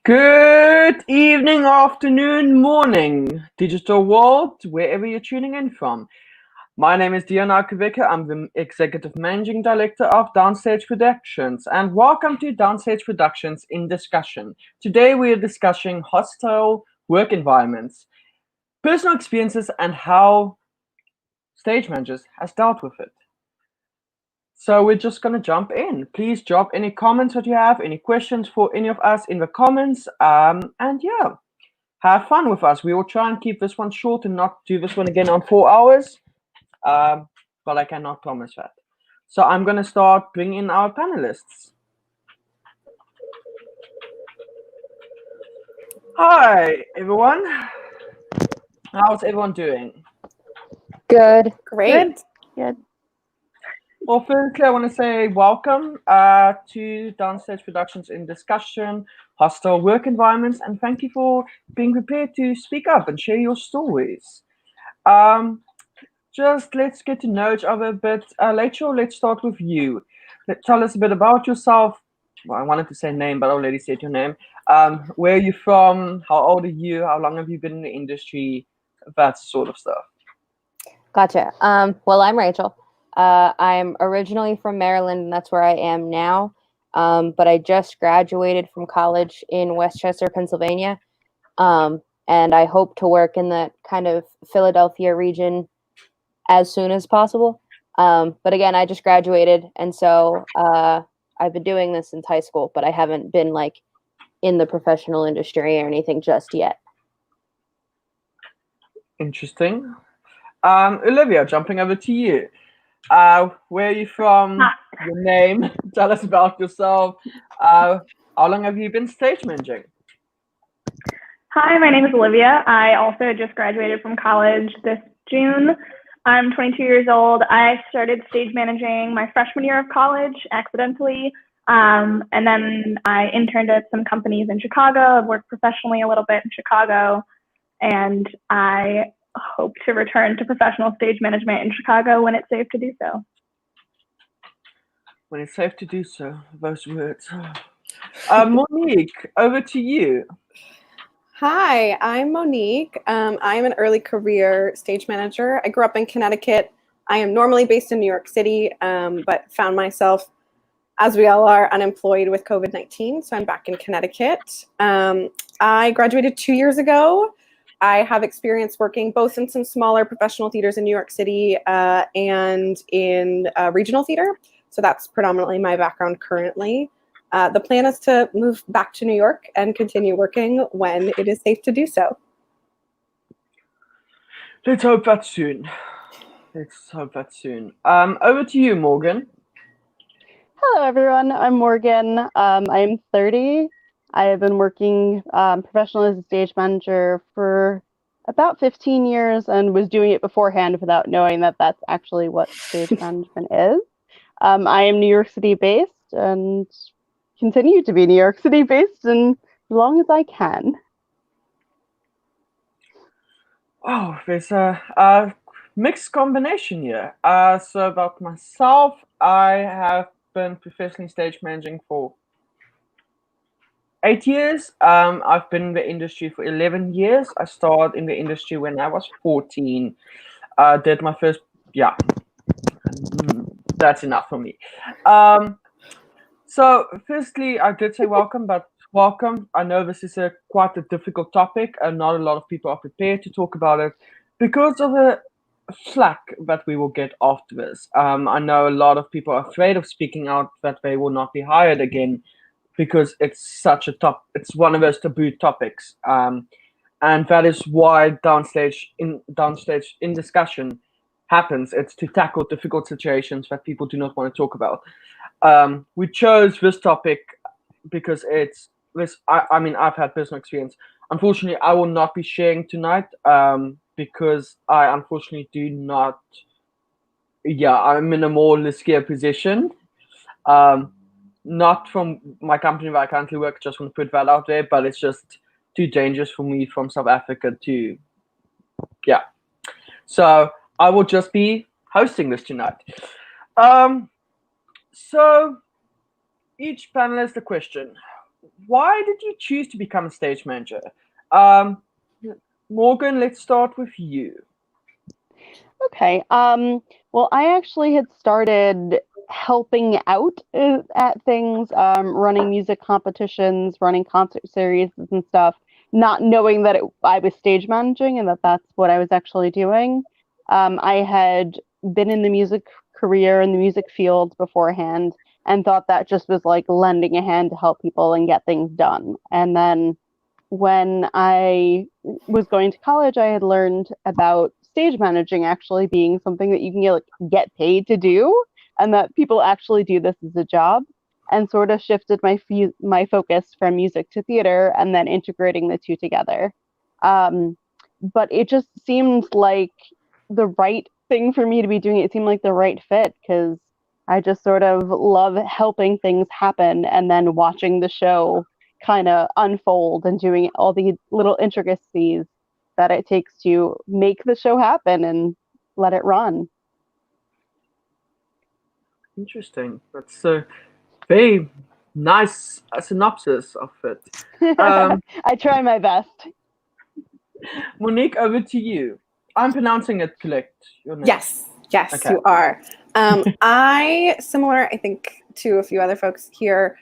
Good evening, afternoon, morning, digital world, wherever you're tuning in from. My name is Dion Arkevicke. I'm the Executive Managing Director of Downstage Productions, and welcome to Downstage Productions in Discussion. Today we are discussing hostile work environments, personal experiences, and how stage managers has dealt with it. So we're just going to jump in. Please drop any comments that you have, any questions for any of us in the comments. And yeah, have fun with us. We will try and keep this one short and not do this one again on 4 hours. But I cannot promise that. So I'm going to start bringing in our panelists. Hi, everyone. How's everyone doing? Good. Great. Good. Well, firstly, I want to say welcome to Downstage Productions in Discussion, hostile work environments, and thank you for being prepared to speak up and share your stories. Um, just let's get to know each other a bit. Rachel, let's start with you. Tell us a bit about yourself. Well, I wanted to say name, but I already said your name. Where are you from? How old are you? How long have you been in the industry? That sort of stuff. Gotcha. Well, I'm Rachel. I'm originally from Maryland, and that's where I am now. But I just graduated from college in Westchester, Pennsylvania. And I hope to work in the kind of Philadelphia region as soon as possible. But again, I just graduated, and so I've been doing this since high school, but I haven't been like in the professional industry or anything just yet. Interesting. Olivia, jumping over to you. Where are you from? Your name. Tell us about yourself. How long have you been stage managing? Hi, my name is Olivia. I also just graduated from college this June. I'm 22 years old. I started stage managing my freshman year of college accidentally. And then I interned at some companies in Chicago. I've worked professionally a little bit in Chicago. And I hope to return to professional stage management in Chicago when it's safe to do so. When it's safe to do so, those words. Monique, over to you. Hi, I'm Monique. I'm an early career stage manager. I grew up in Connecticut. I am normally based in New York City, but found myself, as we all are, unemployed with COVID-19. So I'm back in Connecticut. I graduated 2 years ago. I have experience working both in some smaller professional theaters in New York City and in regional theater. So that's predominantly my background currently. The plan is to move back to New York and continue working when it is safe to do so. Let's hope that soon. Over to you, Morgan. Hello, everyone. I'm Morgan. I'm 30. I have been working professionally as a stage manager for about 15 years and was doing it beforehand without knowing that that's actually what stage management is. I am New York City based and continue to be New York City based and as long as I can. Oh, there's a mixed combination here. So about myself, I have been professionally stage managing for 8 years. I've been in the industry for 11 years. I started in the industry when I was 14. Did my first, yeah, that's enough for me. So firstly, I did say welcome, but welcome. I know this is quite a difficult topic, and not a lot of people are prepared to talk about it because of the flack that we will get after this. I know a lot of people are afraid of speaking out that they will not be hired again because it's it's one of those taboo topics. And that is why downstage in discussion happens. It's to tackle difficult situations that people do not want to talk about. We chose this topic because it's this. I mean, I've had personal experience. Unfortunately, I will not be sharing tonight because I unfortunately do not. Yeah, I'm in a more riskier position. Not from my company where I currently work. Just want to put that out there, but it's just too dangerous for me from South Africa to. Yeah, so I will just be hosting this tonight. So each panelist a question. Why did you choose to become a stage manager? Morgan, let's start with you. Okay. Well, I actually had started helping out at things, running music competitions, running concert series and stuff, not knowing that I was stage managing and that that's what I was actually doing. I had been in the music career in the music field beforehand and thought that just was like lending a hand to help people and get things done. And then when I was going to college, I had learned about stage managing actually being something that you can get paid to do, and that people actually do this as a job, and sort of shifted my focus from music to theater, and then integrating the two together. But it just seemed like the right thing for me to be doing. It seemed like the right fit because I just sort of love helping things happen and then watching the show kind of unfold and doing all the little intricacies that it takes to make the show happen and let it run. Interesting. That's a very nice synopsis of it. I try my best. Monique, over to you. I'm pronouncing it correct. Your name. Yes, Okay. you are. I, similar, I think, to a few other folks here,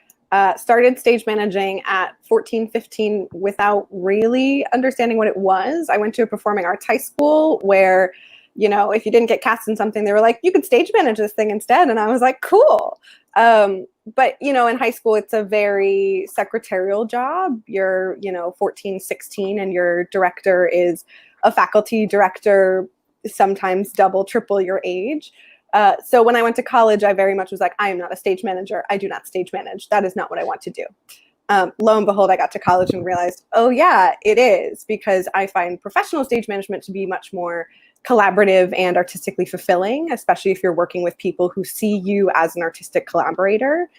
started stage managing at 14, 15 without really understanding what it was. I went to a performing arts high school where, you know, if you didn't get cast in something, they were like, you could stage manage this thing instead. And I was like, cool. But, you know, in high school, it's a very secretarial job. You're, you know, 14, 16, and your director is a faculty director, sometimes double, triple your age. So when I went to college, I very much was like, I am not a stage manager. I do not stage manage. That is not what I want to do. Lo and behold, I got to college and realized, oh yeah, it is, because I find professional stage management to be much more collaborative and artistically fulfilling, especially if you're working with people who see you as an artistic collaborator.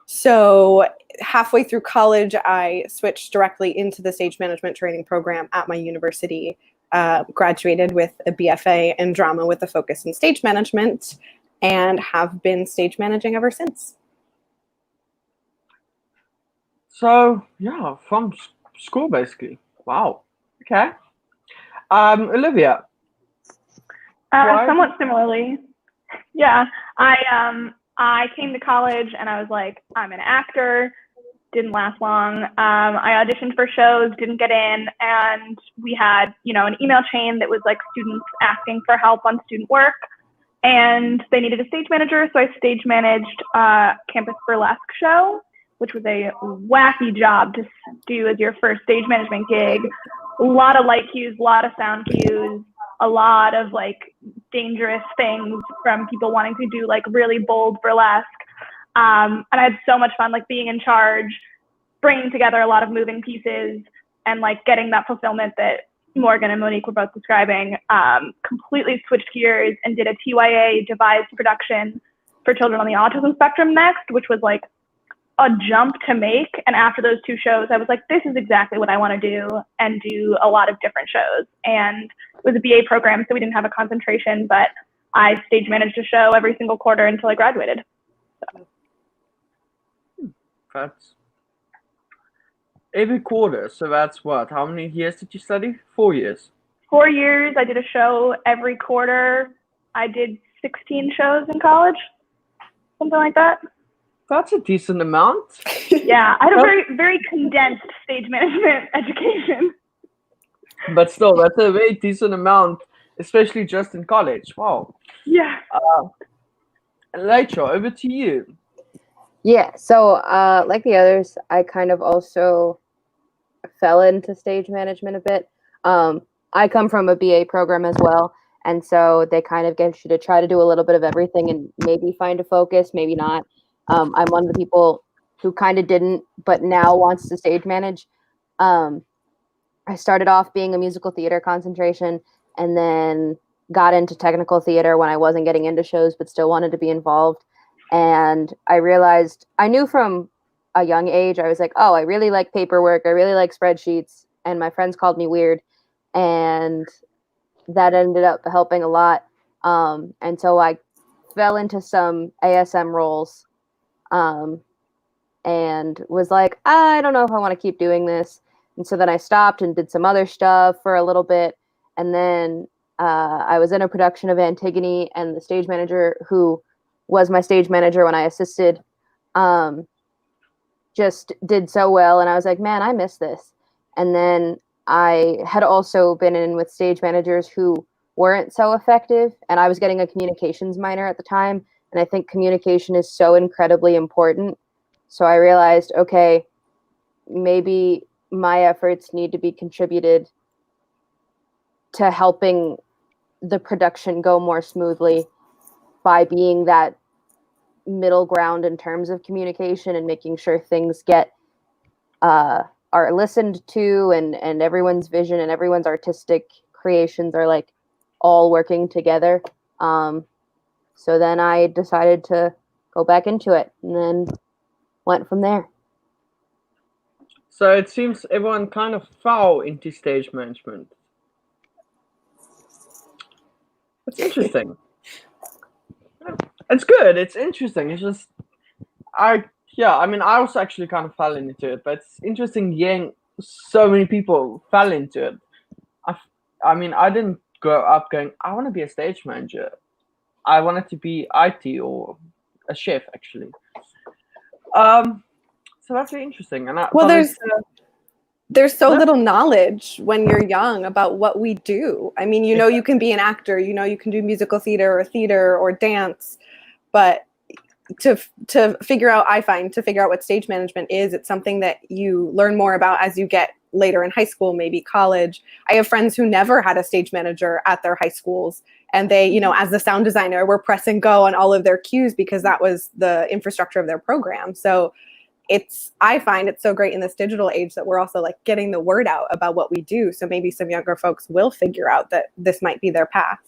So halfway through college, I switched directly into the stage management training program at my university, graduated with a BFA in drama with a focus in stage management, and have been stage managing ever since. So, yeah, from school, basically. Wow. Okay. Olivia. Somewhat similarly. Yeah, I came to college and I was like, I'm an actor. Didn't last long. I auditioned for shows, didn't get in, and we had, you know, an email chain that was like students asking for help on student work, and they needed a stage manager, so I stage managed campus burlesque show, which was a wacky job to do as your first stage management gig. A lot of light cues, a lot of sound cues, a lot of like dangerous things from people wanting to do like really bold burlesque. And I had so much fun, like being in charge, bringing together a lot of moving pieces, and like getting that fulfillment that Morgan and Monique were both describing. Completely switched gears and did a TYA devised production for children on the autism spectrum next, which was like a jump to make. And after those two shows, I was like, this is exactly what I want to do, and do a lot of different shows. And it was a BA program, so we didn't have a concentration, but I stage managed a show every single quarter until I graduated. So. That's every quarter. So that's what? How many years did you study? 4 years. 4 years. I did a show every quarter. I did 16 shows in college, something like that. That's a decent amount. Yeah, I had a very, very condensed stage management education. But still, that's a very decent amount, especially just in college. Wow. Yeah. Rachel, over to you. Yeah, so like the others, I kind of also fell into stage management a bit. I come from a BA program as well, and so they kind of get you to try to do a little bit of everything and maybe find a focus, maybe not. I'm one of the people who kind of didn't, but now wants to stage manage. I started off being a musical theater concentration, and then got into technical theater when I wasn't getting into shows, but still wanted to be involved. And I realized, I knew from a young age, I was like, oh, I really like paperwork. I really like spreadsheets. And my friends called me weird. And that ended up helping a lot. And so I fell into some ASM roles, and was like, I don't know if I want to keep doing this. And so then I stopped and did some other stuff for a little bit. And then I was in a production of Antigone, and the stage manager who was my stage manager when I assisted, just did so well. And I was like, man, I miss this. And then I had also been in with stage managers who weren't so effective. And I was getting a communications minor at the time. And I think communication is so incredibly important. So I realized, okay, maybe my efforts need to be contributed to helping the production go more smoothly by being that middle ground in terms of communication and making sure things get are listened to, and everyone's vision and everyone's artistic creations are like all working together. So then I decided to go back into it, and then went from there. So it seems everyone kind of fell into stage management. It's interesting. It's good. It's interesting. It's just I mean I also actually kind of fell into it, but it's interesting hearing so many people fell into it. I mean I didn't grow up going I want to be a stage manager. I wanted to be IT or a chef actually. So that's really interesting. And Well, there's so little knowledge when you're young about what we do. I mean, you can be an actor, you can do musical theater or dance, but to figure out, I find, to figure out what stage management is, it's something that you learn more about as you get later in high school, maybe college. I have friends who never had a stage manager at their high schools, and they, as the sound designer, were press and go on all of their cues because that was the infrastructure of their program. So I find it's so great in this digital age that we're also like getting the word out about what we do. So maybe some younger folks will figure out that this might be their path.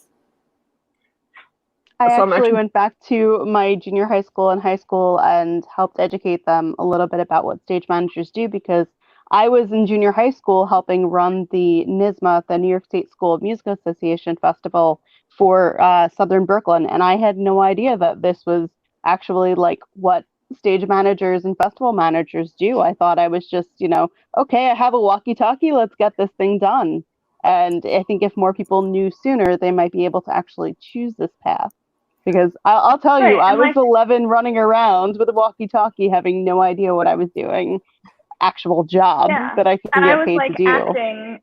I actually went back to my junior high school and high school and helped educate them a little bit about what stage managers do, because I was in junior high school helping run the NYSSMA, the New York State School of Music Association Festival for Southern Brooklyn, and I had no idea that this was actually like what stage managers and festival managers do. I thought I was just, okay, I have a walkie-talkie, let's get this thing done. And I think if more people knew sooner, they might be able to actually choose this path. Because I'll tell you, I was 11 running around with a walkie-talkie having no idea what I was doing. Actual job that I can get paid to do.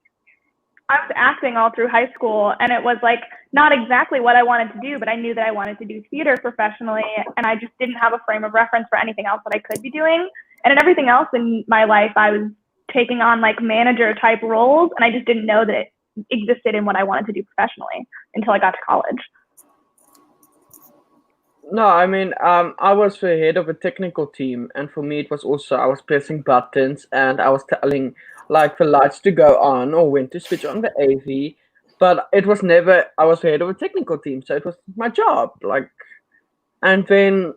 I was acting all through high school, and it was like not exactly what I wanted to do, but I knew that I wanted to do theater professionally, and I just didn't have a frame of reference for anything else that I could be doing. And in everything else in my life, I was taking on like manager type roles, and I just didn't know that it existed in what I wanted to do professionally until I got to college. No, I mean, I was the head of a technical team, and for me, it was also I was pressing buttons and I was telling like the lights to go on or when to switch on the AV, but it was never I was the head of a technical team, so it was my job. Like, and then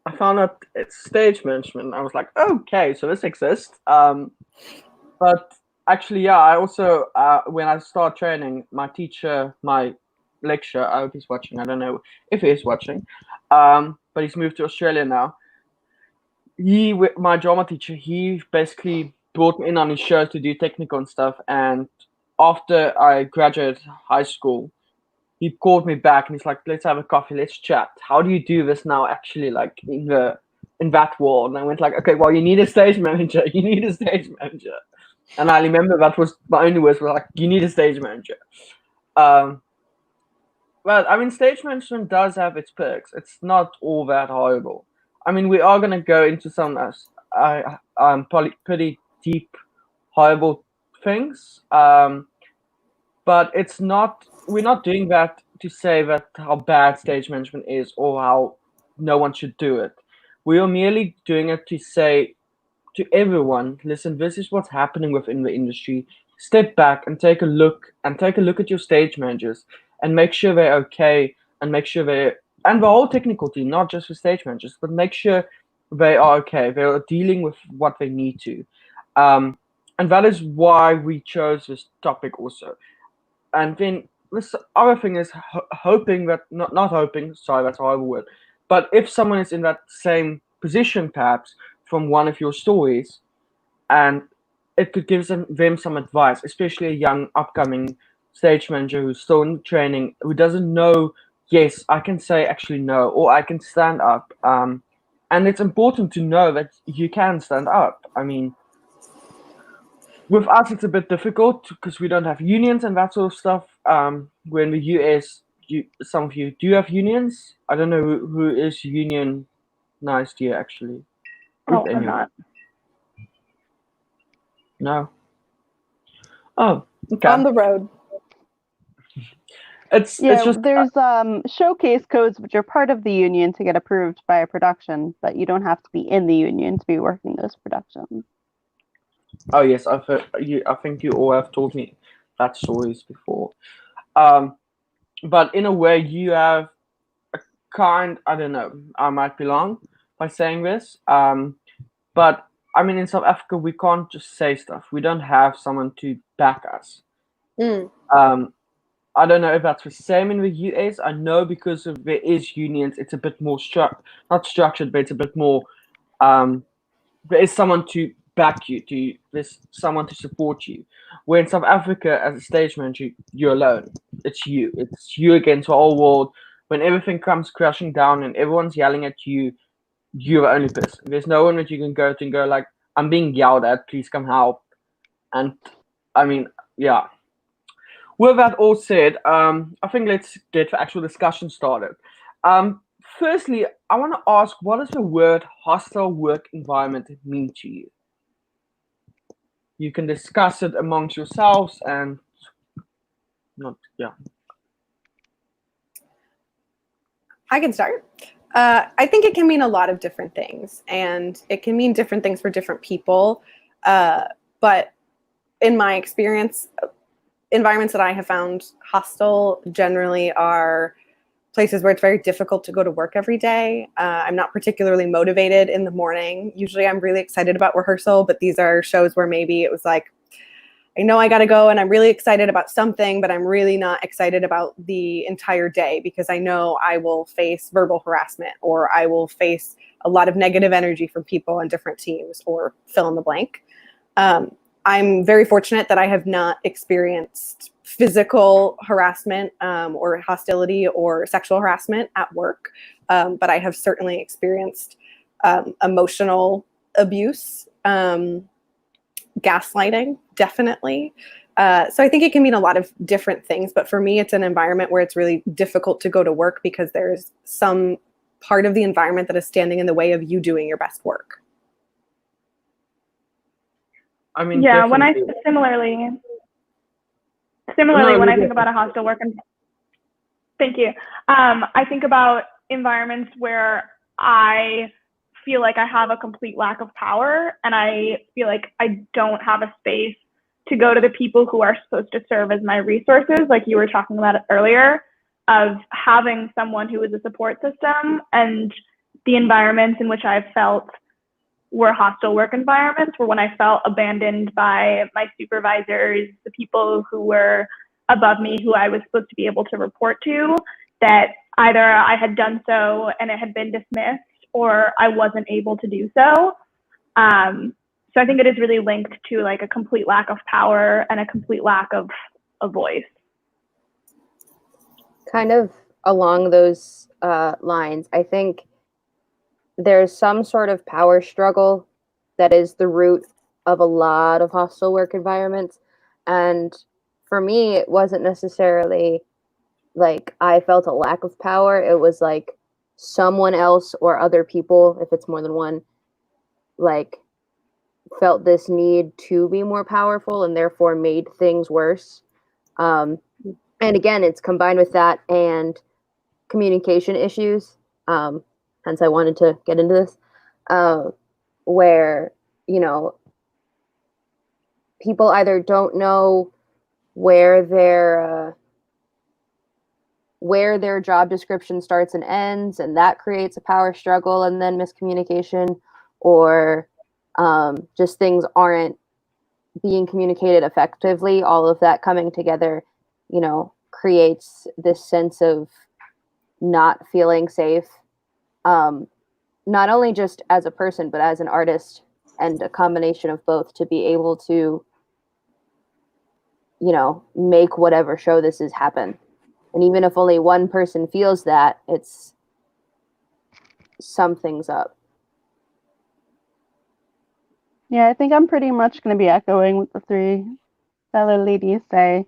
I found out it's stage management. I was like, okay, so this exists. But actually, yeah, I also when I started training, my teacher, my lecturer, I hope he's watching. I don't know if he is watching. But he's moved to Australia now. My drama teacher, he basically brought me in on his show to do technical and stuff. And after I graduated high school, he called me back and he's like, "Let's have a coffee, let's chat. How do you do this now? Actually, like in that world." And I went like, "Okay, well, you need a stage manager. You need a stage manager." And I remember that was my only words were like, "You need a stage manager." Well, I mean, stage management does have its perks. It's not all that horrible. I mean, we are going to go into some probably pretty deep, horrible things. But it's not. We're not doing that to say that how bad stage management is or how no one should do it. We are merely doing it to say to everyone, listen, this is what's happening within the industry. Step back and take a look at your stage managers and make sure they're okay and make sure and the whole technical team, not just the stage managers, but make sure they are okay. They are dealing with what they need to. And that is why we chose this topic also. And then this other thing is hoping that, not hoping, sorry, that's a horrible word, but if someone is in that same position perhaps from one of your stories, and it could give them some advice, especially a young upcoming stage manager who's still in training, who doesn't know, yes, I can say actually no, or I can stand up. And it's important to know that you can stand up. I mean, with us, it's a bit difficult because we don't have unions and that sort of stuff. When the US, some of you do have unions. I don't know who is unionized here actually. Oh, I'm not. No. Oh, okay. On the road. It's just there's showcase codes which are part of the union to get approved by a production, but you don't have to be in the union to be working those productions. Oh yes, I think you all have told me that stories before. But in a way, you have a kind. I don't know. I might be wrong by saying this. But I mean, in South Africa, we can't just say stuff. We don't have someone to back us. Mm. I don't know if that's the same in the US. I know because of there is unions, it's a bit more not structured, but it's a bit more. There is someone to back you. There's someone to support you. Where in South Africa, as a stage manager, you're alone. It's you. It's you against the whole world. When everything comes crashing down and everyone's yelling at you, you're the only person. There's no one that you can go to and go like, "I'm being yelled at. Please come help." And I mean, yeah. With that all said, I think let's get the actual discussion started. Firstly, I want to ask, what does the word hostile work environment mean to you? You can discuss it amongst yourselves and not, yeah. I can start. I think it can mean a lot of different things, and it can mean different things for different people. But in my experience, environments that I have found hostile generally are places where it's very difficult to go to work every day. I'm not particularly motivated in the morning. Usually I'm really excited about rehearsal, but these are shows where maybe it was like, I know I got to go and I'm really excited about something, but I'm really not excited about the entire day because I know I will face verbal harassment or I will face a lot of negative energy from people on different teams or fill in the blank. I'm very fortunate that I have not experienced physical harassment or hostility or sexual harassment at work, but I have certainly experienced emotional abuse, gaslighting, definitely. So I think it can mean a lot of different things, but for me, it's an environment where it's really difficult to go to work because there's some part of the environment that is standing in the way of you doing your best work. I mean, yeah, when I definitely. similarly No, when you I think go. about a hostile work environment, thank you. I think about environments where I feel like I have a complete lack of power and I feel like I don't have a space to go to the people who are supposed to serve as my resources, like you were talking about earlier, of having someone who is a support system. And the environments in which I've felt were hostile work environments were when I felt abandoned by my supervisors, the people who were above me, who I was supposed to be able to report to, that either I had done so and it had been dismissed or I wasn't able to do so. So I think it is really linked to like a complete lack of power and a complete lack of a voice. Kind of along those lines, I think there's some sort of power struggle that is the root of a lot of hostile work environments. And for me, it wasn't necessarily like I felt a lack of power. It was like someone else or other people, if it's more than one, like felt this need to be more powerful and therefore made things worse. And again, it's combined with that and communication issues. Hence, I wanted to get into this, where, you know, people either don't know where their job description starts and ends, and that creates a power struggle and then miscommunication, or just things aren't being communicated effectively. All of that coming together, you know, creates this sense of not feeling safe, not only just as a person, but as an artist, and a combination of both to be able to, you know, make whatever show this is happen. And even if only one person feels that, it's something's up. Yeah, I think I'm pretty much going to be echoing what the three fellow ladies say.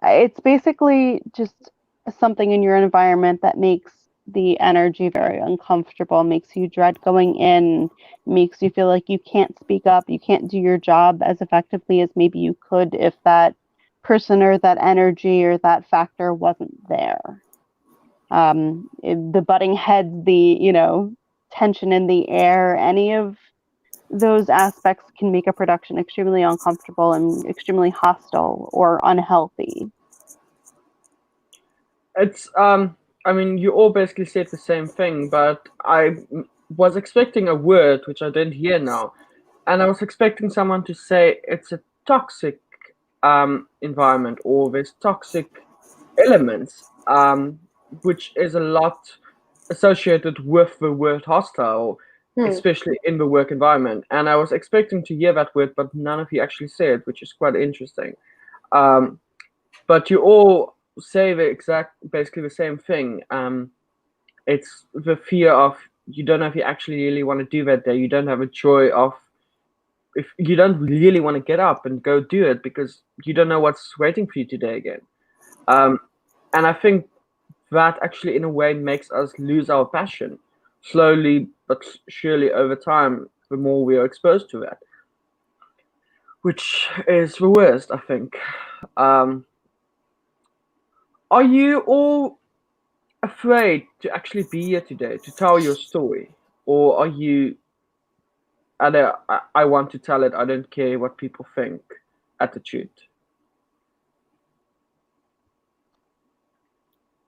It's basically just something in your environment that makes the energy very uncomfortable, makes you dread going in, makes you feel like you can't speak up, you can't do your job as effectively as maybe you could if that person or that energy or that factor wasn't there. The butting heads, the, you know, tension in the air, any of those aspects can make a production extremely uncomfortable and extremely hostile or unhealthy. It's I mean, you all basically said the same thing, but I was expecting a word which I didn't hear now, and I was expecting someone to say it's a toxic environment, or there's toxic elements, which is a lot associated with the word hostile, especially in the work environment. And I was expecting to hear that word, but none of you actually said, which is quite interesting. But you all say basically the same thing. It's the fear of, you don't know if you actually really want to do that day. You don't have a joy of, if you don't really want to get up and go do it, because you don't know what's waiting for you today again. And I think that actually in a way makes us lose our passion slowly but surely over time, the more we are exposed to that, which is the worst, I think. Are you all afraid to actually be here today to tell your story, or are you, I want to tell it, I don't care what people think attitude?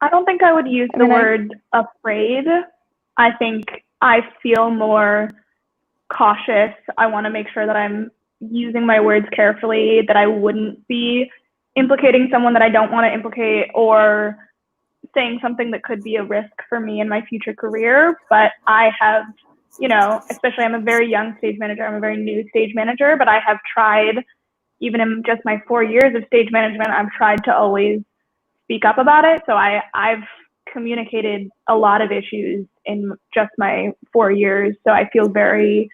I don't think I would use the word afraid. I think I feel more cautious. I want to make sure that I'm using my words carefully, that I wouldn't be implicating someone that I don't want to implicate, or saying something that could be a risk for me in my future career. But I have, especially I'm a very young stage manager, I'm a very new stage manager, but I have tried, even in just my 4 years of stage management, I've tried to always speak up about it. So I've communicated a lot of issues in just my 4 years. So I feel very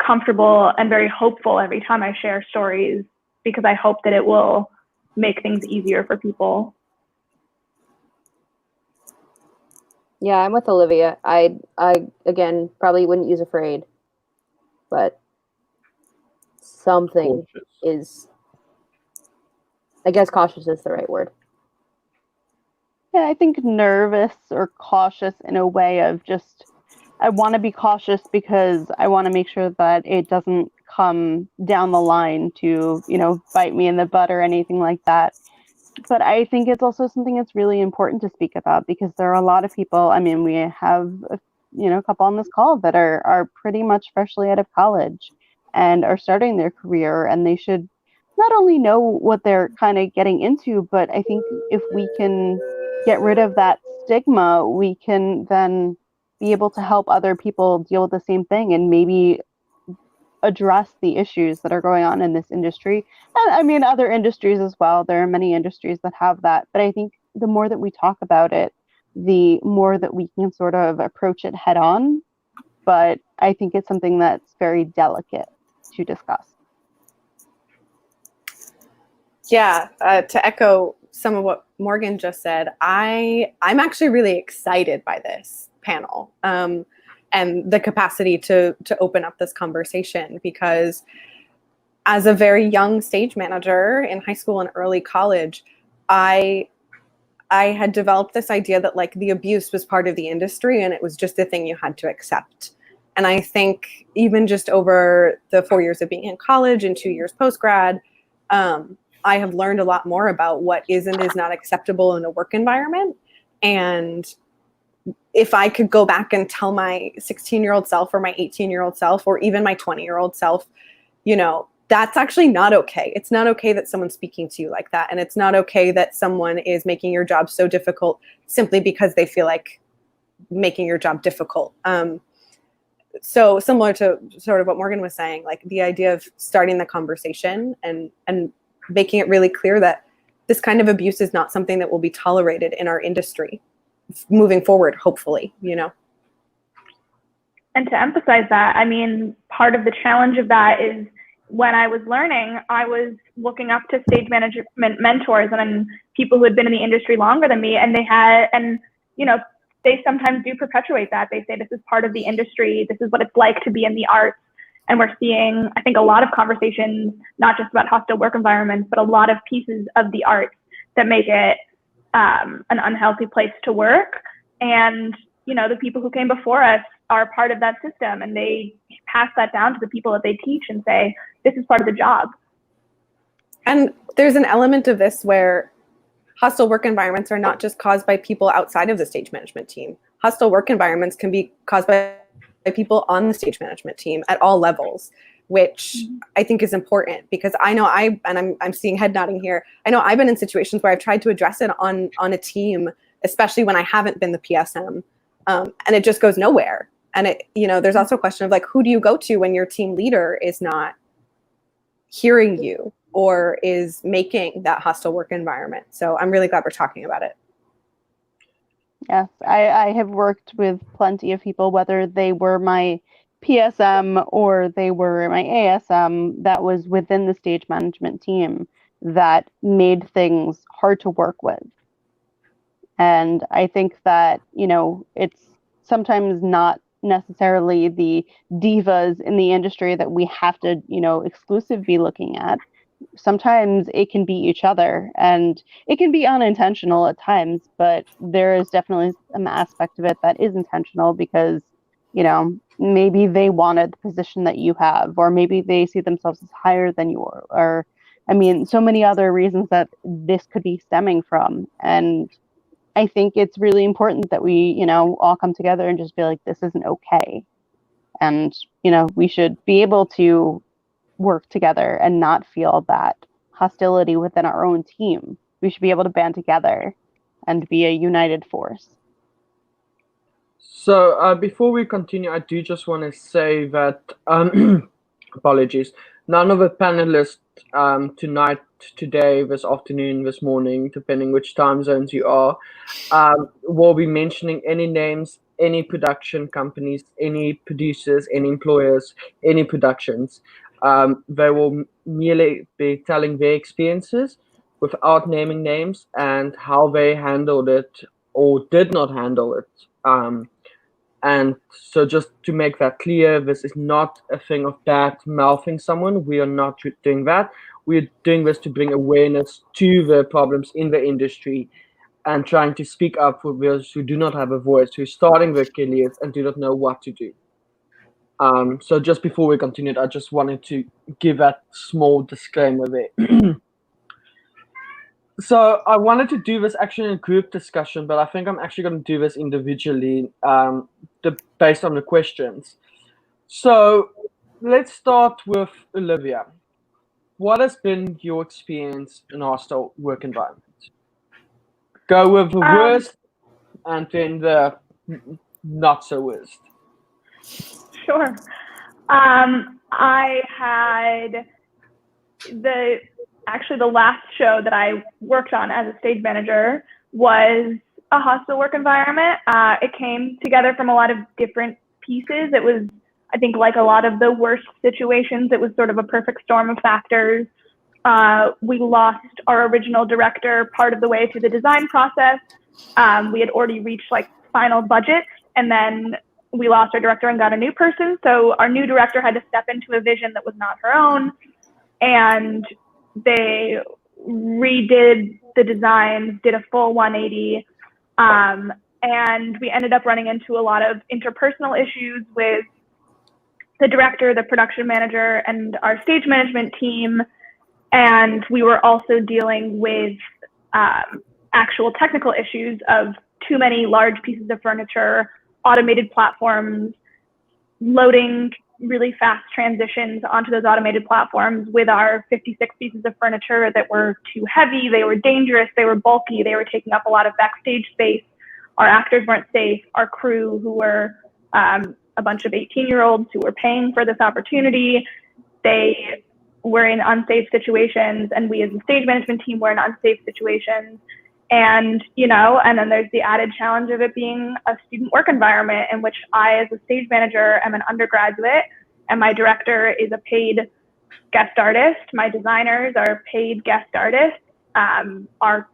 comfortable and very hopeful every time I share stories, because I hope that it will make things easier for people. Yeah, I'm with Olivia. I again probably wouldn't use afraid, but something Cautious. is, I guess cautious is the right word. Yeah, I think nervous or cautious in a way of just, I want to be cautious because I want to make sure that it doesn't come down the line to, bite me in the butt or anything like that. But I think it's also something that's really important to speak about, because there are a lot of people, I mean, we have, a couple on this call that are pretty much freshly out of college and are starting their career, and they should not only know what they're kind of getting into, but I think if we can get rid of that stigma, we can then be able to help other people deal with the same thing and maybe address the issues that are going on in this industry. And I mean, other industries as well. There are many industries that have that. But I think the more that we talk about it, the more that we can sort of approach it head on. But I think it's something that's very delicate to discuss. Yeah, to echo some of what Morgan just said, I'm actually really excited by this panel and the capacity to open up this conversation, because as a very young stage manager in high school and early college, I had developed this idea that like the abuse was part of the industry and it was just a thing you had to accept. And I think even just over the 4 years of being in college and 2 years post-grad, I have learned a lot more about what is and is not acceptable in a work environment. And if I could go back and tell my 16-year-old self or my 18-year-old self or even my 20-year-old self, that's actually not okay. It's not okay that someone's speaking to you like that. And it's not okay that someone is making your job so difficult simply because they feel like making your job difficult. So similar to sort of what Morgan was saying, like the idea of starting the conversation and making it really clear that this kind of abuse is not something that will be tolerated in our industry moving forward, hopefully, And to emphasize that, I mean, part of the challenge of that is when I was learning, I was looking up to stage management mentors and people who had been in the industry longer than me, and they sometimes do perpetuate that. They say this is part of the industry, this is what it's like to be in the arts. And we're seeing, I think, a lot of conversations, not just about hostile work environments, but a lot of pieces of the arts that make it an unhealthy place to work. And, the people who came before us are part of that system, and they pass that down to the people that they teach and say, this is part of the job. And there's an element of this where hostile work environments are not just caused by people outside of the stage management team. Hostile work environments can be caused by people on the stage management team at all levels. which I think is important, because I know I'm seeing head nodding here. I know I've been in situations where I've tried to address it on a team, especially when I haven't been the PSM, and it just goes nowhere. And there's also a question of like, who do you go to when your team leader is not hearing you or is making that hostile work environment? So I'm really glad we're talking about it. Yes, I have worked with plenty of people, whether they were my PSM or they were my ASM, that was within the stage management team that made things hard to work with. And I think that, it's sometimes not necessarily the divas in the industry that we have to, exclusively be looking at. Sometimes it can be each other, and it can be unintentional at times, but there is definitely an aspect of it that is intentional because, maybe they wanted the position that you have, or maybe they see themselves as higher than you are, or, so many other reasons that this could be stemming from. And I think it's really important that we, all come together and just be like, this isn't okay. And, we should be able to work together and not feel that hostility within our own team. We should be able to band together and be a united force. So before we continue, I do just want to say that, apologies, none of the panelists tonight, today, this afternoon, this morning, depending which time zones you are, will be mentioning any names, any production companies, any producers, any employers, any productions. They will merely be telling their experiences without naming names and how they handled it or did not handle it. And so just to make that clear, this is not a thing of bad mouthing someone. We are not doing that. We're doing this to bring awareness to the problems in the industry and trying to speak up for those who do not have a voice, who are starting their careers and do not know what to do. So just before we continued, I just wanted to give that small disclaimer there. So I wanted to do this actually in a group discussion, but I think I'm actually going to do this individually based on the questions. So let's start with Olivia. What has been your experience in a hostile work environment? Go with the worst and then the not so worst. Sure. I had the last show that I worked on as a stage manager was a hostile work environment. It came together from a lot of different pieces. It was, I think, like a lot of the worst situations, it was sort of a perfect storm of factors. We lost our original director part of the way through the design process. We had already reached like final budget, and then we lost our director and got a new person. So our new director had to step into a vision that was not her own, and they redid the design, did a full 180, and we ended up running into a lot of interpersonal issues with the director, the production manager, and our stage management team. And we were also dealing with actual technical issues of too many large pieces of furniture, automated platforms, loading really fast transitions onto those automated platforms with our 56 pieces of furniture that were too heavy, they were dangerous, they were bulky, they were taking up a lot of backstage space. Our actors weren't safe, our crew, who were a bunch of 18-year-olds who were paying for this opportunity, they were in unsafe situations, and we as a stage management team were in unsafe situations. And, and then there's the added challenge of it being a student work environment in which I, as a stage manager, am an undergraduate, and my director is a paid guest artist. My designers are paid guest artists. Our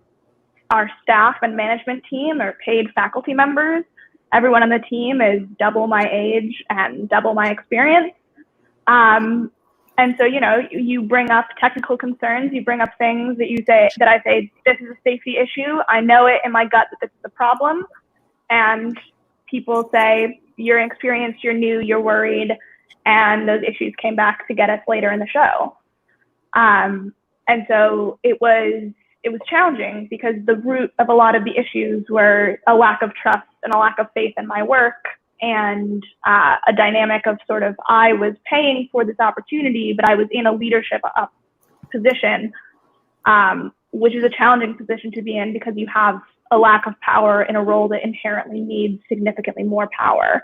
staff and management team are paid faculty members. Everyone on the team is double my age and double my experience. And so, you bring up technical concerns, you bring up things that I say, this is a safety issue. I know it in my gut that this is a problem. And people say, you're inexperienced, you're new, you're worried. And those issues came back to get us later in the show. And so it was challenging because the root of a lot of the issues were a lack of trust and a lack of faith in my work and a dynamic of sort of I was paying for this opportunity, but I was in a leadership position, which is a challenging position to be in because you have a lack of power in a role that inherently needs significantly more power.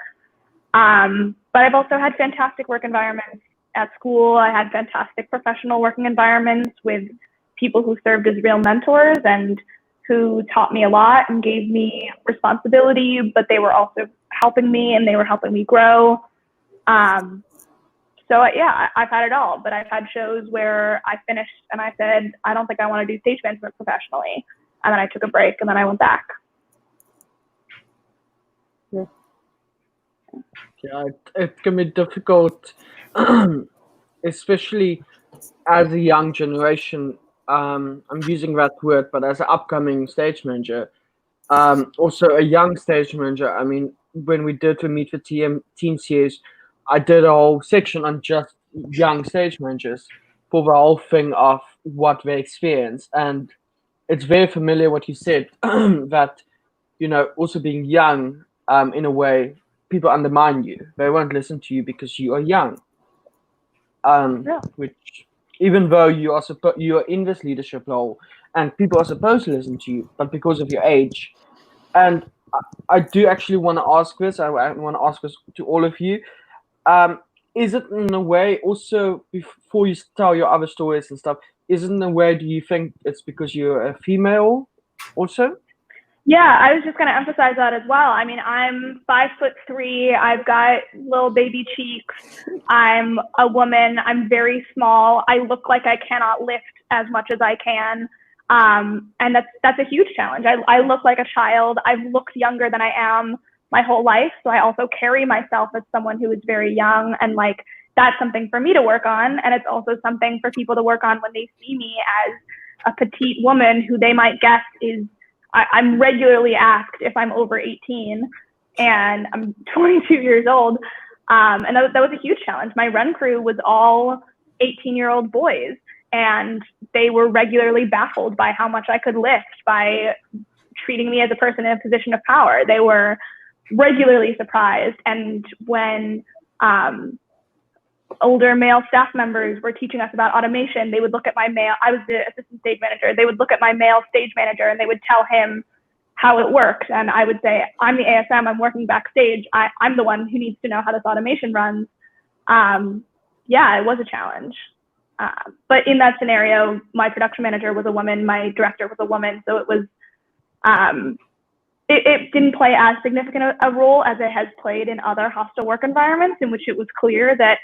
But I've also had fantastic work environments at school. I had fantastic professional working environments with people who served as real mentors and who taught me a lot and gave me responsibility, but they were also helping me and they were helping me grow. So yeah, I've had it all, but I've had shows where I finished and I said, I don't think I want to do stage management professionally. And then I took a break and then I went back. Yeah, it can be difficult, especially as a young generation. I'm using that word, but as an upcoming stage manager, also a young stage manager. I mean, when we did the Meet the Team series, I did a whole section on just young stage managers for the whole thing of what they experience. And it's very familiar what you said, that, also being young, in a way, people undermine you. They won't listen to you because you are young. Yeah. Which, even though you are in this leadership role and people are supposed to listen to you, but because of your age, and I do actually want to ask this. I want to ask this to all of you. Is it in a way also, before you tell your other stories and stuff, is it in a way, do you think it's because you're a female also? Yeah, I was just going to emphasize that as well. I mean, I'm 5'3". I've got little baby cheeks. I'm a woman. I'm very small. I look like I cannot lift as much as I can. And that's a huge challenge. I look like a child. I've looked younger than I am my whole life. So I also carry myself as someone who is very young, and like, that's something for me to work on. And it's also something for people to work on when they see me as a petite woman who they might guess is, I'm regularly asked if I'm over 18, and I'm 22 years old. And that was a huge challenge. My run crew was all 18-year-old boys, and they were regularly baffled by how much I could lift, by treating me as a person in a position of power. They were regularly surprised. And when older male staff members were teaching us about automation, they would look at my male, I was the assistant stage manager, they would look at my male stage manager and they would tell him how it worked. And I would say, I'm the ASM, I'm working backstage, I'm the one who needs to know how this automation runs. Yeah, it was a challenge. But in that scenario, my production manager was a woman, my director was a woman, so it was, it didn't play as significant a role as it has played in other hostile work environments, in which it was clear that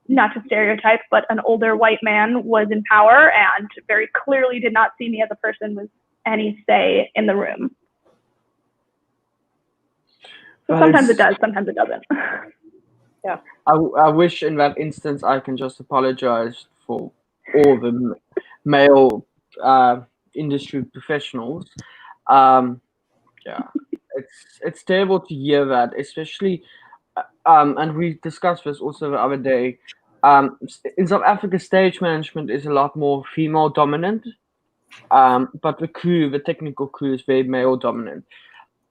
not to stereotype, but an older white man was in power and very clearly did not see me as a person with any say in the room. So sometimes it does, sometimes it doesn't. Yeah. I wish in that instance I can just apologize for all the male industry professionals. Yeah, it's terrible to hear that, especially, and we discussed this also the other day. In South Africa, stage management is a lot more female dominant, but the technical crew is very male dominant.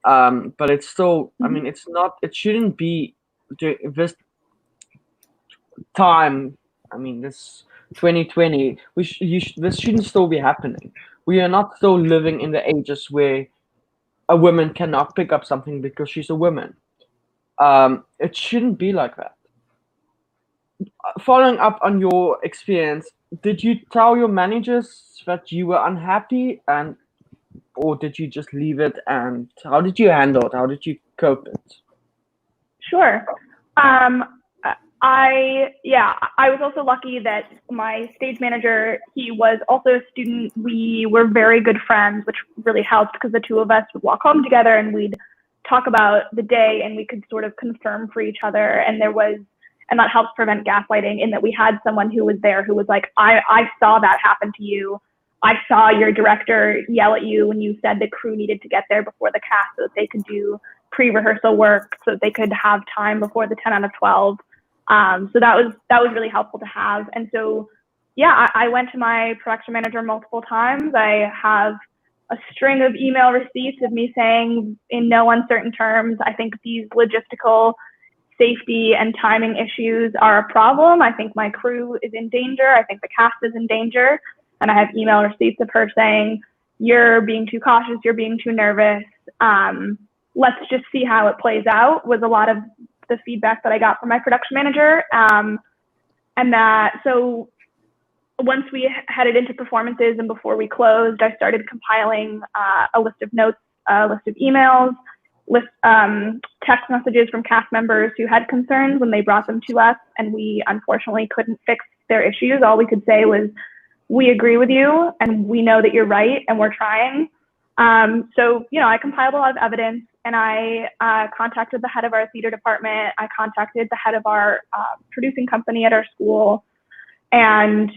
But it's still, I mean, it shouldn't be this time. I mean, this 2020, this shouldn't still be happening. We are not still living in the ages where a woman cannot pick up something because she's a woman. It shouldn't be like that. Following up on your experience, did you tell your managers that you were unhappy, or did you just leave it, and how did you handle it? How did you cope it? Sure. I was also lucky that my stage manager, he was also a student. We were very good friends, which really helped because the two of us would walk home together and we'd talk about the day and we could sort of confirm for each other. And that helps prevent gaslighting, in that we had someone who was there who was like, I saw that happen to you. I saw your director yell at you when you said the crew needed to get there before the cast so that they could do pre-rehearsal work, so that they could have time before the 10 out of 12. So that was really helpful to have. And so, yeah, I went to my production manager multiple times. I have a string of email receipts of me saying in no uncertain terms, I think these logistical safety and timing issues are a problem. I think my crew is in danger. I think the cast is in danger. And I have email receipts of her saying, you're being too cautious, you're being too nervous. Let's just see how it plays out, was a lot of the feedback that I got from my production manager. So once we headed into performances and before we closed, I started compiling a list of notes, a list of emails, text messages from cast members who had concerns when they brought them to us, and we unfortunately couldn't fix their issues. All we could say was, we agree with you and we know that you're right and we're trying. So, I compiled a lot of evidence, and I contacted the head of our theater department. I contacted the head of our producing company at our school, and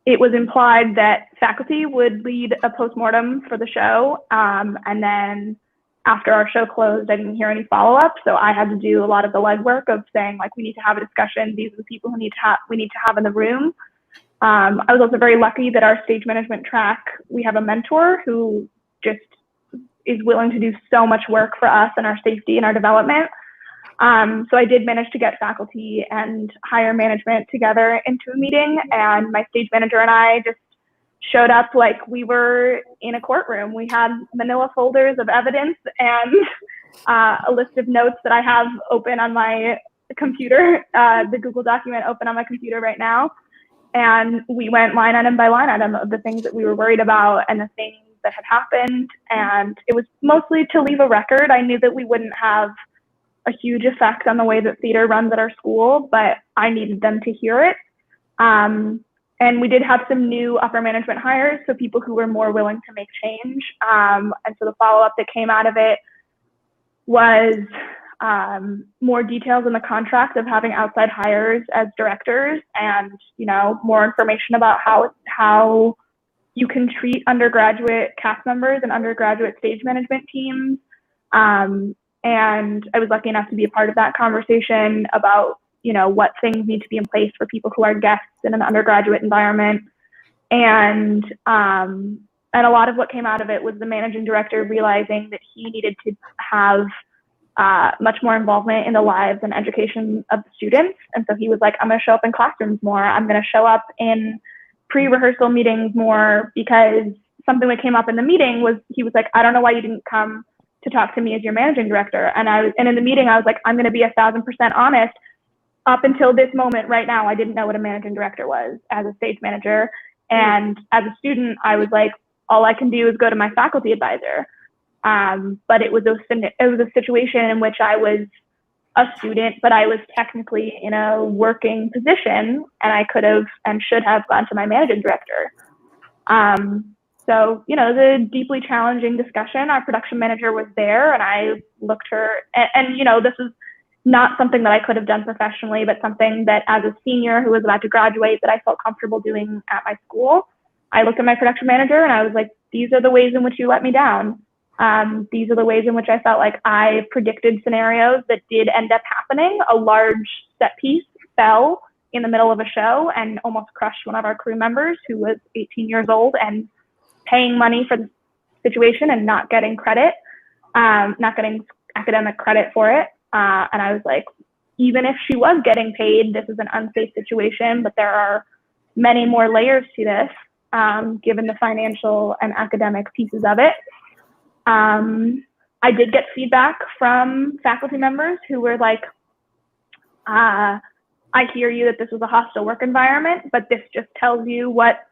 it was implied that faculty would lead a postmortem for the show. And then after our show closed, I didn't hear any follow-up. So I had to do a lot of the legwork of saying, like, we need to have a discussion. These are the people who we need to have in the room. I was also very lucky that our stage management track, we have a mentor who just is willing to do so much work for us and our safety and our development. So I did manage to get faculty and higher management together into a meeting, and my stage manager and I just showed up like we were in a courtroom. We had manila folders of evidence and a list of notes that I have open on my computer, the Google document open on my computer right now. And we went line item by line item of the things that we were worried about and the things that had happened. And it was mostly to leave a record. I knew that we wouldn't have a huge effect on the way that theater runs at our school, but I needed them to hear it. And we did have some new upper management hires, so people who were more willing to make change. And so the follow-up that came out of it was more details in the contract of having outside hires as directors, and more information about how you can treat undergraduate cast members and undergraduate stage management teams. And I was lucky enough to be a part of that conversation about what things need to be in place for people who are guests in an undergraduate environment. And a lot of what came out of it was the managing director realizing that he needed to have much more involvement in the lives and education of the students. And so he was like, I'm going to show up in classrooms more. I'm going to show up in pre-rehearsal meetings more, because something that came up in the meeting was, he was like, I don't know why you didn't come to talk to me as your managing director. And in the meeting, I was like, I'm going to be 1,000% honest. Up until this moment right now, I didn't know what a managing director was as a stage manager. And as a student, I was like, all I can do is go to my faculty advisor. But it was a situation in which I was a student, but I was technically in a working position, and I could have and should have gone to my managing director. So, it was a deeply challenging discussion. Our production manager was there, and I looked her, and this is not something that I could have done professionally, but something that as a senior who was about to graduate that I felt comfortable doing at my school. I looked at my production manager and I was like, these are the ways in which you let me down. These are the ways in which I felt like I predicted scenarios that did end up happening. A large set piece fell in the middle of a show and almost crushed one of our crew members who was 18 years old and paying money for the situation and not getting credit, not getting academic credit for it. And I was like, even if she was getting paid, this is an unsafe situation, but there are many more layers to this, given the financial and academic pieces of it. I did get feedback from faculty members who were like, I hear you that this was a hostile work environment, but this just tells you what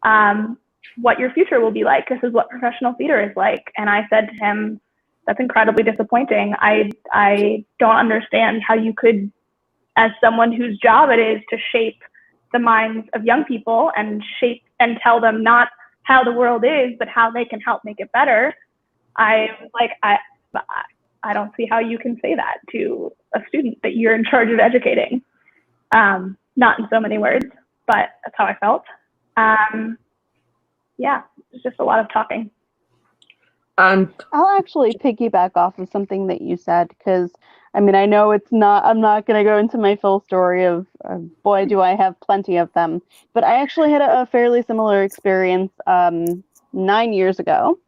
your future will be like. This is what professional theater is like. And I said to him, that's incredibly disappointing. I don't understand how you could, as someone whose job it is to shape the minds of young people and shape and tell them not how the world is, but how they can help make it better. I was like, I don't see how you can say that to a student that you're in charge of educating. Not in so many words, but that's how I felt. Yeah, it's just a lot of talking. And I'll actually piggyback off of something that you said, because I know I'm not going to go into my full story of, boy, do I have plenty of them. But I actually had a fairly similar experience, 9 years ago,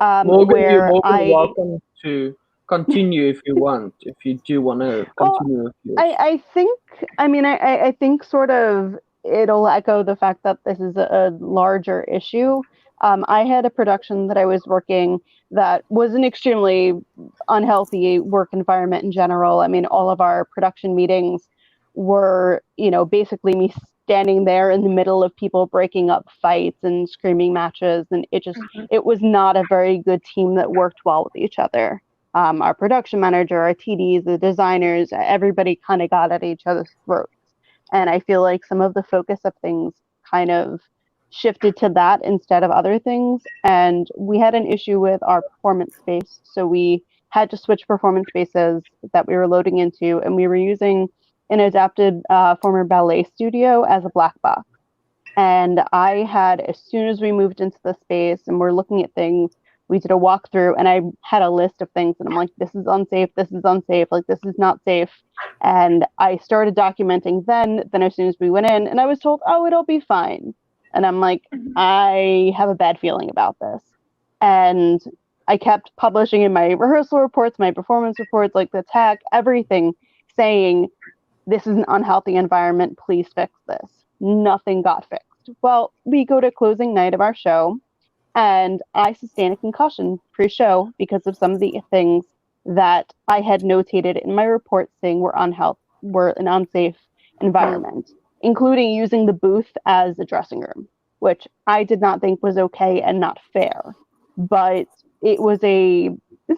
Morgan, you're where more than I welcome to continue if you want, if you do want to well, continue with yours. I think, I mean, I think sort of it'll echo the fact that this is a larger issue. I had a production that I was working that was an extremely unhealthy work environment in general. I mean, all of our production meetings were, basically me standing there in the middle of people breaking up fights and screaming matches. And it was not a very good team that worked well with each other. Our production manager, our TDs, the designers, everybody kind of got at each other's throats. And I feel like some of the focus of things kind of shifted to that instead of other things. And we had an issue with our performance space. So we had to switch performance spaces that we were loading into, and we were using an adapted former ballet studio as a black box. And I had, as soon as we moved into the space and we're looking at things, we did a walkthrough and I had a list of things and I'm like, this is unsafe, like this is not safe. And I started documenting then as soon as we went in and I was told, oh, it'll be fine. And I'm like, I have a bad feeling about this. And I kept publishing in my rehearsal reports, my performance reports, like the tech, everything saying, this is an unhealthy environment, please fix this. Nothing got fixed. Well, we go to closing night of our show and I sustain a concussion pre-show because of some of the things that I had notated in my report saying were an unsafe environment, including using the booth as a dressing room, which I did not think was okay and not fair. But it was a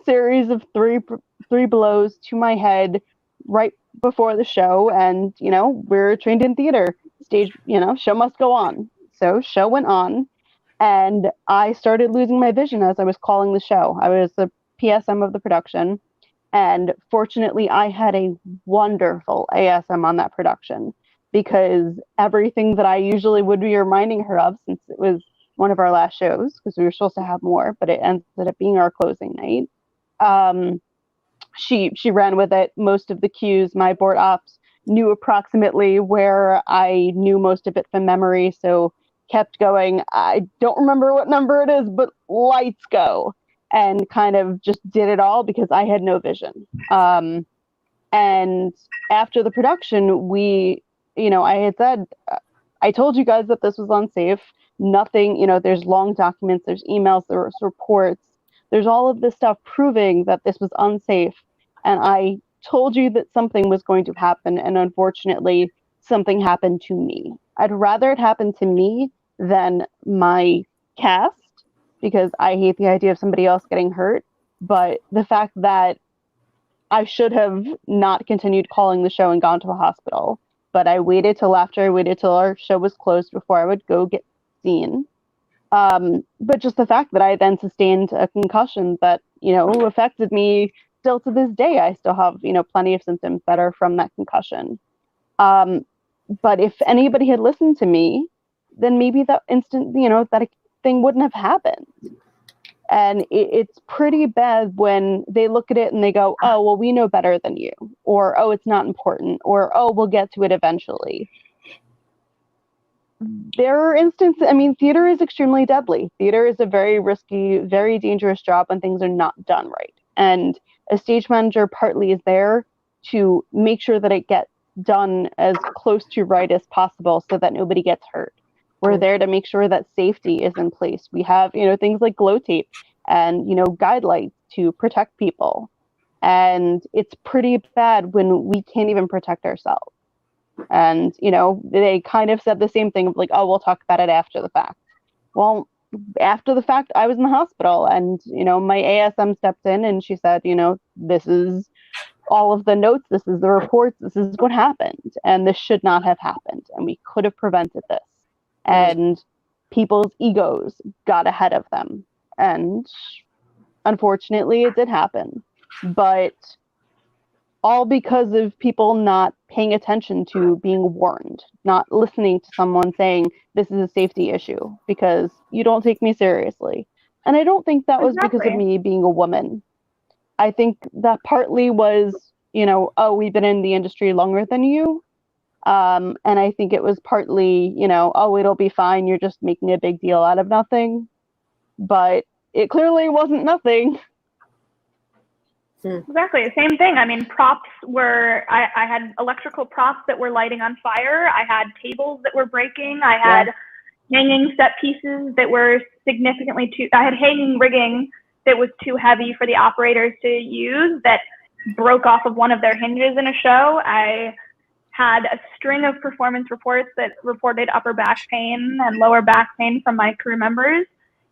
series of three blows to my head right before the show, and we're trained in theater. Stage, show must go on. So show went on. And I started losing my vision as I was calling the show. I was the PSM of the production. And fortunately, I had a wonderful ASM on that production because everything that I usually would be reminding her of, since it was one of our last shows, because we were supposed to have more, but it ended up being our closing night. She ran with it. Most of the cues, my board ops knew approximately where I knew most of it from memory. So kept going, I don't remember what number it is, but lights go, and kind of just did it all because I had no vision. And after the production, I had said, I told you guys that this was unsafe. Nothing, there's long documents, there's emails, there's reports, there's all of this stuff proving that this was unsafe. And I told you that something was going to happen, and unfortunately, something happened to me. I'd rather it happen to me than my cast, because I hate the idea of somebody else getting hurt. But the fact that I should have not continued calling the show and gone to a hospital, but I waited till our show was closed before I would go get seen. But just the fact that I then sustained a concussion that, affected me still to this day. I still have, plenty of symptoms that are from that concussion. But if anybody had listened to me, then maybe that that thing wouldn't have happened. And it's pretty bad when they look at it and they go, oh, well, we know better than you, or, oh, it's not important, or, oh, we'll get to it eventually. There are instances, theater is extremely deadly. Theater is a very risky, very dangerous job when things are not done right. And a stage manager partly is there to make sure that it gets done as close to right as possible so that nobody gets hurt. We're there to make sure that safety is in place. We have, things like glow tape and, guide lights to protect people. And it's pretty bad when we can't even protect ourselves. And, they kind of said the same thing of like, oh, we'll talk about it after the fact. Well, after the fact, I was in the hospital and, my ASM stepped in and she said, this is all of the notes, this is the reports, this is what happened. And this should not have happened. And we could have prevented this. And people's egos got ahead of them. And unfortunately, it did happen. But all because of people not paying attention to being warned, not listening to someone saying, this is a safety issue, because you don't take me seriously. And I don't think that was because of me being a woman. I think that partly was, oh, we've been in the industry longer than you. And I think it was partly, oh, it'll be fine. You're just making a big deal out of nothing. but it clearly wasn't nothing. Exactly, same thing. I mean, props were, I had electrical props that were lighting on fire. I had tables that were breaking. I had hanging set pieces that were significantly I had hanging rigging that was too heavy for the operators to use that broke off of one of their hinges in a show. I had a string of performance reports that reported upper back pain and lower back pain from my crew members.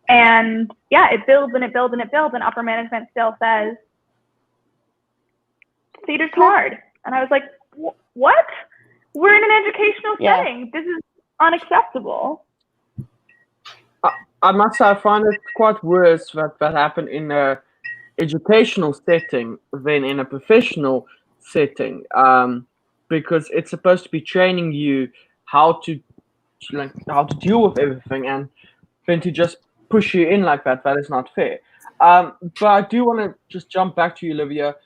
And yeah, it builds and it builds and it builds, and upper management still says, theater's hard. And I was like, what? We're in an educational setting. This is unacceptable. I must say, I find it quite worse that happened in a educational setting than in a professional setting, because it's supposed to be training you how to deal with everything, and then to just push you in like that is not fair. But I do want to just jump back to you, Olivia.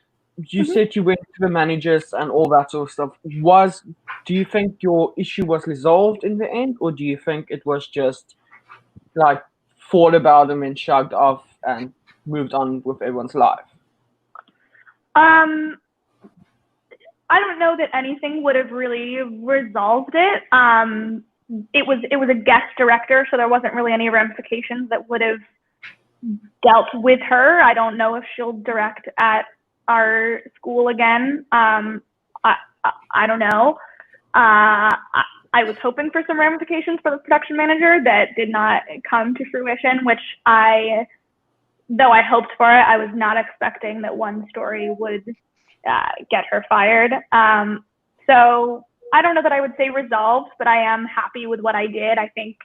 You said you went to the managers and all that sort of stuff. Do you think your issue was resolved in the end, or do you think it was just like thought about them and shrugged off and moved on with everyone's life? I don't know that anything would have really resolved it. It was a guest director, so there wasn't really any ramifications that would have dealt with her. I don't know if she'll direct at our school again. I don't know. I was hoping for some ramifications for the production manager that did not come to fruition, which though I hoped for it, I was not expecting that one story would get her fired. So I don't know that I would say resolved, but I am happy with what I did. I think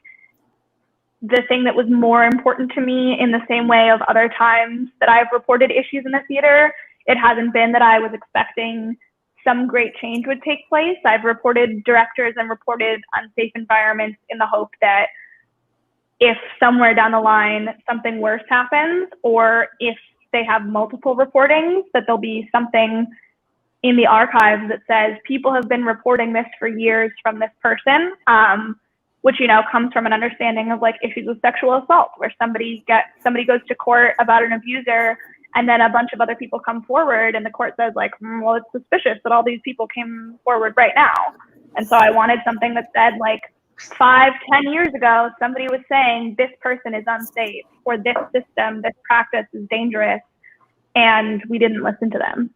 the thing that was more important to me, in the same way of other times that I've reported issues in the theater, it hasn't been that I was expecting some great change would take place. I've reported directors and reported unsafe environments in the hope that if somewhere down the line something worse happens, or if they have multiple reportings, that there'll be something in the archives that says people have been reporting this for years from this person, which, you know, comes from an understanding of like issues of sexual assault, where somebody goes to court about an abuser, and then a bunch of other people come forward, and the court says like, well, it's suspicious that all these people came forward right now. And so I wanted something that said like 5-10 years ago, somebody was saying this person is unsafe, or this system, this practice is dangerous, and we didn't listen to them.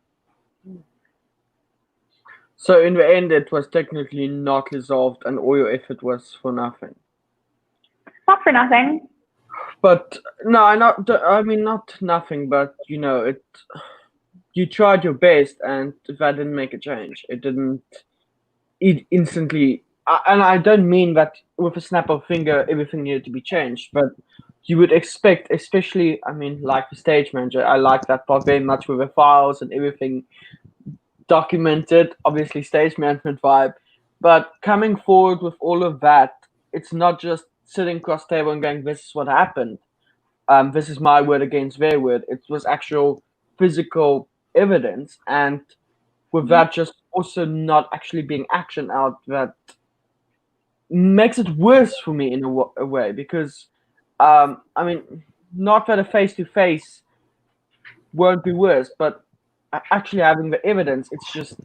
So in the end, it was technically not resolved, and all your effort was for nothing. Not for nothing. But no, not nothing, but you know, you tried your best, and that didn't make a change. It instantly, and I don't mean that with a snap of a finger everything needed to be changed, but you would expect, especially, I mean, like the stage manager, I like that part very much, with the files and everything documented, obviously stage management vibe, but coming forward with all of that, it's not just sitting across the table and going, this is what happened. This is my word against their word. It was actual physical evidence, and with that just also not actually being action out, that makes it worse for me in a way, because I mean, not that a face-to-face won't be worse, but actually having the evidence, it's just,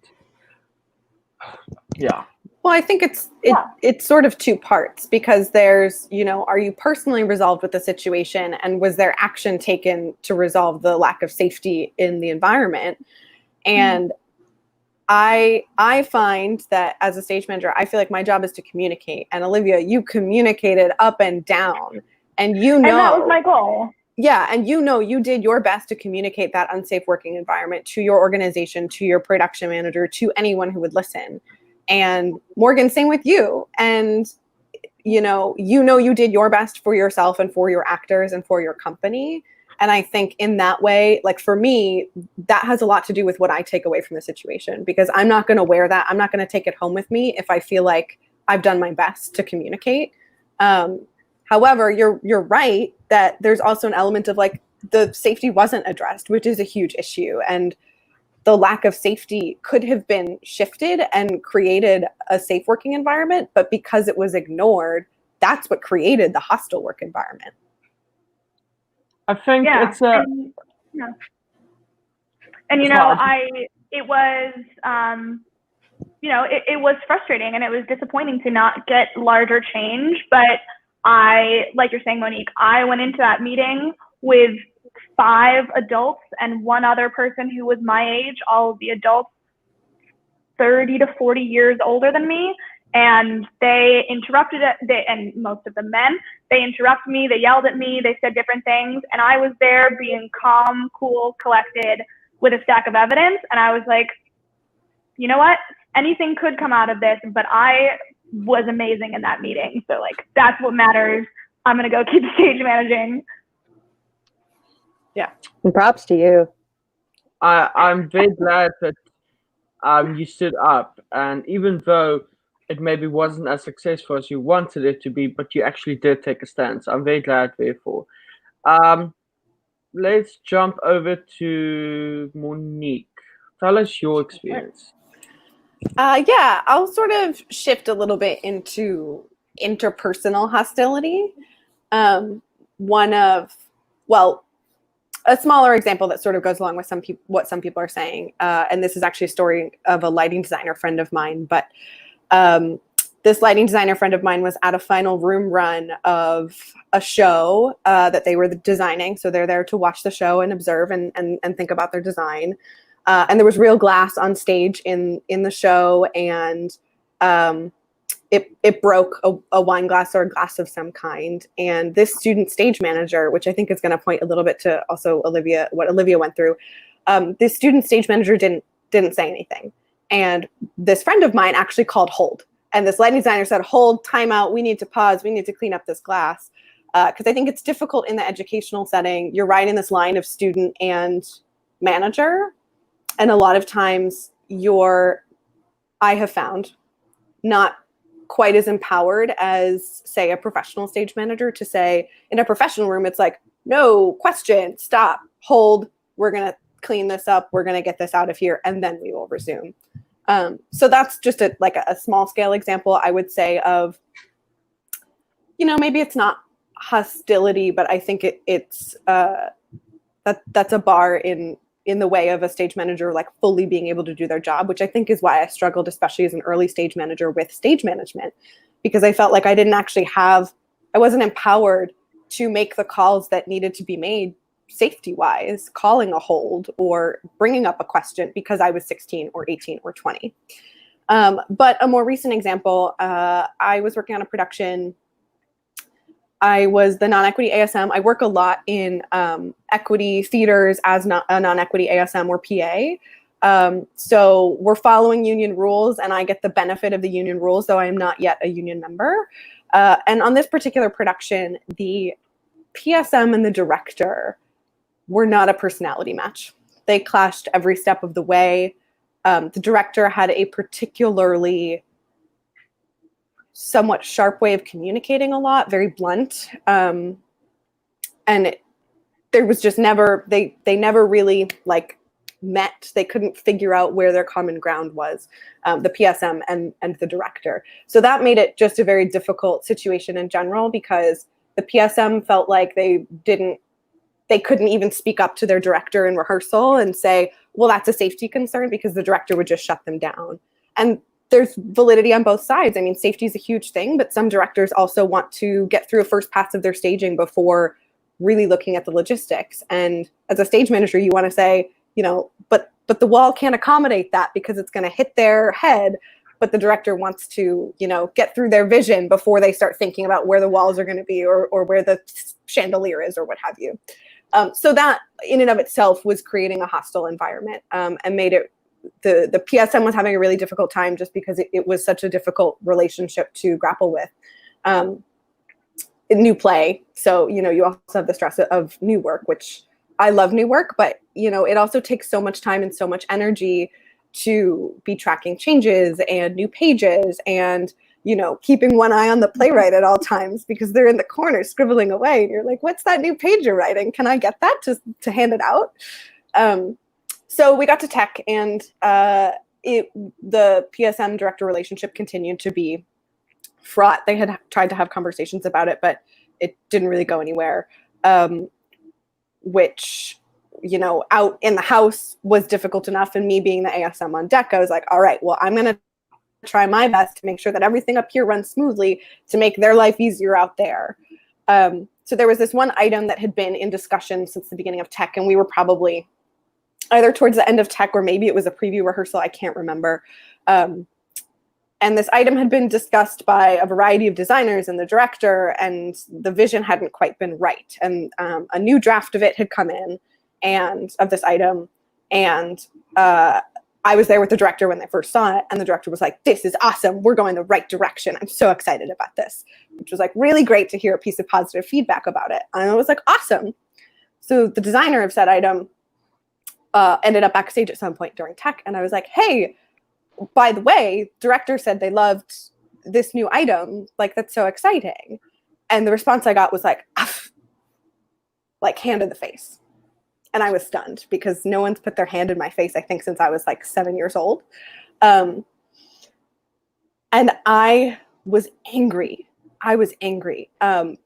yeah. Well, I think it's sort of two parts, because there's, you know, are you personally resolved with the situation, and was there action taken to resolve the lack of safety in the environment? And I find that as a stage manager, I feel like my job is to communicate. And Olivia, you communicated up and down, and you know, and that was my goal. Yeah, and you know, you did your best to communicate that unsafe working environment to your organization, to your production manager, to anyone who would listen. And Morgan, same with you. And you did your best for yourself and for your actors and for your company. And I think in that way, like for me, that has a lot to do with what I take away from the situation, because I'm not going to wear that. I'm not going to take it home with me if I feel like I've done my best to communicate. However, you're right that there's also an element of like the safety wasn't addressed, which is a huge issue. And the lack of safety could have been shifted and created a safe working environment. But because it was ignored, that's what created the hostile work environment. I think Yeah. it's a. And you It's know, hard. it was it was frustrating and it was disappointing to not get larger change. But like you're saying, Monique, I went into that meeting with 5 adults and one other person who was my age, all of the adults 30 to 40 years older than me. And they interrupted it, and most of the men, they interrupted me, they yelled at me, they said different things. And I was there being calm, cool, collected with a stack of evidence. And I was like, you know what? Anything could come out of this, but I was amazing in that meeting. So like, that's what matters. I'm going to go keep stage managing. Yeah. And props to you. I'm very glad that you stood up, and even though it maybe wasn't as successful as you wanted it to be, but you actually did take a stance. I'm very glad, therefore. Let's jump over to Monique. Tell us your experience. Yeah, I'll sort of shift a little bit into interpersonal hostility. A smaller example that sort of goes along with what some people are saying, and this is actually a story of a lighting designer friend of mine, but this lighting designer friend of mine was at a final room run of a show that they were designing. So they're there to watch the show and observe and think about their design. And there was real glass on stage in the show, and it broke a wine glass or a glass of some kind. And this student stage manager, which I think is going to point a little bit to also what Olivia went through, this student stage manager didn't say anything. And this friend of mine actually called hold. And this lighting designer said, hold, time out, we need to pause, we need to clean up this glass. Because I think it's difficult in the educational setting. You're right in this line of student and manager. And a lot of times I have found, not quite as empowered as, say, a professional stage manager to say, in a professional room, it's like, no, question, stop, hold, we're going to clean this up, we're going to get this out of here, and then we will resume. So that's just a small scale example, I would say, of, maybe it's not hostility, but I think it's that's a bar in the way of a stage manager like fully being able to do their job, which I think is why I struggled, especially as an early stage manager, with stage management, because I felt like I wasn't empowered to make the calls that needed to be made safety wise, calling a hold or bringing up a question because I was 16 or 18 or 20. But a more recent example, I was working on a production. I was the non-equity ASM. I work a lot in equity theaters as a non-equity ASM or PA. So we're following union rules, and I get the benefit of the union rules, though I am not yet a union member. And on this particular production, the PSM and the director were not a personality match. They clashed every step of the way. The director had a particularly somewhat sharp way of communicating a lot, very blunt. And there was just never, they never really met. They couldn't figure out where their common ground was, the PSM and the director. So that made it just a very difficult situation in general, because the PSM felt like they couldn't even speak up to their director in rehearsal and say, well, that's a safety concern, because the director would just shut them down. And there's validity on both sides. I mean, safety is a huge thing, but some directors also want to get through a first pass of their staging before really looking at the logistics. And as a stage manager, you want to say, but the wall can't accommodate that because it's going to hit their head. But the director wants to, get through their vision before they start thinking about where the walls are going to be or where the chandelier is or what have you. So that in and of itself was creating a hostile environment, and made it, the PSM was having a really difficult time just because it was such a difficult relationship to grapple with. New play. So, you also have the stress of new work, which I love new work, but, it also takes so much time and so much energy to be tracking changes and new pages and, keeping one eye on the playwright at all times because they're in the corner scribbling away. And you're like, what's that new page you're writing? Can I get that to hand it out? So we got to tech, and the PSM director relationship continued to be fraught. They had tried to have conversations about it, but it didn't really go anywhere. which, out in the house was difficult enough. And me being the ASM on deck, I was like, all right, well, I'm going to try my best to make sure that everything up here runs smoothly to make their life easier out there. So there was this one item that had been in discussion since the beginning of tech, and we were probably either towards the end of tech or maybe it was a preview rehearsal, I can't remember. And this item had been discussed by a variety of designers and the director, and the vision hadn't quite been right. And a new draft of it had come in, and of this item, and I was there with the director when they first saw it, and the director was like, this is awesome. We're going the right direction. I'm so excited about this, which was like really great to hear a piece of positive feedback about it. And I was like, awesome. So the designer of said item ended up backstage at some point during tech, and I was like, hey, by the way, director said they loved this new item. Like, that's so exciting. And the response I got was like, like hand in the face. And I was stunned because no one's put their hand in my face, I think, since I was like 7 years old. And I was angry.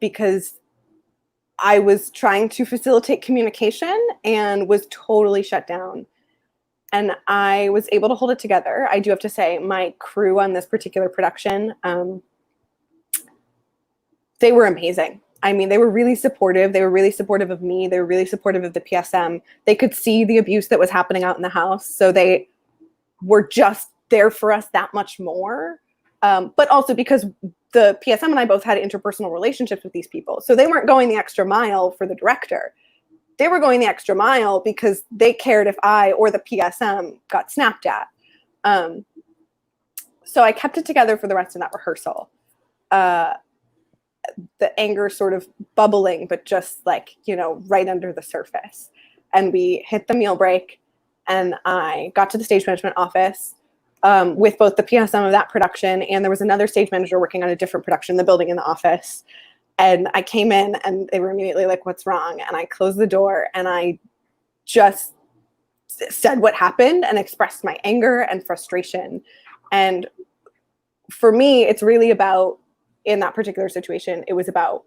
Because I was trying to facilitate communication and was totally shut down. And I was able to hold it together. I do have to say, my crew on this particular production, they were amazing. I mean, they were really supportive. They were really supportive of me. They were really supportive of the PSM. They could see the abuse that was happening out in the house. So they were just there for us that much more. But also because the PSM and I both had interpersonal relationships with these people. So they weren't going the extra mile for the director. They were going the extra mile because they cared if I or the PSM got snapped at. So I kept it together for the rest of that rehearsal. The anger sort of bubbling, but just like, right under the surface. And we hit the meal break, and I got to the stage management office with both the PSM of that production, and there was another stage manager working on a different production in the building in the office. And I came in, and they were immediately like, what's wrong? And I closed the door, and I just said what happened and expressed my anger and frustration. And for me, it's really about, in that particular situation, it was about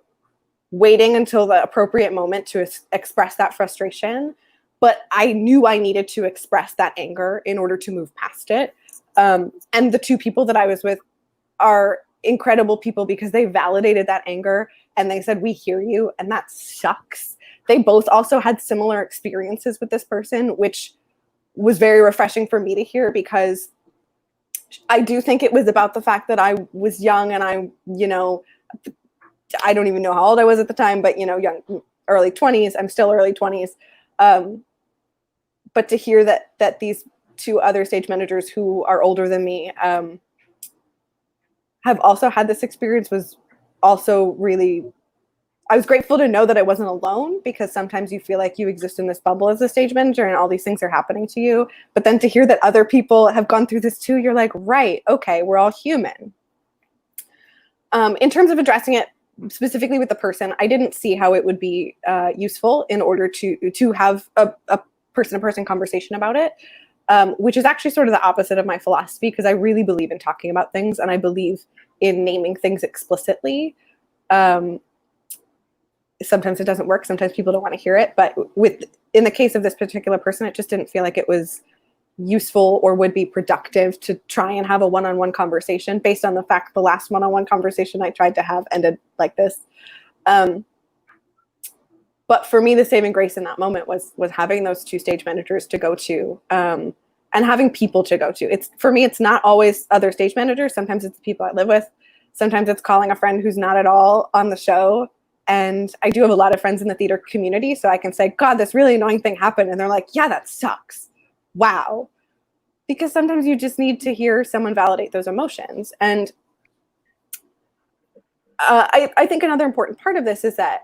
waiting until the appropriate moment to express that frustration. But I knew I needed to express that anger in order to move past it. And the two people that I was with are incredible people because they validated that anger and they said, we hear you, and that sucks. They both also had similar experiences with this person, which was very refreshing for me to hear, because I do think it was about the fact that I was young, and I don't even know how old I was at the time, but young, early 20s. I'm still early 20s. But to hear that these two other stage managers who are older than me have also had this experience was also really, I was grateful to know that I wasn't alone, because sometimes you feel like you exist in this bubble as a stage manager and all these things are happening to you. But then to hear that other people have gone through this too, you're like, right, okay, we're all human. In terms of addressing it specifically with the person, I didn't see how it would be useful in order to have a person-to-person conversation about it, which is actually sort of the opposite of my philosophy, because I really believe in talking about things, and I believe in naming things explicitly. Sometimes it doesn't work. Sometimes people don't want to hear it. But in the case of this particular person, it just didn't feel like it was useful or would be productive to try and have a one-on-one conversation, based on the fact the last one-on-one conversation I tried to have ended like this. But for me, the saving grace in that moment was having those two stage managers to go to, and having people to go to. For me, it's not always other stage managers. Sometimes it's the people I live with. Sometimes it's calling a friend who's not at all on the show. And I do have a lot of friends in the theater community, so I can say, God, this really annoying thing happened. And they're like, yeah, that sucks. Wow. Because sometimes you just need to hear someone validate those emotions. And I think another important part of this is that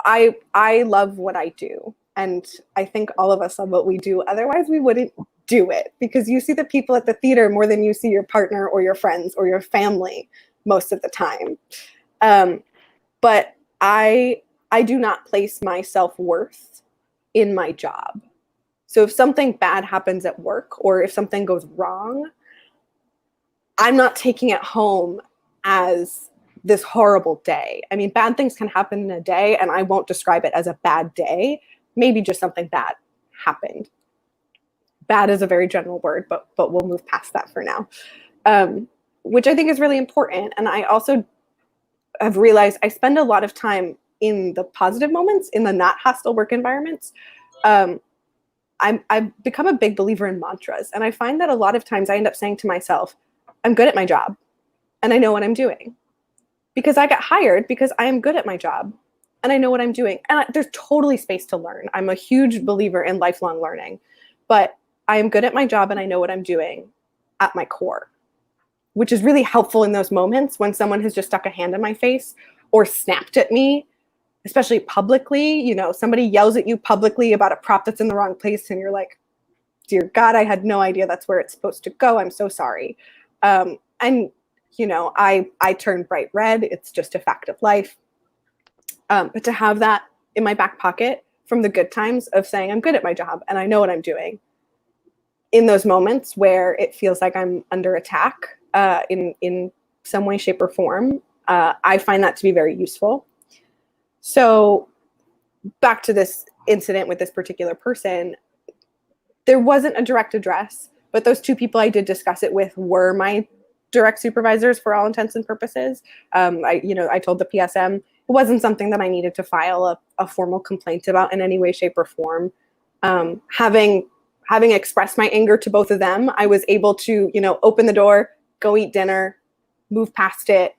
I love what I do. And I think all of us love what we do. Otherwise, we wouldn't do it, because you see the people at the theater more than you see your partner or your friends or your family most of the time. But I do not place my self-worth in my job. So if something bad happens at work, or if something goes wrong, I'm not taking it home as this horrible day. I mean, bad things can happen in a day, and I won't describe it as a bad day. maybe just something bad happened. Bad is a very general word, but we'll move past that for now. Which I think is really important. And I also have realized I spend a lot of time in the positive moments, in the not hostile work environments. I've become a big believer in mantras. And I find that a lot of times I end up saying to myself, I'm good at my job and I know what I'm doing. Because I got hired because I am good at my job and I know what I'm doing. And there's totally space to learn. I'm a huge believer in lifelong learning, but I am good at my job and I know what I'm doing at my core, which is really helpful in those moments when someone has just stuck a hand in my face or snapped at me, especially publicly. You know, somebody yells at you publicly about a prop that's in the wrong place and you're like, dear God, I had no idea that's where it's supposed to go. I'm so sorry. And you know, I turn bright red. It's just a fact of life. But to have that in my back pocket from the good times of saying I'm good at my job and I know what I'm doing, in those moments where it feels like I'm under attack in some way, shape, or form, I find that to be very useful. So back to this incident with this particular person, there wasn't a direct address, but those two people I did discuss it with were my direct supervisors for all intents and purposes. I told the PSM it wasn't something that I needed to file a formal complaint about in any way, shape, or form. Having expressed my anger to both of them, I was able to, open the door, go eat dinner, move past it.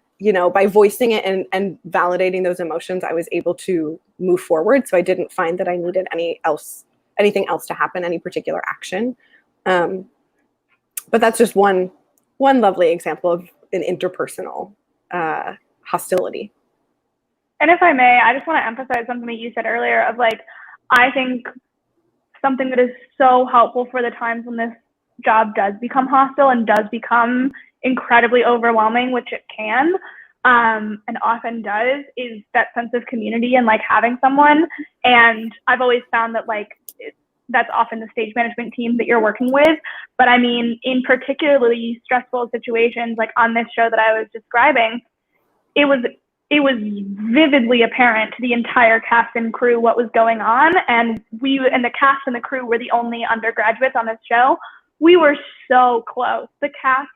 By voicing it and validating those emotions, I was able to move forward. So I didn't find that I needed anything else to happen, any particular action. But that's just one lovely example of an interpersonal hostility. And if I may, I just want to emphasize something that you said earlier of I think something that is so helpful for the times when this job does become hostile and does become incredibly overwhelming, which it can, and often does, is that sense of community and having someone. And I've always found that that's often the stage management team that you're working with. But I mean, in particularly stressful situations like on this show that I was describing, it was vividly apparent to the entire cast and crew what was going on. And the cast and the crew were the only undergraduates on this show. We were so close. The cast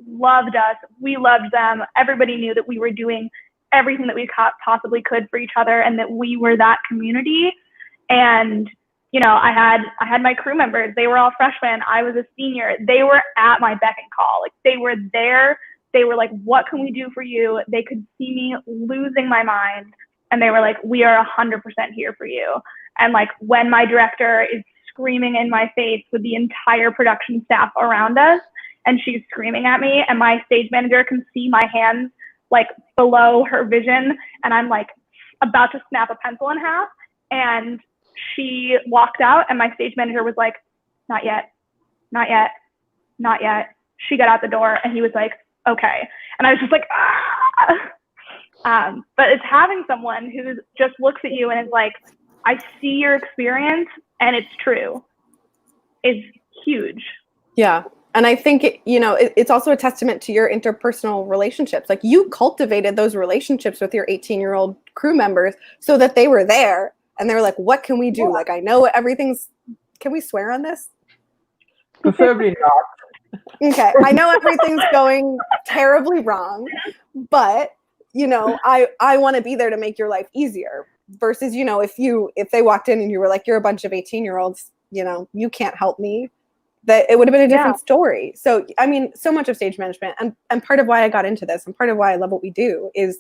loved us. We loved them. Everybody knew that we were doing everything that we possibly could for each other and that we were that community. And I had my crew members. They were all freshmen. I was a senior. They were at my beck and call. They were there. They were like, what can we do for you? They could see me losing my mind. And they were like, we are 100% here for you. And when my director is screaming in my face with the entire production staff around us, and she's screaming at me, and my stage manager can see my hands below her vision, and I'm about to snap a pencil in half, and she walked out, and my stage manager was like, not yet, not yet, not yet. She got out the door, and he was like, okay. And I was just like, ah. But it's having someone who just looks at you and is like, I see your experience, and it's true, is huge. Yeah. And I think it's also a testament to your interpersonal relationships. You cultivated those relationships with your 18-year-old crew members so that they were there and they were like, what can we do? I know everything's, can we swear on this? Preferably not. Okay. I know everything's going terribly wrong, but I want to be there to make your life easier versus, if they walked in and you were like, you're a bunch of 18-year-olds, you can't help me. That it would have been a different story. So, I mean, so much of stage management and part of why I got into this and part of why I love what we do is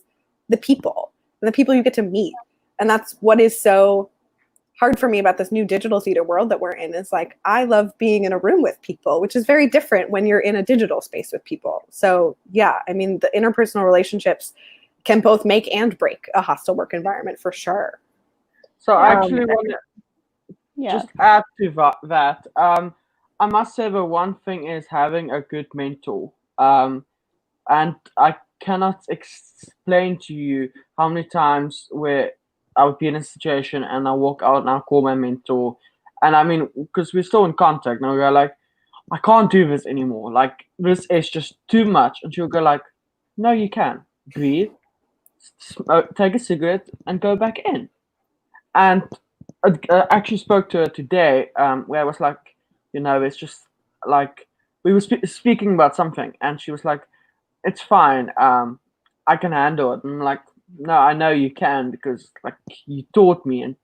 the people you get to meet. And that's what is so hard for me about this new digital theater world that we're in is I love being in a room with people, which is very different when you're in a digital space with people. So yeah, I mean, the interpersonal relationships can both make and break a hostile work environment for sure. So I actually want to just add to that. I must say the one thing is having a good mentor. And I cannot explain to you how many times where I would be in a situation and I walk out and I call my mentor. And I mean, because we're still in contact now, we're like, I can't do this anymore. This is just too much. And she'll go no, you can. Breathe, take a cigarette and go back in. And I actually spoke to her today, where I was like, it's just like we were speaking about something, and she was like, "It's fine. I can handle it." And I'm like, "No, I know you can because like you taught me, and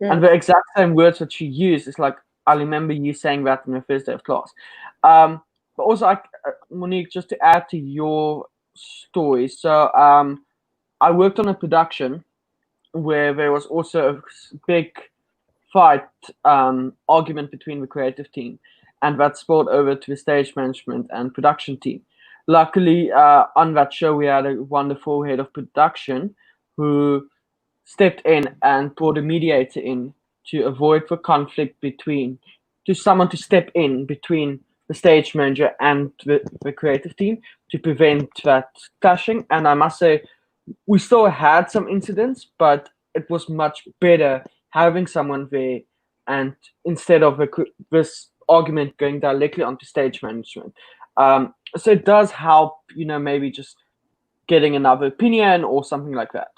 and the exact same words that she used is like I remember you saying that in the first day of class." But also, Monique, just to add to your story, so I worked on a production where there was also a big fight, argument between the creative team, and that spilled over to the stage management and production team. Luckily, on that show, we had a wonderful head of production who stepped in and brought a mediator in to avoid the conflict to someone to step in between the stage manager and the creative team to prevent that clashing. And I must say, we still had some incidents, but it was much better having someone there, and instead of this argument going directly onto stage management. So it does help, maybe just getting another opinion or something like that.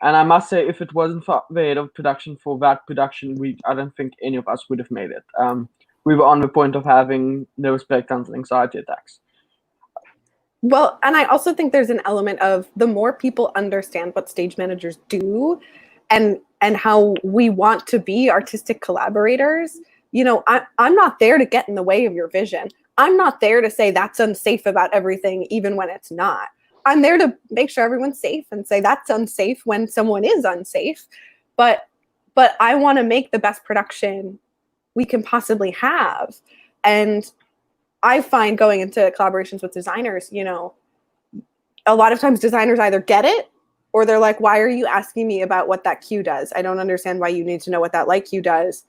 And I must say, if it wasn't for the head of production for that production, I don't think any of us would have made it. We were on the point of having nervous breakdowns and anxiety attacks. Well, and I also think there's an element of the more people understand what stage managers do and how we want to be artistic collaborators, I'm not there to get in the way of your vision. I'm not there to say that's unsafe about everything, even when it's not. I'm there to make sure everyone's safe and say that's unsafe when someone is unsafe. But I want to make the best production we can possibly have. And I find going into collaborations with designers, a lot of times designers either get it or they're like, why are you asking me about what that cue does? I don't understand why you need to know what that light cue does.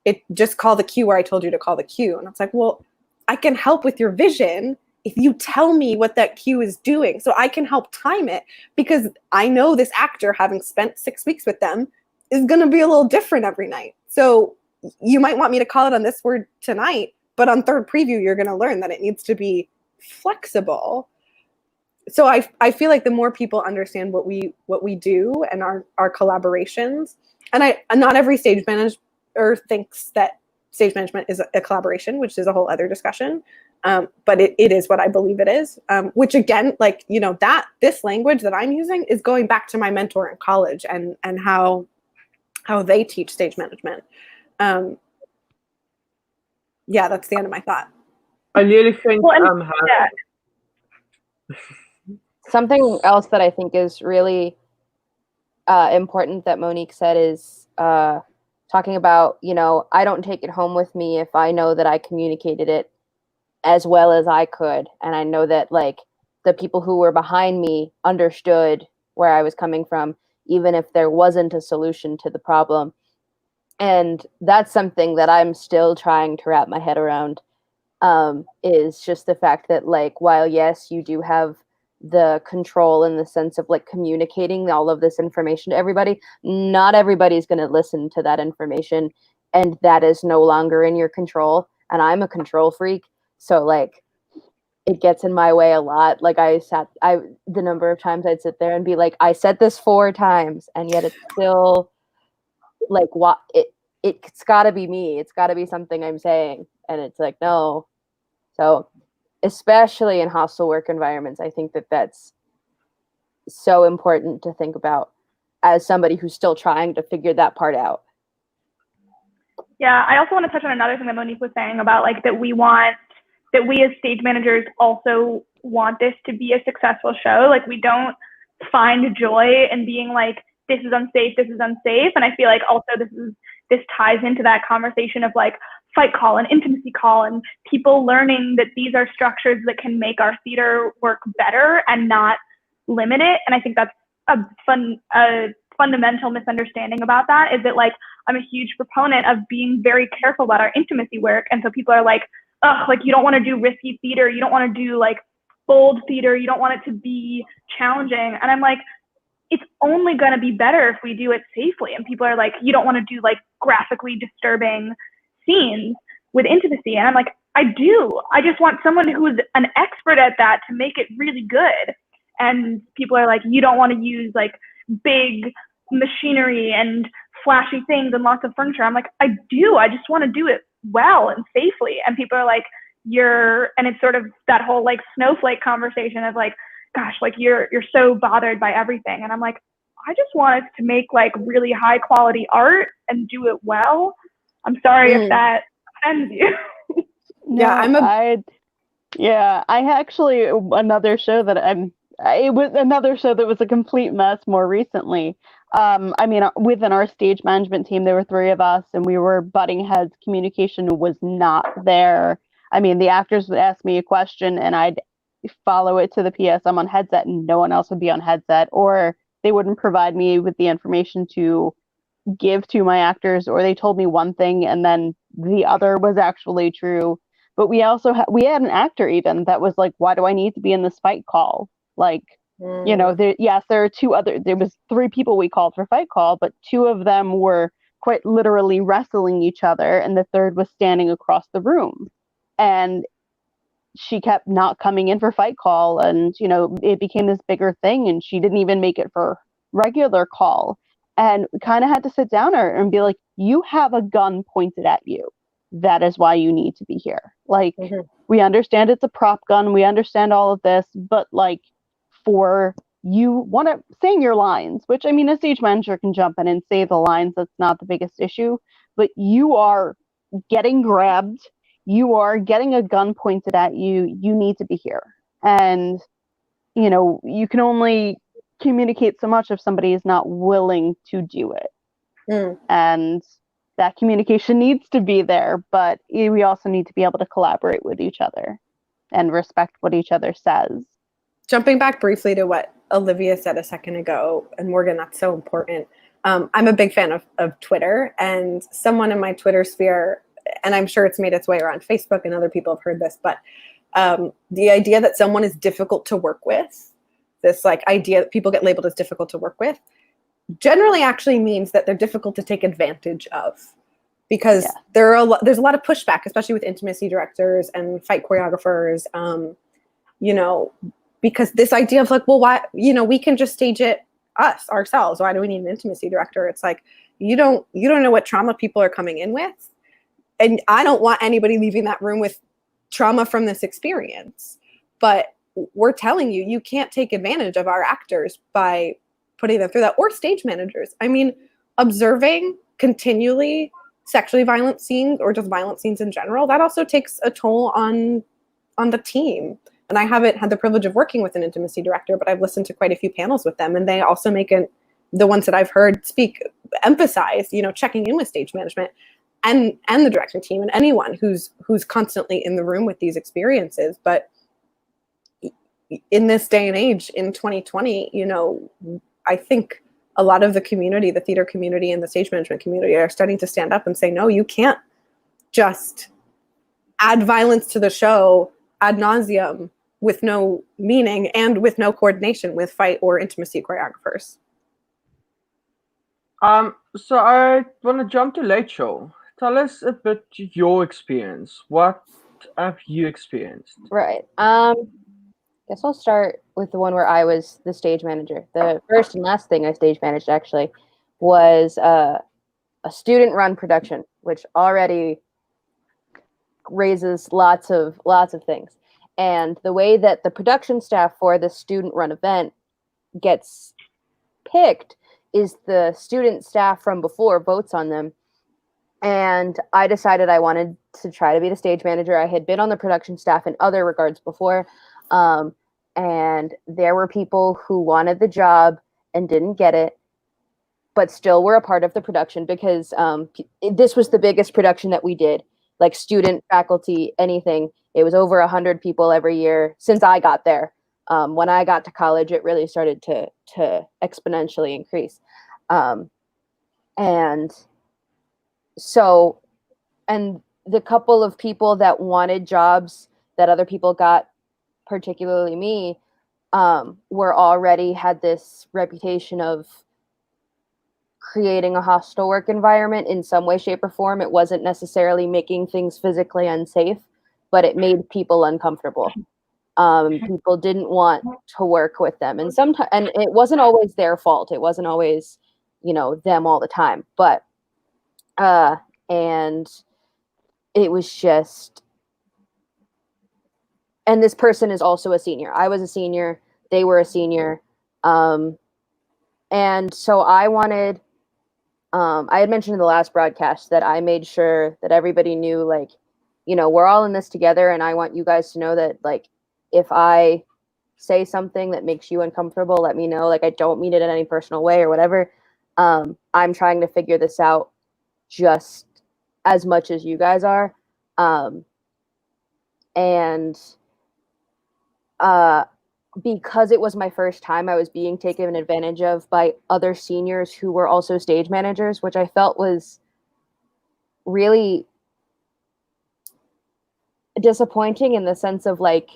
It just call the cue where I told you to call the cue. And it's like, well, I can help with your vision if you tell me what that cue is doing. So I can help time it, because I know this actor, having spent 6 weeks with them, is going to be a little different every night. So you might want me to call it on this word tonight, but on third preview, you're going to learn that it needs to be flexible. So I feel like the more people understand what we do and our collaborations, and not every stage manager thinks that stage management is a collaboration, which is a whole other discussion. But it is what I believe it is. Which again, this language that I'm using is going back to my mentor in college and how they teach stage management. Yeah, that's the end of my thought. I really think something else that I think is really important that Monique said is talking about, I don't take it home with me if I know that I communicated it as well as I could. And I know that the people who were behind me understood where I was coming from, even if there wasn't a solution to the problem. And that's something that I'm still trying to wrap my head around, is just the fact that while yes, you do have the control in the sense of communicating all of this information to everybody, not everybody's going to listen to that information, and that is no longer in your control. And I'm a control freak, so it gets in my way a lot. The number of times I'd sit there and be like, I said this 4 times, and yet it's still what it's got to be me. It's got to be something I'm saying, and it's no. So especially in hostile work environments, I think that that's so important to think about as somebody who's still trying to figure that part out. Yeah, I also want to touch on another thing that Monique was saying about that we as stage managers also want this to be a successful show. We don't find joy in being this is unsafe, this is unsafe. And I feel also this ties into that conversation of fight call and intimacy call, and people learning that these are structures that can make our theater work better and not limit it. And I think that's a fundamental misunderstanding about that, is that I'm a huge proponent of being very careful about our intimacy work. And so people are you don't want to do risky theater, you don't want to do bold theater, you don't want it to be challenging. And I'm it's only going to be better if we do it safely. And people are you don't want to do graphically disturbing scenes with intimacy. And I'm I do. I just want someone who's an expert at that to make it really good. And people are you don't want to use big machinery and flashy things and lots of furniture. I'm like, I do. I just want to do it well and safely. And people are like, and it's sort of that whole like snowflake conversation of like, gosh, like you're so bothered by everything. And I'm like, I just want us to make like really high quality art and do it well. I'm sorry if that offends you. I actually, another show that it was another show that was a complete mess more recently. I mean, within our stage management team, there were 3 of us and we were butting heads. Communication was not there. I mean, the actors would ask me a question and I'd follow it to the PS. I'm on headset and no one else would be on headset, or they wouldn't provide me with the information to give to my actors, or they told me one thing and then the other was actually true. But we also we had an actor even that was like, why do I need to be in this fight call? Like, you know, there are there was 3 people we called for fight call, but 2 of them were quite literally wrestling each other and the third was standing across the room. And she kept not coming in for fight call, and, you know, it became this bigger thing and she didn't even make it for regular call. And we kind of had to sit down her and be like, you have a gun pointed at you. That is why you need to be here. Like, we understand it's a prop gun. We understand all of this, but like, for you want to saying your lines, which, I mean, a stage manager can jump in and say the lines. That's not the biggest issue, but you are getting grabbed. You are getting a gun pointed at you. You need to be here. And, you know, you can only communicate so much if somebody is not willing to do it. And that communication needs to be there, but we also need to be able to collaborate with each other and respect what each other says. Jumping back briefly to what Olivia said a second ago, and Morgan, that's so important. I'm a big fan of Twitter, and someone in my Twitter sphere, and I'm sure it's made its way around Facebook and other people have heard this, but the idea that someone is difficult to work with, this like idea that people get labeled as difficult to work with, generally actually means that they're difficult to take advantage of, because there's a lot of pushback, especially with intimacy directors and fight choreographers, you know, because this idea of like, well, why, you know, we can just stage it ourselves. Why do we need an intimacy director? It's like, you don't know what trauma people are coming in with. And I don't want anybody leaving that room with trauma from this experience. But we're telling you, you can't take advantage of our actors by putting them through that, or stage managers. I mean, observing continually sexually violent scenes or just violent scenes in general, that also takes a toll on the team. And I haven't had the privilege of working with an intimacy director, but I've listened to quite a few panels with them, and they also make the ones that I've heard speak, emphasize, you know, checking in with stage management and the directing team and anyone who's constantly in the room with these experiences. But in this day and age, in 2020, you know, I think a lot of the community, the theater community and the stage management community, are starting to stand up and say, no, you can't just add violence to the show ad nauseum with no meaning and with no coordination with fight or intimacy choreographers. So I want to jump to Rachel. Tell us a bit your experience. What have you experienced? Right. Guess I'll start with the one where I was the stage manager. The first and last thing I stage managed actually was a student-run production, which already raises lots of things. And the way that the production staff for the student-run event gets picked is the student staff from before votes on them. And I decided I wanted to try to be the stage manager. I had been on the production staff in other regards before. And there were people who wanted the job and didn't get it, but still were a part of the production, because this was the biggest production that we did, like student, faculty, anything. It was over 100 people every year since I got there. When I got to college, it really started to exponentially increase. And the couple of people that wanted jobs that other people got, particularly me, were already had this reputation of creating a hostile work environment in some way, shape, or form. It wasn't necessarily making things physically unsafe, but it made people uncomfortable. People didn't want to work with them, and it wasn't always their fault. It wasn't always them all the time. But and it was just, and this person is also a senior. I was a senior, they were a senior. And so I wanted, I had mentioned in the last broadcast that I made sure that everybody knew, like, we're all in this together, and I want you guys to know that, like, if I say something that makes you uncomfortable, let me know. Like, I don't mean it in any personal way or whatever. I'm trying to figure this out just as much as you guys are. And because it was my first time, I was being taken advantage of by other seniors who were also stage managers, which I felt was really disappointing in the sense of, like,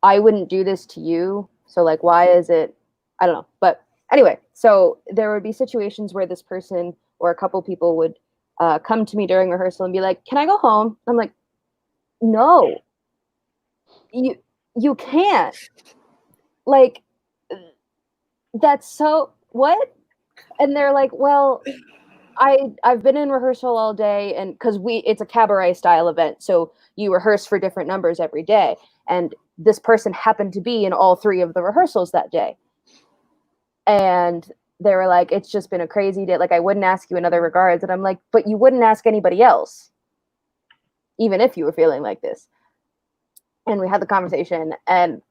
I wouldn't do this to you. So, like, why is it? I don't know. But anyway, so there would be situations where this person or a couple people would come to me during rehearsal and be like, "Can I go home?" I'm like, "No, you can't. Like, that's so what?" And they're like, "Well, I've been in rehearsal all day, and because it's a cabaret style event, so you rehearse for different numbers every day, and this person happened to be in all 3 of the rehearsals that day." And they were like, "It's just been a crazy day. Like, I wouldn't ask you in other regards." And I'm like, "But you wouldn't ask anybody else, even if you were feeling like this." And we had the conversation, and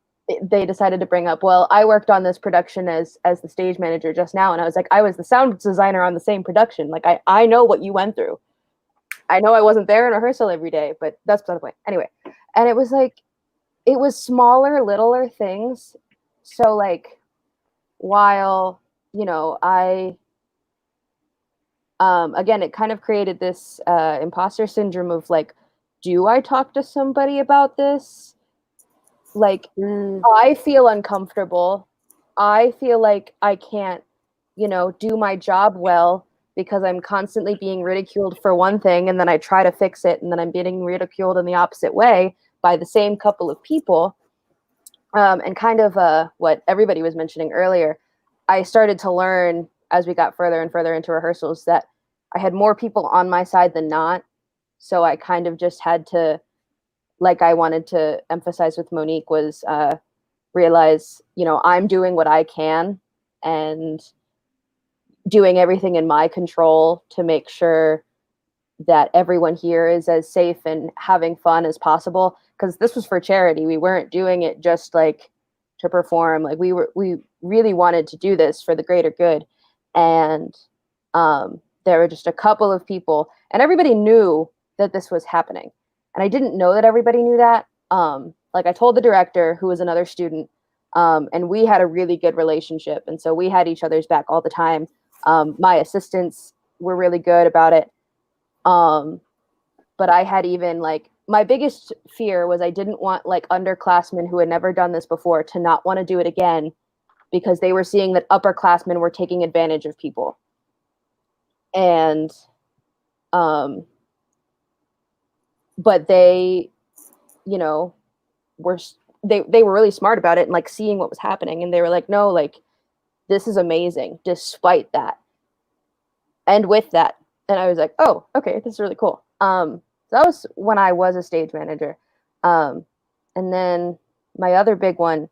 they decided to bring up, "Well, I worked on this production as the stage manager just now." And I was like, "I was the sound designer on the same production. Like, I know what you went through. I know I wasn't there in rehearsal every day, but that's beside the point." Anyway, and it was like, it was smaller, littler things. So, like, while, I, again, it kind of created this imposter syndrome of, like, do I talk to somebody about this? Like, I feel uncomfortable. I feel like I can't, do my job well because I'm constantly being ridiculed for one thing, and then I try to fix it, and then I'm getting ridiculed in the opposite way by the same couple of people. And kind of what everybody was mentioning earlier, I started to learn as we got further and further into rehearsals that I had more people on my side than not. So I kind of just had to, like I wanted to emphasize with Monique, was realize, I'm doing what I can and doing everything in my control to make sure that everyone here is as safe and having fun as possible. Because this was for charity. We weren't doing it just, like, to perform. Like, we really wanted to do this for the greater good. And there were just a couple of people, and everybody knew that this was happening. And I didn't know that everybody knew that. Like, I told the director, who was another student, and we had a really good relationship. And so we had each other's back all the time. My assistants were really good about it. But I had even, like, my biggest fear was I didn't want, like, underclassmen who had never done this before to not want to do it again because they were seeing that upperclassmen were taking advantage of people. And, but they, they were really smart about it and, like, seeing what was happening. And they were like, "No, like, this is amazing despite that." And with that, and I was like, "Oh, okay, this is really cool." That was when I was a stage manager. And then my other big one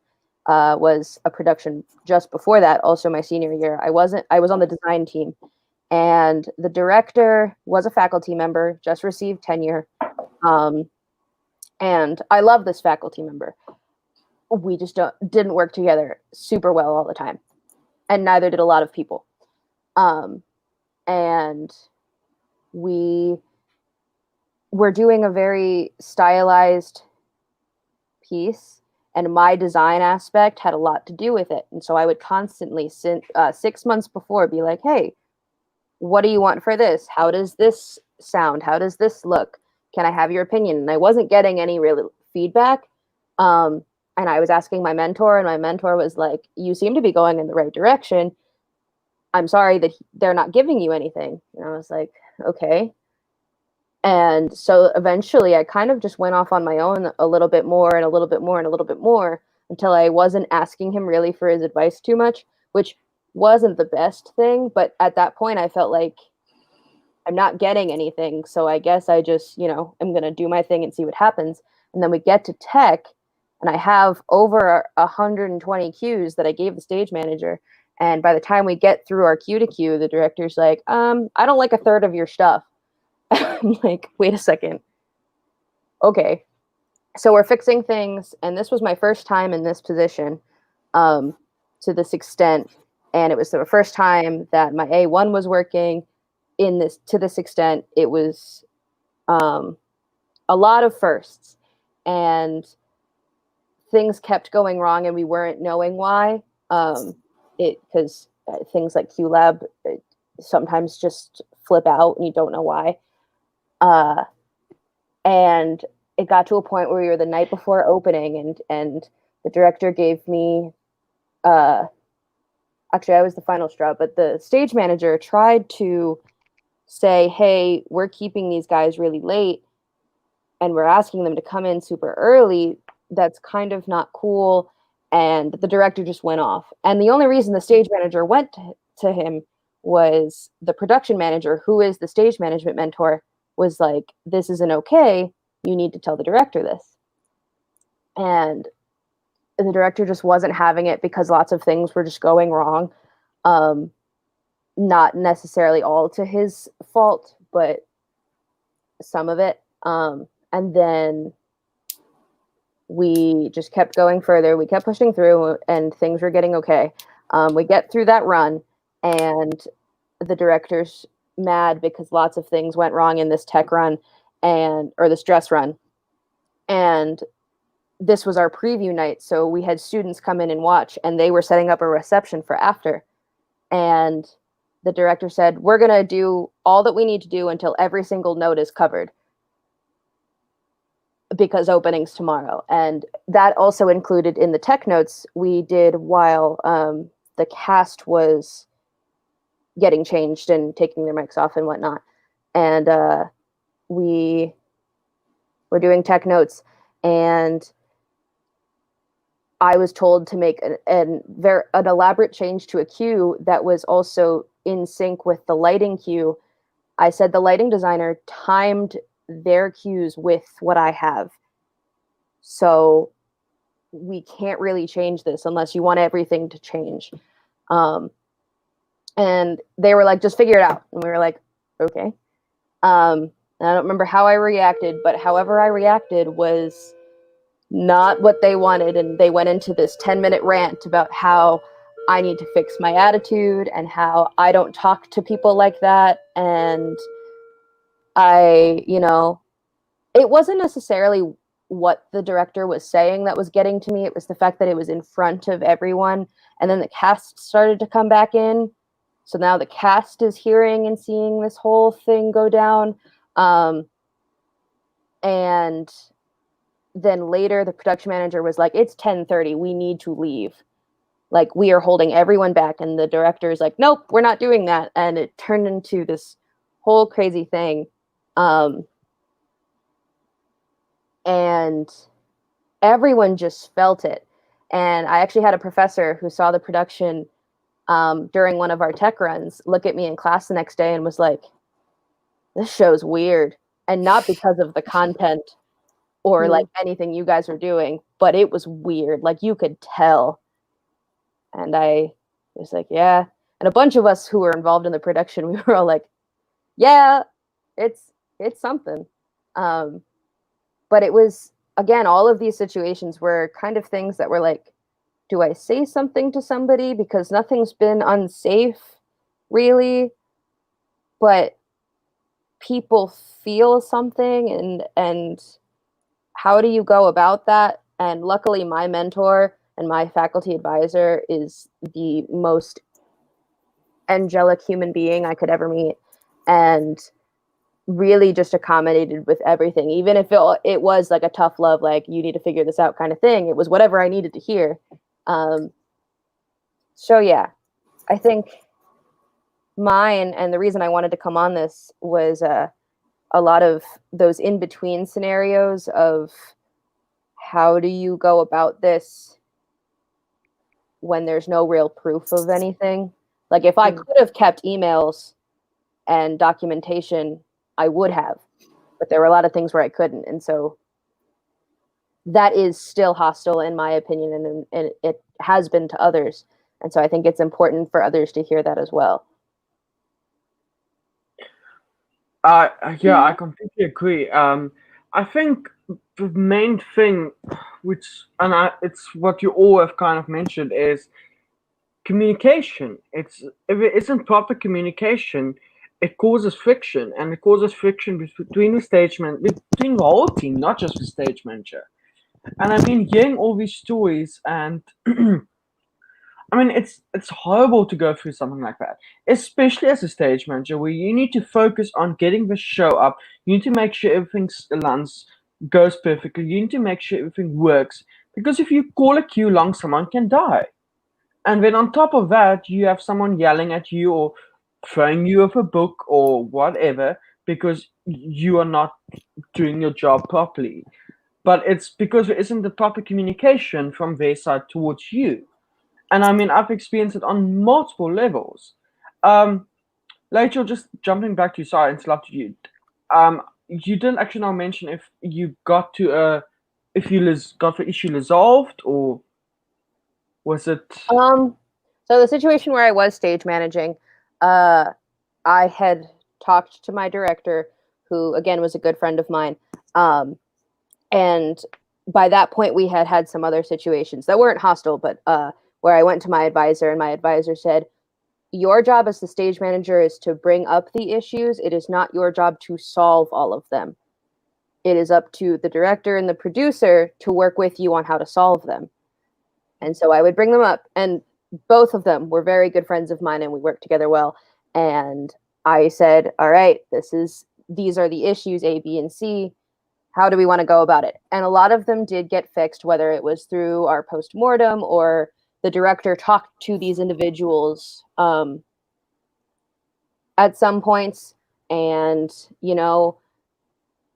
was a production just before that, also my senior year. I was on the design team, and the director was a faculty member, just received tenure. And I love this faculty member. We just didn't work together super well all the time, and neither did a lot of people. And we were doing a very stylized piece, and my design aspect had a lot to do with it. And so I would constantly, 6 months before, be like, "Hey, what do you want for this? How does this sound? How does this look? Can I have your opinion?" And I wasn't getting any real feedback. And I was asking my mentor, and my mentor was like, "You seem to be going in the right direction. I'm sorry that they're not giving you anything." And I was like, "Okay." And so eventually I kind of just went off on my own a little bit more and a little bit more and a little bit more until I wasn't asking him really for his advice too much, which wasn't the best thing, but at that point I felt like I'm not getting anything, so I guess I just, I'm gonna do my thing and see what happens. And then we get to tech, and I have over 120 cues that I gave the stage manager. And by the time we get through our cue to cue, the director's like, I don't like a third of your stuff. I'm like, wait a second. Okay. So we're fixing things, and this was my first time in this position, to this extent. And it was the first time that my A1 was working to this extent. It was a lot of firsts, and things kept going wrong, and we weren't knowing why. Because things like QLab sometimes just flip out, and you don't know why. And it got to a point where we were the night before opening, and the director gave me. Actually, I was the final straw, but the stage manager tried to say, hey, we're keeping these guys really late and we're asking them to come in super early. That's kind of not cool. And the director just went off. And the only reason the stage manager went to him was the production manager, who is the stage management mentor, was like, this isn't okay. You need to tell the director this. And the director just wasn't having it because lots of things were just going wrong. Not necessarily all to his fault, but some of it. And then we just kept going further. We kept pushing through, and things were getting okay. We get through that run, and the director's mad because lots of things went wrong in this tech run or this dress run. And this was our preview night, so we had students come in and watch, and they were setting up a reception for after. And the director said, we're going to do all that we need to do until every single note is covered, because opening's tomorrow. And that also included in the tech notes we did while the cast was getting changed and taking their mics off and whatnot. And we were doing tech notes, and I was told to make an elaborate change to a cue that was also in sync with the lighting cue. I said the lighting designer timed their cues with what I have. So we can't really change this unless you want everything to change. And they were like, just figure it out. And we were like, okay. And I don't remember how I reacted, but however I reacted was not what they wanted. And they went into this 10-minute rant about how I need to fix my attitude and how I don't talk to people like that. And it wasn't necessarily what the director was saying that was getting to me. It was the fact that it was in front of everyone. And then the cast started to come back in. So now the cast is hearing and seeing this whole thing go down. And then later the production manager was like, it's 10:30, we need to leave. Like, we are holding everyone back. And the director is like, nope, we're not doing that. And it turned into this whole crazy thing. And everyone just felt it. And I actually had a professor who saw the production during one of our tech runs look at me in class the next day and was like, this show's weird. And not because of the content or like anything you guys were doing, but it was weird. Like, you could tell. And I was like, yeah. And a bunch of us who were involved in the production, we were all like, yeah, it's something. But it was, again, all of these situations were kind of things that were like, do I say something to somebody? Because nothing's been unsafe, really. But people feel something, and how do you go about that? And luckily, my mentor and my faculty advisor is the most angelic human being I could ever meet, and really just accommodated with everything. Even if it was like a tough love, like, you need to figure this out kind of thing, it was whatever I needed to hear. So yeah, I think mine, and the reason I wanted to come on this was a lot of those in-between scenarios of how do you go about this when there's no real proof of anything. Like if I could have kept emails and documentation, I would have, but there were a lot of things where I couldn't. And so that is still hostile in my opinion, and it has been to others. And so I think it's important for others to hear that as well. Yeah, I completely agree. I think the main thing, it's what you all have kind of mentioned, is communication. If it isn't proper communication, it causes friction, and it causes friction between between the whole team, not just the stage manager. And I mean, hearing all these stories, and I mean, it's horrible to go through something like that, especially as a stage manager, where you need to focus on getting the show up. You need to make sure everything lands, goes perfectly. You need to make sure everything works, because if you call a queue long, someone can die. And then on top of that, you have someone yelling at you or throwing you off a book or whatever because you are not doing your job properly. But it's because there isn't the proper communication from their side towards you. And I mean, I've experienced it on multiple levels. Rachel, just jumping back to you, sorry, I interrupted you. You didn't actually now mention if you got to if you got the issue resolved, or was it? So the situation where I was stage managing, I had talked to my director, who again was a good friend of mine, and by that point we had had some other situations that weren't hostile, but where I went to my advisor, and my advisor said, your job as the stage manager is to bring up the issues. It is not your job to solve all of them. It is up to the director and the producer to work with you on how to solve them. And so I would bring them up, and both of them were very good friends of mine, and we worked together well. And I said, all right, these are the issues, A, B, and C. How do we want to go about it? And a lot of them did get fixed, whether it was through our post-mortem or the director talked to these individuals at some points. And,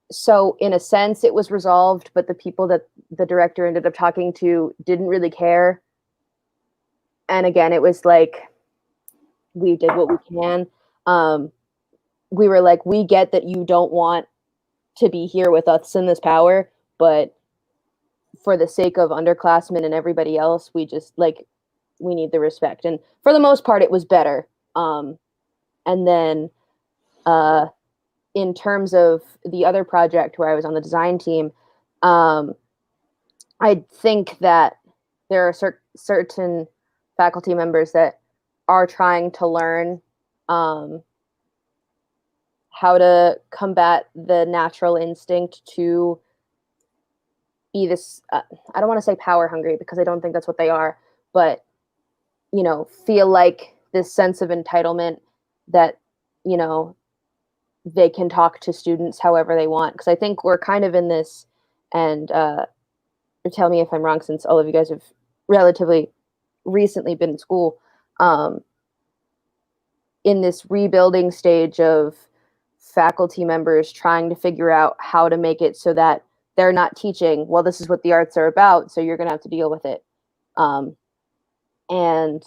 so in a sense it was resolved, but the people that the director ended up talking to didn't really care. And again, it was like, we did what we can. We were like, we get that you don't want to be here with us in this power, but for the sake of underclassmen and everybody else, we just we need the respect. And for the most part, it was better. And then in terms of the other project where I was on the design team, I think that there are certain faculty members that are trying to learn how to combat the natural instinct to be this, I don't want to say power hungry, because I don't think that's what they are, but, feel like this sense of entitlement that, they can talk to students however they want. Because I think we're kind of in this, and tell me if I'm wrong, since all of you guys have relatively recently been in school, in this rebuilding stage of faculty members trying to figure out how to make it so that they're not teaching, well, this is what the arts are about, so you're going to have to deal with it. And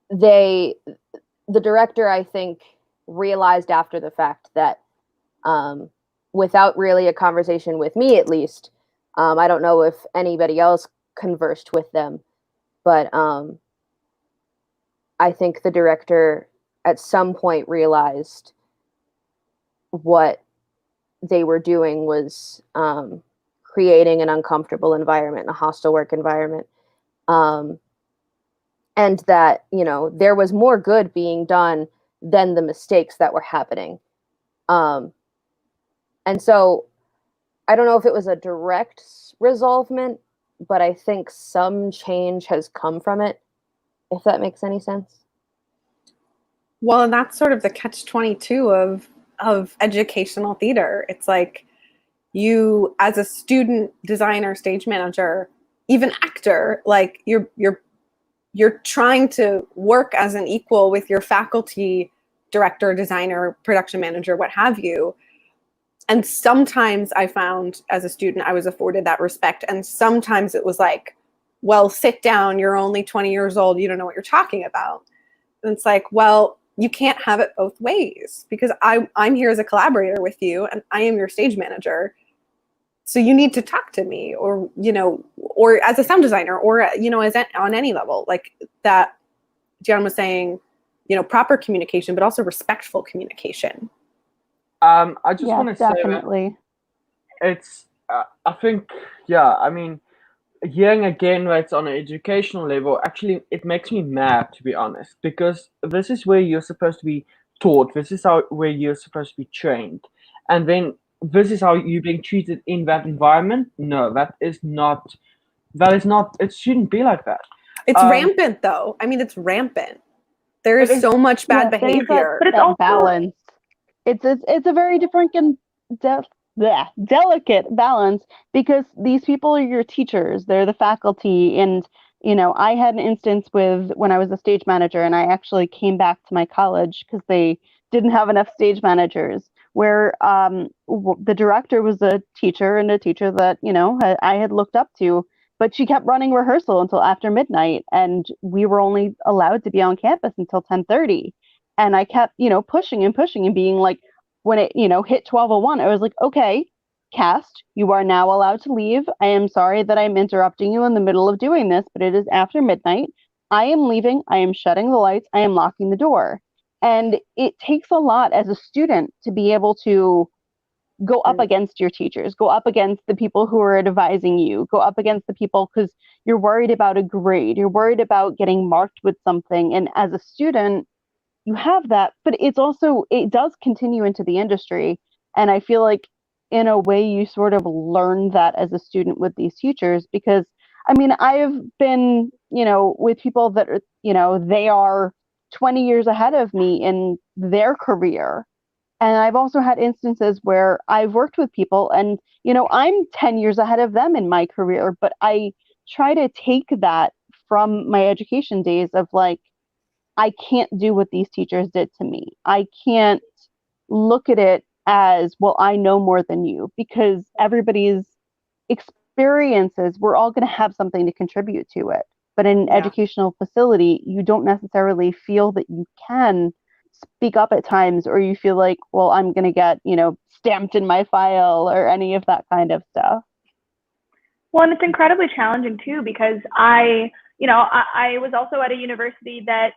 the director, I think, realized after the fact that without really a conversation with me, at least, I don't know if anybody else conversed with them, but I think the director at some point realized what they were doing was creating an uncomfortable environment, a hostile work environment. And that, there was more good being done than the mistakes that were happening. And so I don't know if it was a direct resolvement, but I think some change has come from it, if that makes any sense. Well, and that's sort of the catch-22 of educational theater. It's like, you as a student, designer, stage manager, even actor, like you're trying to work as an equal with your faculty, director, designer, production manager, what have you. And sometimes I found as a student, I was afforded that respect. And sometimes it was like, well, sit down, you're only 20 years old, you don't know what you're talking about. And it's like, well, you can't have it both ways, because I'm here as a collaborator with you and I am your stage manager. So you need to talk to me, or, or as a sound designer, or, as on any level, like that Gian was saying, proper communication, but also respectful communication. I just Yeah, want to say that definitely. it's, I think, yeah, I mean, hearing again where it's on an educational level, actually, it makes me mad, to be honest, because this is where you're supposed to be taught. This is where you're supposed to be trained. And then this is how you're being treated in that environment. No, that is not, it shouldn't be like that. It's rampant, though. I mean, it's rampant. There is so much bad behavior. But it's that also balance. It's a very different and delicate balance, because these people are your teachers. They're the faculty. And, I had an instance with when I was a stage manager, and I actually came back to my college because they didn't have enough stage managers, where the director was a teacher, and a teacher that, I had looked up to. But she kept running rehearsal until after midnight, and we were only allowed to be on campus until 10:30. And I kept, pushing and pushing and being like, when it, hit 12:01, I was like, okay, cast, you are now allowed to leave. I am sorry that I'm interrupting you in the middle of doing this, but it is after midnight. I am leaving. I am shutting the lights. I am locking the door. And it takes a lot as a student to be able to go up against your teachers, go up against the people who are advising you, go up against the people because you're worried about a grade, you're worried about getting marked with something. And as a student, you have that, but it does continue into the industry. And I feel like in a way you sort of learn that as a student with these teachers, because I mean, I've been, with people that are, they are 20 years ahead of me in their career. And I've also had instances where I've worked with people and, I'm 10 years ahead of them in my career, but I try to take that from my education days of like, I can't do what these teachers did to me. I can't look at it as, well, I know more than you, because everybody's experiences, we're all going to have something to contribute to it. But in an educational facility, you don't necessarily feel that you can speak up at times, or you feel like, well, I'm going to get, stamped in my file or any of that kind of stuff. Well, and it's incredibly challenging too, because I was also at a university that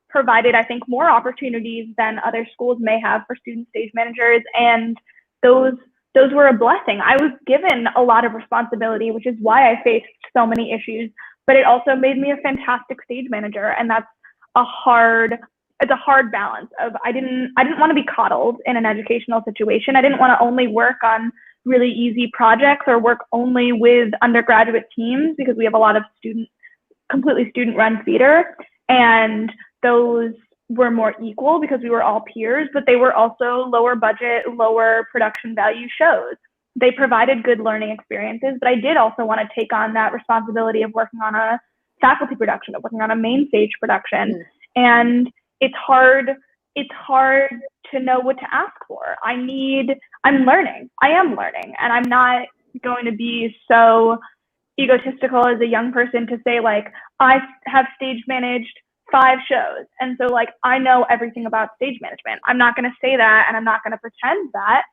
provided, I think, more opportunities than other schools may have for student stage managers. And those were a blessing. I was given a lot of responsibility, which is why I faced so many issues, but it also made me a fantastic stage manager. And that's a hard balance of, I didn't want to be coddled in an educational situation. I didn't want to only work on really easy projects or work only with undergraduate teams, because we have a lot of completely student-run theater. And those were more equal because we were all peers, but they were also lower budget, lower production value shows. They provided good learning experiences, but I did also want to take on that responsibility of working on a faculty production, of working on a main stage production. And it's hard to know what to ask for. I am learning, and I'm not going to be so egotistical as a young person to say, like, I have stage managed 5 shows, and so, like, I know everything about stage management. I'm not going to say that, and I'm not going to pretend that.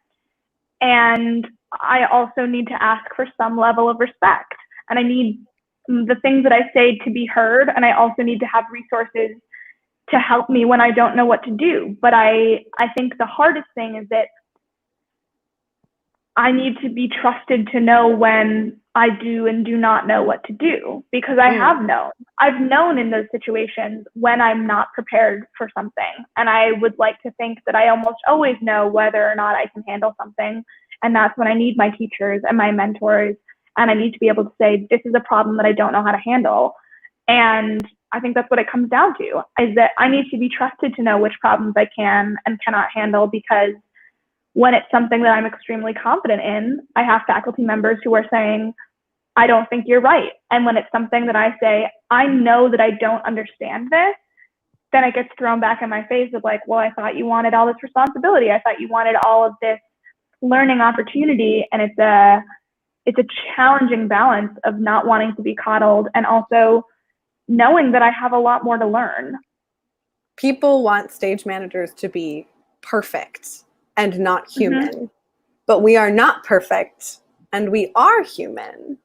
And I also need to ask for some level of respect, and I need the things that I say to be heard, and I also need to have resources to help me when I don't know what to do. But I think the hardest thing is that I need to be trusted to know when I do and do not know what to do, because I've known in those situations when I'm not prepared for something. And I would like to think that I almost always know whether or not I can handle something. And that's when I need my teachers and my mentors. And I need to be able to say, this is a problem that I don't know how to handle. And I think that's what it comes down to, is that I need to be trusted to know which problems I can and cannot handle, because when it's something that I'm extremely confident in, I have faculty members who are saying, I don't think you're right. And when it's something that I say, I know that I don't understand this, then it gets thrown back in my face of like, well, I thought you wanted all this responsibility. I thought you wanted all of this learning opportunity. And it's it's a challenging balance of not wanting to be coddled and also knowing that I have a lot more to learn. People want stage managers to be perfect and not human, but we are not perfect and we are human.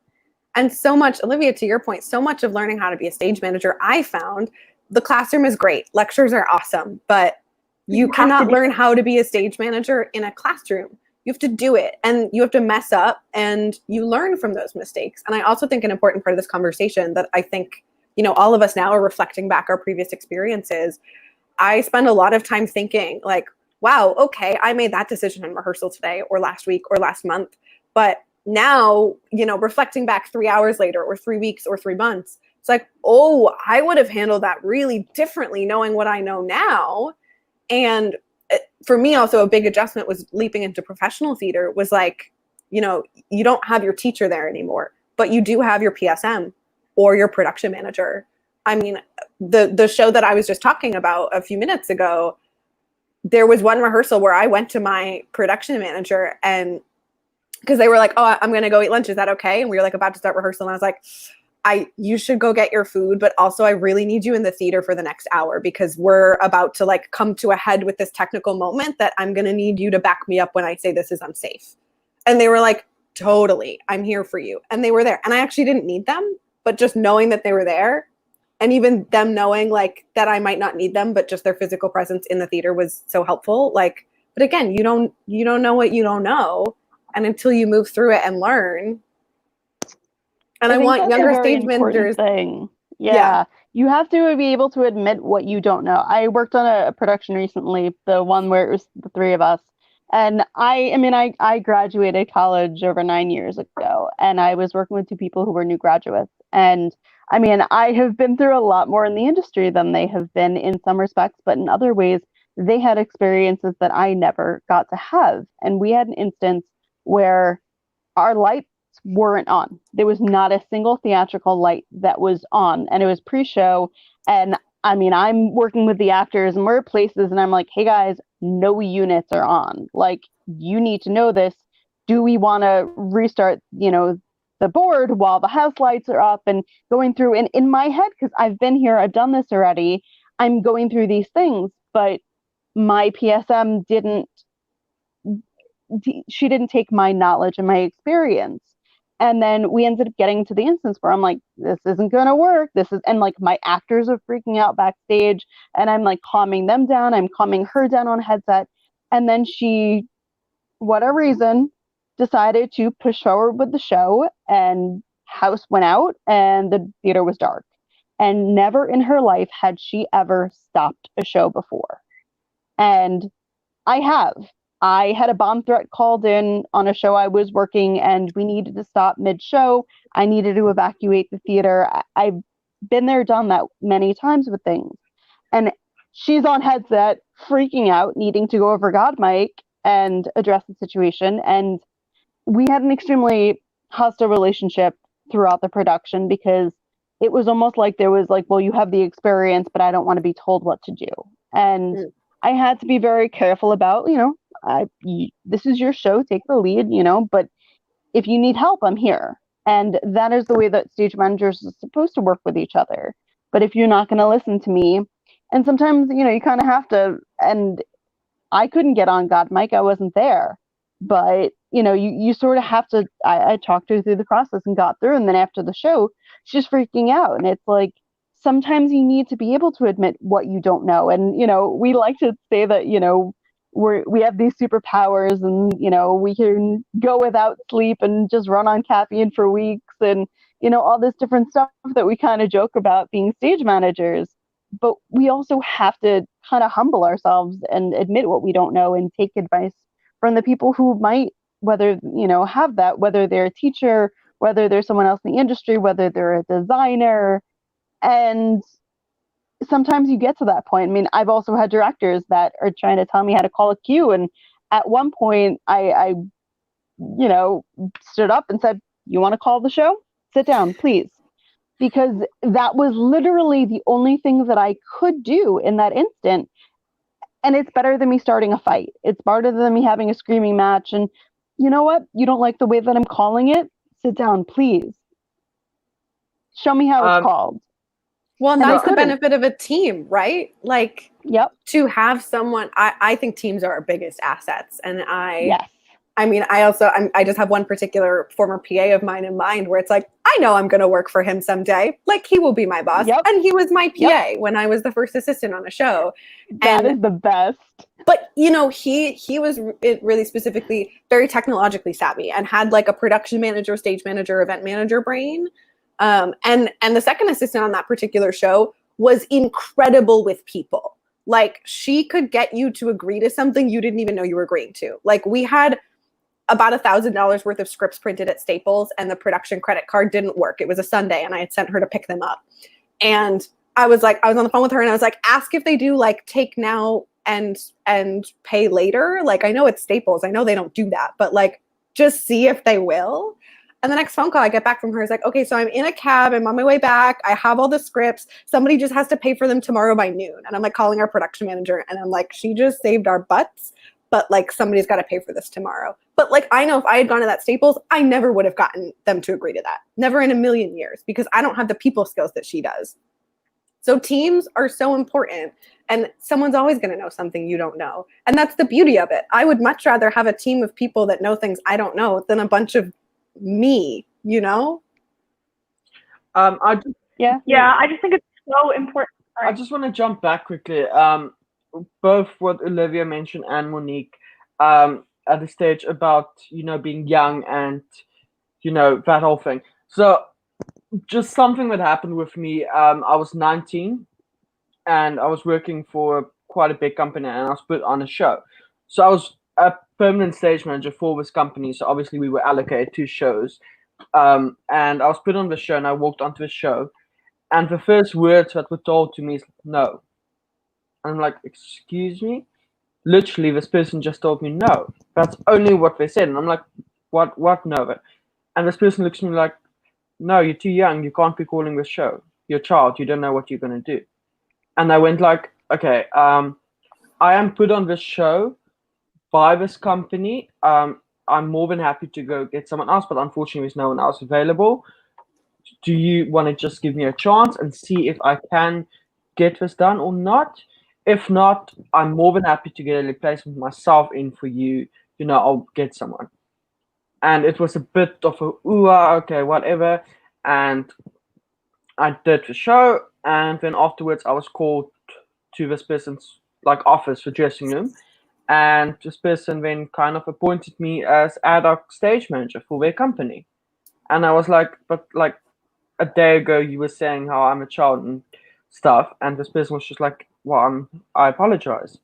And so much, Olivia, to your point, so much of learning how to be a stage manager, I found the classroom is great. Lectures are awesome, but you cannot learn how to be a stage manager in a classroom. You have to do it and you have to mess up and you learn from those mistakes. And I also think an important part of this conversation that I think, you know, all of us now are reflecting back our previous experiences. I spend a lot of time thinking like, wow, okay, I made that decision in rehearsal today or last week or last month. But now, you know, reflecting back 3 hours later or 3 weeks or 3 months, it's like, oh, I would have handled that really differently knowing what I know now. And for me, also a big adjustment was leaping into professional theater was like, you know, you don't have your teacher there anymore, but you do have your PSM or your production manager. I mean, the show that I was just talking about a few minutes ago, there was one rehearsal where I went to my production manager and because they were like, oh, I'm going to go eat lunch. Is that okay? And we were like about to start rehearsal. And I was like, you should go get your food, but also I really need you in the theater for the next hour because we're about to like come to a head with this technical moment that I'm going to need you to back me up when I say this is unsafe. And they were like, totally, I'm here for you. And they were there. And I actually didn't need them, but just knowing that they were there and even them knowing like that I might not need them, but just their physical presence in the theater was so helpful. Like, but again, you don't know what you don't know. And until you move through it and learn. And I want younger stage managers. Yeah. You have to be able to admit what you don't know. I worked on a production recently, the one where it was the three of us. And I graduated college over 9 years ago, and I was working with two people who were new graduates. And I mean, I have been through a lot more in the industry than they have been in some respects, but in other ways, they had experiences that I never got to have. And we had an instance where our lights weren't on. There was not a single theatrical light that was on, and it was pre-show. And I mean, I'm working with the actors and we're at places and I'm like, hey guys, no units are on. Like, you need to know this. Do we want to restart, you know, the board while the house lights are up? And going through, and in my head, because I've been here, I've done this already, I'm going through these things, but my PSM she didn't take my knowledge and my experience. And then we ended up getting to the instance where I'm like, this isn't going to work. And like my actors are freaking out backstage and I'm like calming them down. I'm calming her down on headset. And then she, whatever reason, decided to push forward with the show and house went out and the theater was dark. And never in her life had she ever stopped a show before. And I had a bomb threat called in on a show I was working and we needed to stop mid-show. I needed to evacuate the theater. I've been there, done that many times with things. And she's on headset, freaking out, needing to go over God mic and address the situation. And we had an extremely hostile relationship throughout the production because it was almost like there was like, well, you have the experience, but I don't want to be told what to do. And I had to be very careful about, you know, this is your show, take the lead, you know, but if you need help, I'm here. And that is the way that stage managers are supposed to work with each other. But if you're not going to listen to me, and sometimes, you know, you kind of have to, and I couldn't get on God mic, I wasn't there. But, you know, you sort of have to, I talked to her through the process and got through. And then after the show, she's freaking out. And it's like, sometimes you need to be able to admit what you don't know. And, you know, we like to say that, you know, we have these superpowers and, you know, we can go without sleep and just run on caffeine for weeks and, you know, all this different stuff that we kind of joke about being stage managers. But we also have to kind of humble ourselves and admit what we don't know and take advice from the people who might, whether, you know, have that, whether they're a teacher, whether they're someone else in the industry, whether they're a designer. And sometimes you get to that point. I mean, I've also had directors that are trying to tell me how to call a cue. And at one point I you know, stood up and said, you want to call the show? Sit down, please. Because that was literally the only thing that I could do in that instant. And it's better than me starting a fight. It's better than me having a screaming match. And you know what? You don't like the way that I'm calling it? sit down, please. Show me how it's called. Well, and And that's I the couldn't. benefit of a team, right? Like, Yep. to have someone, I think teams are our biggest assets. And Yes. I mean, I just have one particular former PA of mine in mind where it's like, I know I'm going to work for him someday. Like, he will be my boss. Yep. And he was my PA Yep. when I was the first assistant on a show. That is the best. But, you know, he was really specifically very technologically savvy and had like a production manager, stage manager, event manager brain. And the second assistant on that particular show was incredible with people. Like, she could get you to agree to something you didn't even know you were agreeing to. Like, we had about $1,000 worth of scripts printed at Staples, and the production credit card didn't work. It was a Sunday, and I had sent her to pick them up. And I was on the phone with her, and I was like, ask if they do like take now and pay later. Like, I know it's Staples. I know they don't do that, but like, just see if they will. And the next phone call I get back from her is like, okay, so I'm in a cab. I'm on my way back. I have all the scripts. Somebody just has to pay for them tomorrow by noon. And I'm like calling our production manager, and I'm like, she just saved our butts, but like, somebody's got to pay for this tomorrow. But like, I know if I had gone to that Staples, I never would have gotten them to agree to that. Never in a million years, because I don't have the people skills that she does. So teams are so important, and someone's always going to know something you don't know. And that's the beauty of it. I would much rather have a team of people that know things I don't know than a bunch of me, you know? I just think it's so important. I just want to jump back quickly. Both what Olivia mentioned and Monique at the stage about, you know, being young and, you know, that whole thing. So just something that happened with me. I was 19 and I was working for quite a big company, and I was put on a show. So I was a permanent stage manager for this company. So obviously we were allocated 2 shows. And I was put on the show, and I walked onto the show, and the first words that were told to me is no. And I'm like, excuse me? Literally, this person just told me no. That's only what they said. And I'm like, what no? And this person looks at me like, no, you're too young. You can't be calling this show. You're a child. You don't know what you're going to do. And I went like, okay, I am put on this show by this company. I'm more than happy to go get someone else, but unfortunately there's no one else available. Do you want to just give me a chance and see if I can get this done or not? If not, I'm more than happy to get a replacement myself in for you. You know, I'll get someone. And it was a bit of a, okay, whatever. And I did the show, and then afterwards I was called to this person's like office for dressing room, and this person then kind of appointed me as ad hoc stage manager for their company. And I was like, but like a day ago you were saying how I'm a child and stuff, and this person was just like, well, I apologize.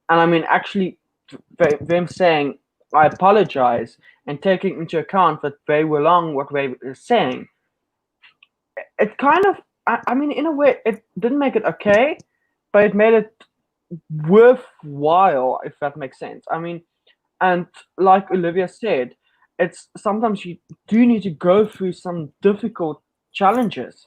And I mean, actually, them saying I apologize and taking into account that they were wrong what they were saying, it kind of, I mean, in a way, it didn't make it okay, but it made it worthwhile, if that makes sense. I mean, and like Olivia said, it's sometimes you do need to go through some difficult challenges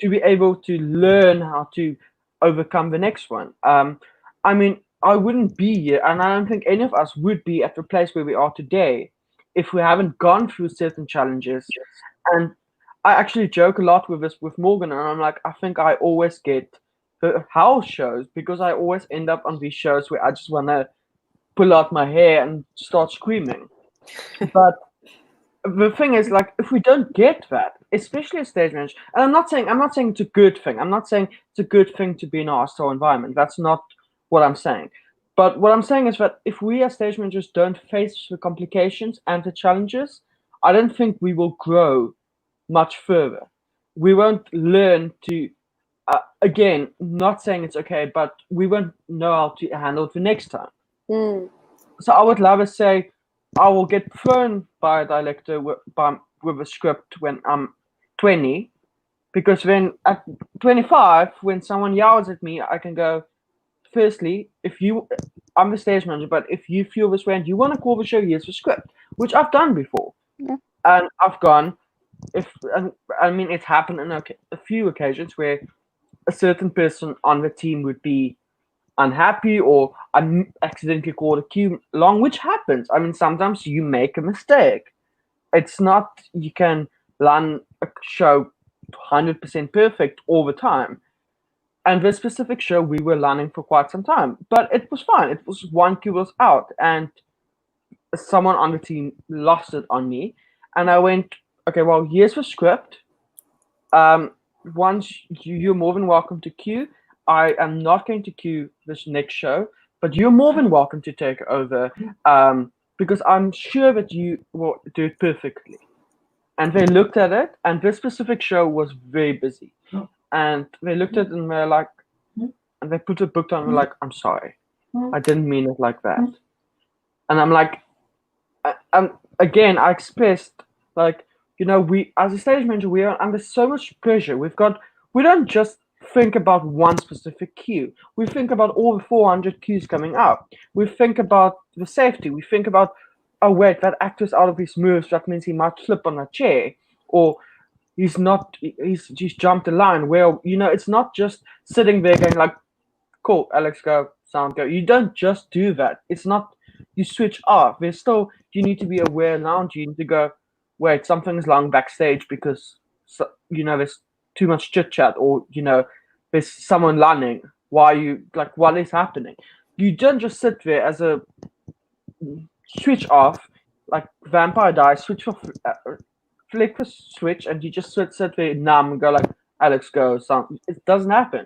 to be able to learn how to overcome the next one. I mean, I wouldn't be here, and I don't think any of us would be at the place where we are today if we haven't gone through certain challenges. And I actually joke a lot with this with Morgan, and I'm like, I think I always get the house shows because I always end up on these shows where I just want to pull out my hair and start screaming. But the thing is, like, if we don't get that, especially as stage manager, and I'm not saying it's a good thing. I'm not saying it's a good thing to be in a hostile environment. That's not what I'm saying. But what I'm saying is that if we as stage managers don't face the complications and the challenges, I don't think we will grow much further. We won't learn to, again, not saying it's okay, but we won't know how to handle it the next time. So I would rather say I will get thrown by a director with a script when I'm 20, because then at 25, when someone yells at me, I can go, firstly, I'm the stage manager, but if you feel this way and you want to call the show, here's the script, which I've done before. Yeah. And I've gone, it's happened on a few occasions where a certain person on the team would be unhappy, or I accidentally called a cue long, which happens. I mean, sometimes you make a mistake, it's not you can run a show 100% perfect all the time. And this specific show we were running for quite some time, but it was fine. It was one cue was out, and someone on the team lost it on me, and I went, okay, well, here's the script. Once you're more than welcome to queue. I am not going to queue this next show, but you're more than welcome to take over, because I'm sure that you will do it perfectly. And they looked at it, and this specific show was very busy. And they looked at it and they're like, and they put a book down and were like, I'm sorry. I didn't mean it like that. And I'm like, again, I expressed, like, we, as a stage manager, we are under so much pressure. We don't just think about one specific cue. We think about all the 400 cues coming up. We think about the safety. We think about, oh wait, that actor's out of his moves. That means he might slip on a chair, or he's jumped a line. Well, it's not just sitting there going like, cool, Alex, go, sound, go. You don't just do that. It's not, you switch off. You need to be aware now. You need to go, wait, something's wrong backstage because, there's too much chit chat, or, there's someone running. Why are you, like, what is happening? You don't just sit there as a switch off, like Vampire Dies, flick the switch, and you just sit there numb and go like, Alex, go, sound. It doesn't happen.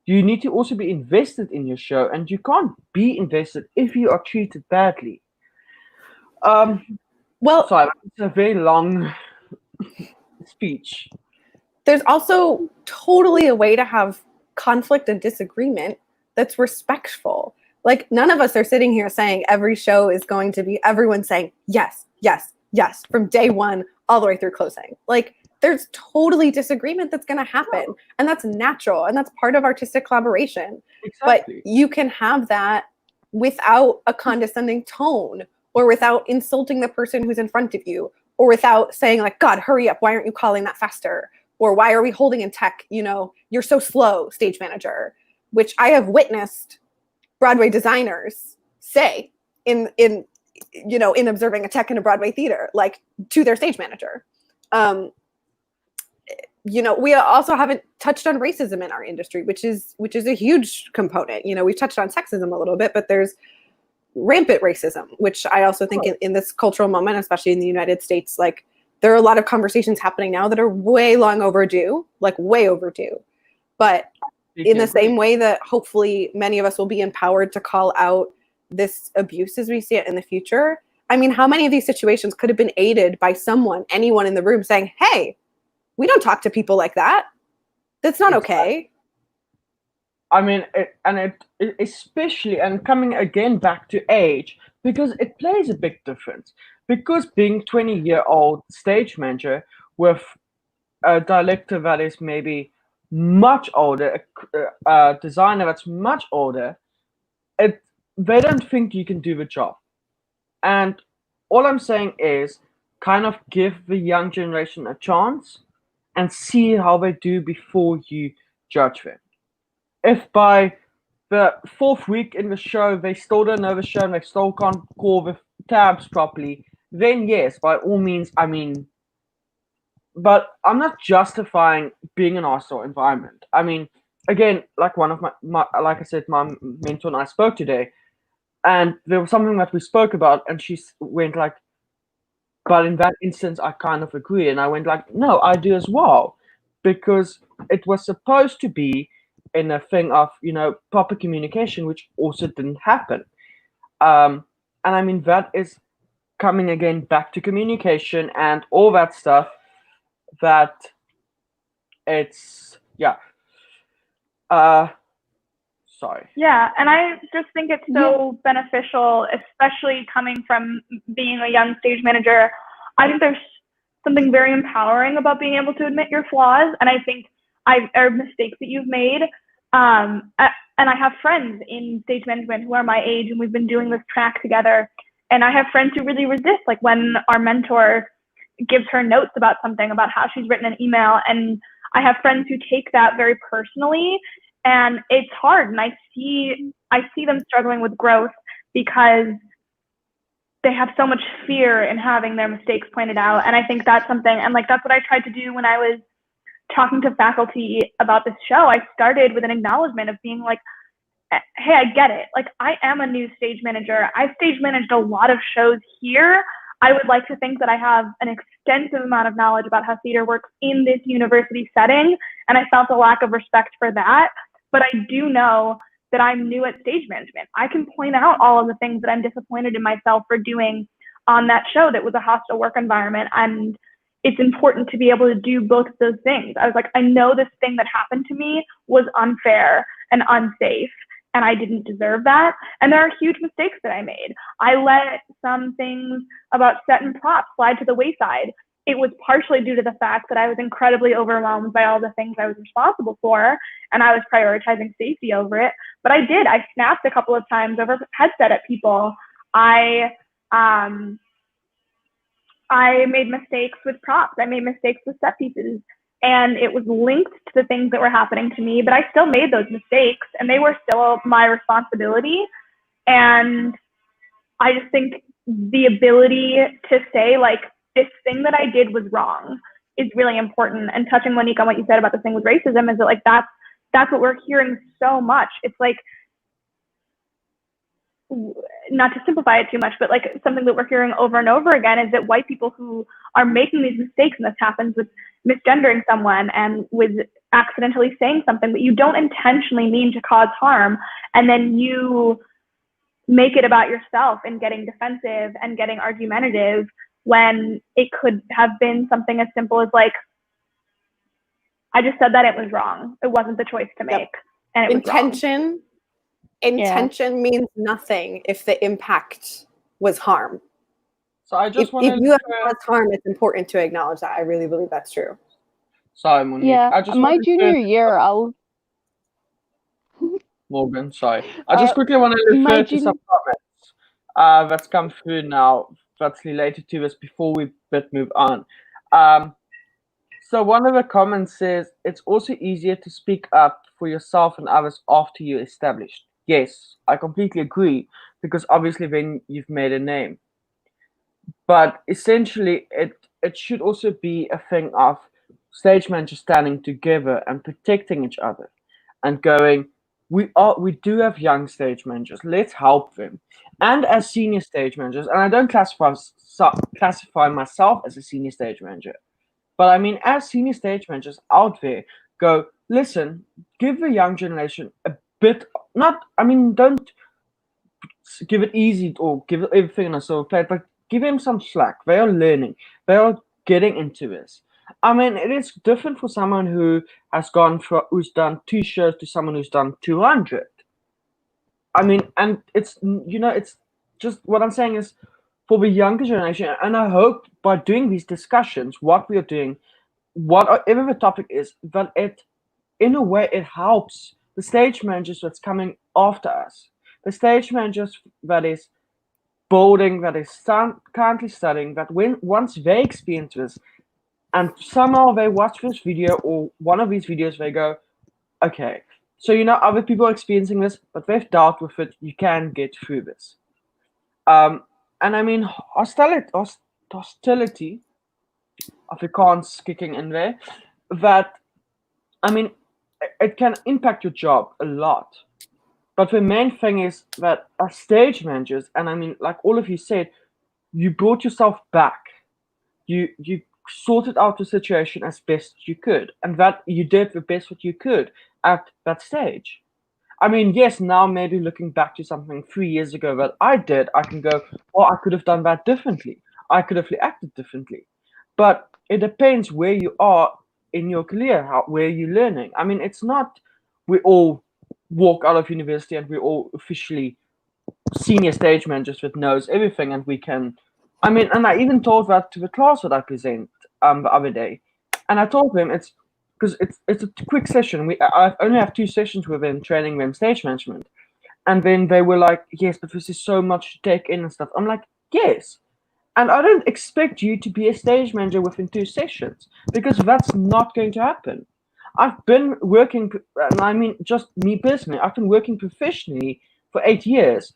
You need to also be invested in your show, and you can't be invested if you are treated badly. Well, sorry, it's a very long speech. There's also totally a way to have conflict and disagreement that's respectful. Like, none of us are sitting here saying every show is going to be everyone saying yes, yes, yes, from day one all the way through closing. Like, there's totally disagreement that's going to happen, and that's natural, and that's part of artistic collaboration. Exactly. But you can have that without a condescending tone, or without insulting the person who's in front of you, or without saying like, God, hurry up, why aren't you calling that faster? Or why are we holding in tech? You're so slow, stage manager, which I have witnessed Broadway designers say in observing a tech in a Broadway theater, like, to their stage manager. We also haven't touched on racism in our industry, which is a huge component. We've touched on sexism a little bit, but there's rampant racism, which I also think in this cultural moment, especially in the United States, like, there are a lot of conversations happening now that are way long overdue, like way overdue. But in the same way that hopefully many of us will be empowered to call out this abuse as we see it in the future. I mean, how many of these situations could have been aided by anyone in the room saying, hey, we don't talk to people like that. That's not okay. I mean, especially, and coming again back to age, because it plays a big difference. Because being 20-year-old stage manager with a director that is maybe much older, a designer that's much older, they don't think you can do the job. And all I'm saying is kind of give the young generation a chance and see how they do before you judge them. If by the 4th week in the show they still don't know the show and they still can't call the tabs properly, then yes, by all means, I mean, but I'm not justifying being an hostile environment. I mean, again, like one of my like I said, my mentor and I spoke today, and there was something that we spoke about, and she went like, but in that instance, I kind of agree. And I went like, no, I do as well, because it was supposed to be in a thing of, proper communication, which also didn't happen. And I mean, that is coming again back to communication and all that stuff, that it's, sorry. Yeah, and I just think it's so beneficial, especially coming from being a young stage manager. I think there's something very empowering about being able to admit your flaws, and I think or mistakes that you've made. And I have friends in stage management who are my age, and we've been doing this track together. And I have friends who really resist, like when our mentor gives her notes about something, about how she's written an email. And I have friends who take that very personally, and it's hard. And I see them struggling with growth because they have so much fear in having their mistakes pointed out. And I think that's something, and like, that's what I tried to do when I was talking to faculty about this show. I started with an acknowledgement of being like, hey, I get it. Like, I am a new stage manager. I've stage managed a lot of shows here. I would like to think that I have an extensive amount of knowledge about how theater works in this university setting, and I felt a lack of respect for that. But I do know that I'm new at stage management. I can point out all of the things that I'm disappointed in myself for doing on that show that was a hostile work environment, and it's important to be able to do both of those things. I was like, I know this thing that happened to me was unfair and unsafe, and I didn't deserve that. And there are huge mistakes that I made. I let some things about set and props slide to the wayside. It was partially due to the fact that I was incredibly overwhelmed by all the things I was responsible for, and I was prioritizing safety over it. But I did. I snapped a couple of times over headset at people. I made mistakes with props. I made mistakes with set pieces. And it was linked to the things that were happening to me, but I still made those mistakes, and they were still my responsibility. And I just think the ability to say, like, this thing that I did was wrong is really important. And touching, Monique, on what you said about the thing with racism, is that, like, that's what we're hearing so much. It's like, not to simplify it too much, but like something that we're hearing over and over again is that white people who are making these mistakes, and this happens with misgendering someone and with accidentally saying something that you don't intentionally mean to cause harm, and then you make it about yourself and getting defensive and getting argumentative when it could have been something as simple as like, I just said that it was wrong. It wasn't the choice to make. Yep. And it was wrong. Intention means nothing if the impact was harm. So I just if you have caused harm, it's important to acknowledge that. I really believe that's true. Sorry, Monique. Yeah, my junior year, Morgan, sorry. I just quickly want to refer to some comments that's come through now that's related to this before we move on. So one of the comments says, it's also easier to speak up for yourself and others after you're established. Yes, I completely agree, because obviously then you've made a name. But essentially, it should also be a thing of stage managers standing together and protecting each other and going, we do have young stage managers, let's help them. And as senior stage managers, and I don't classify myself as a senior stage manager, but I mean, as senior stage managers out there, go, listen, give the young generation a bit, don't give it easy or give everything on a silver plate, but give them some slack. They are learning. They are getting into this. I mean, it is different for someone who's done 2 shows to someone who's done 200. I mean, and it's just what I'm saying is for the younger generation, and I hope by doing these discussions, what we are doing, whatever the topic is, that in a way, it helps the stage managers that's coming after us. The stage managers that is building, that is currently studying, that once they experience this, and somehow they watch this video or one of these videos, they go, okay, so other people are experiencing this, but they've dealt with it, you can get through this. And I mean, hostility, Afrikaans kicking in there, that, I mean, it can impact your job a lot. But the main thing is that as stage managers, and I mean, like all of you said, you brought yourself back. You sorted out the situation as best you could, and that you did the best that you could at that stage. I mean, yes, now maybe looking back to something 3 years ago that I did, I can go, well, I could have done that differently. I could have reacted differently. But it depends where you are in your career, where you're learning. I mean, it's not we all walk out of university and we're all officially senior stage managers that knows everything, and we can. I mean, and I even told that to the class that I present the other day, and I told them it's because it's a quick session. I only have 2 sessions with them training them stage management, and then they were like, yes, but this is so much to take in and stuff. I'm like, yes. And I don't expect you to be a stage manager within 2 sessions, because that's not going to happen. I've been working, and I mean, just me personally, I've been working professionally for 8 years.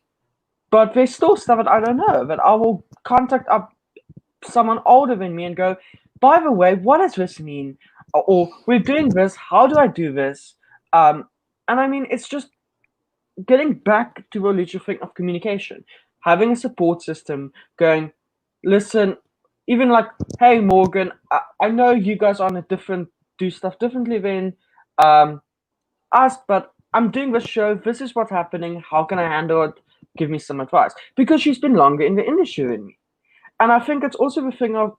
But there's still stuff that I don't know, that I will contact up someone older than me and go, by the way, what does this mean? Or we're doing this, how do I do this? And I mean, it's just getting back to the original thing of communication, having a support system, going, listen, even like, hey Morgan, I know you guys are on a different, do stuff differently than us, but I'm doing this show, this is what's happening, how can I handle it? Give me some advice. Because she's been longer in the industry than me. And I think it's also the thing of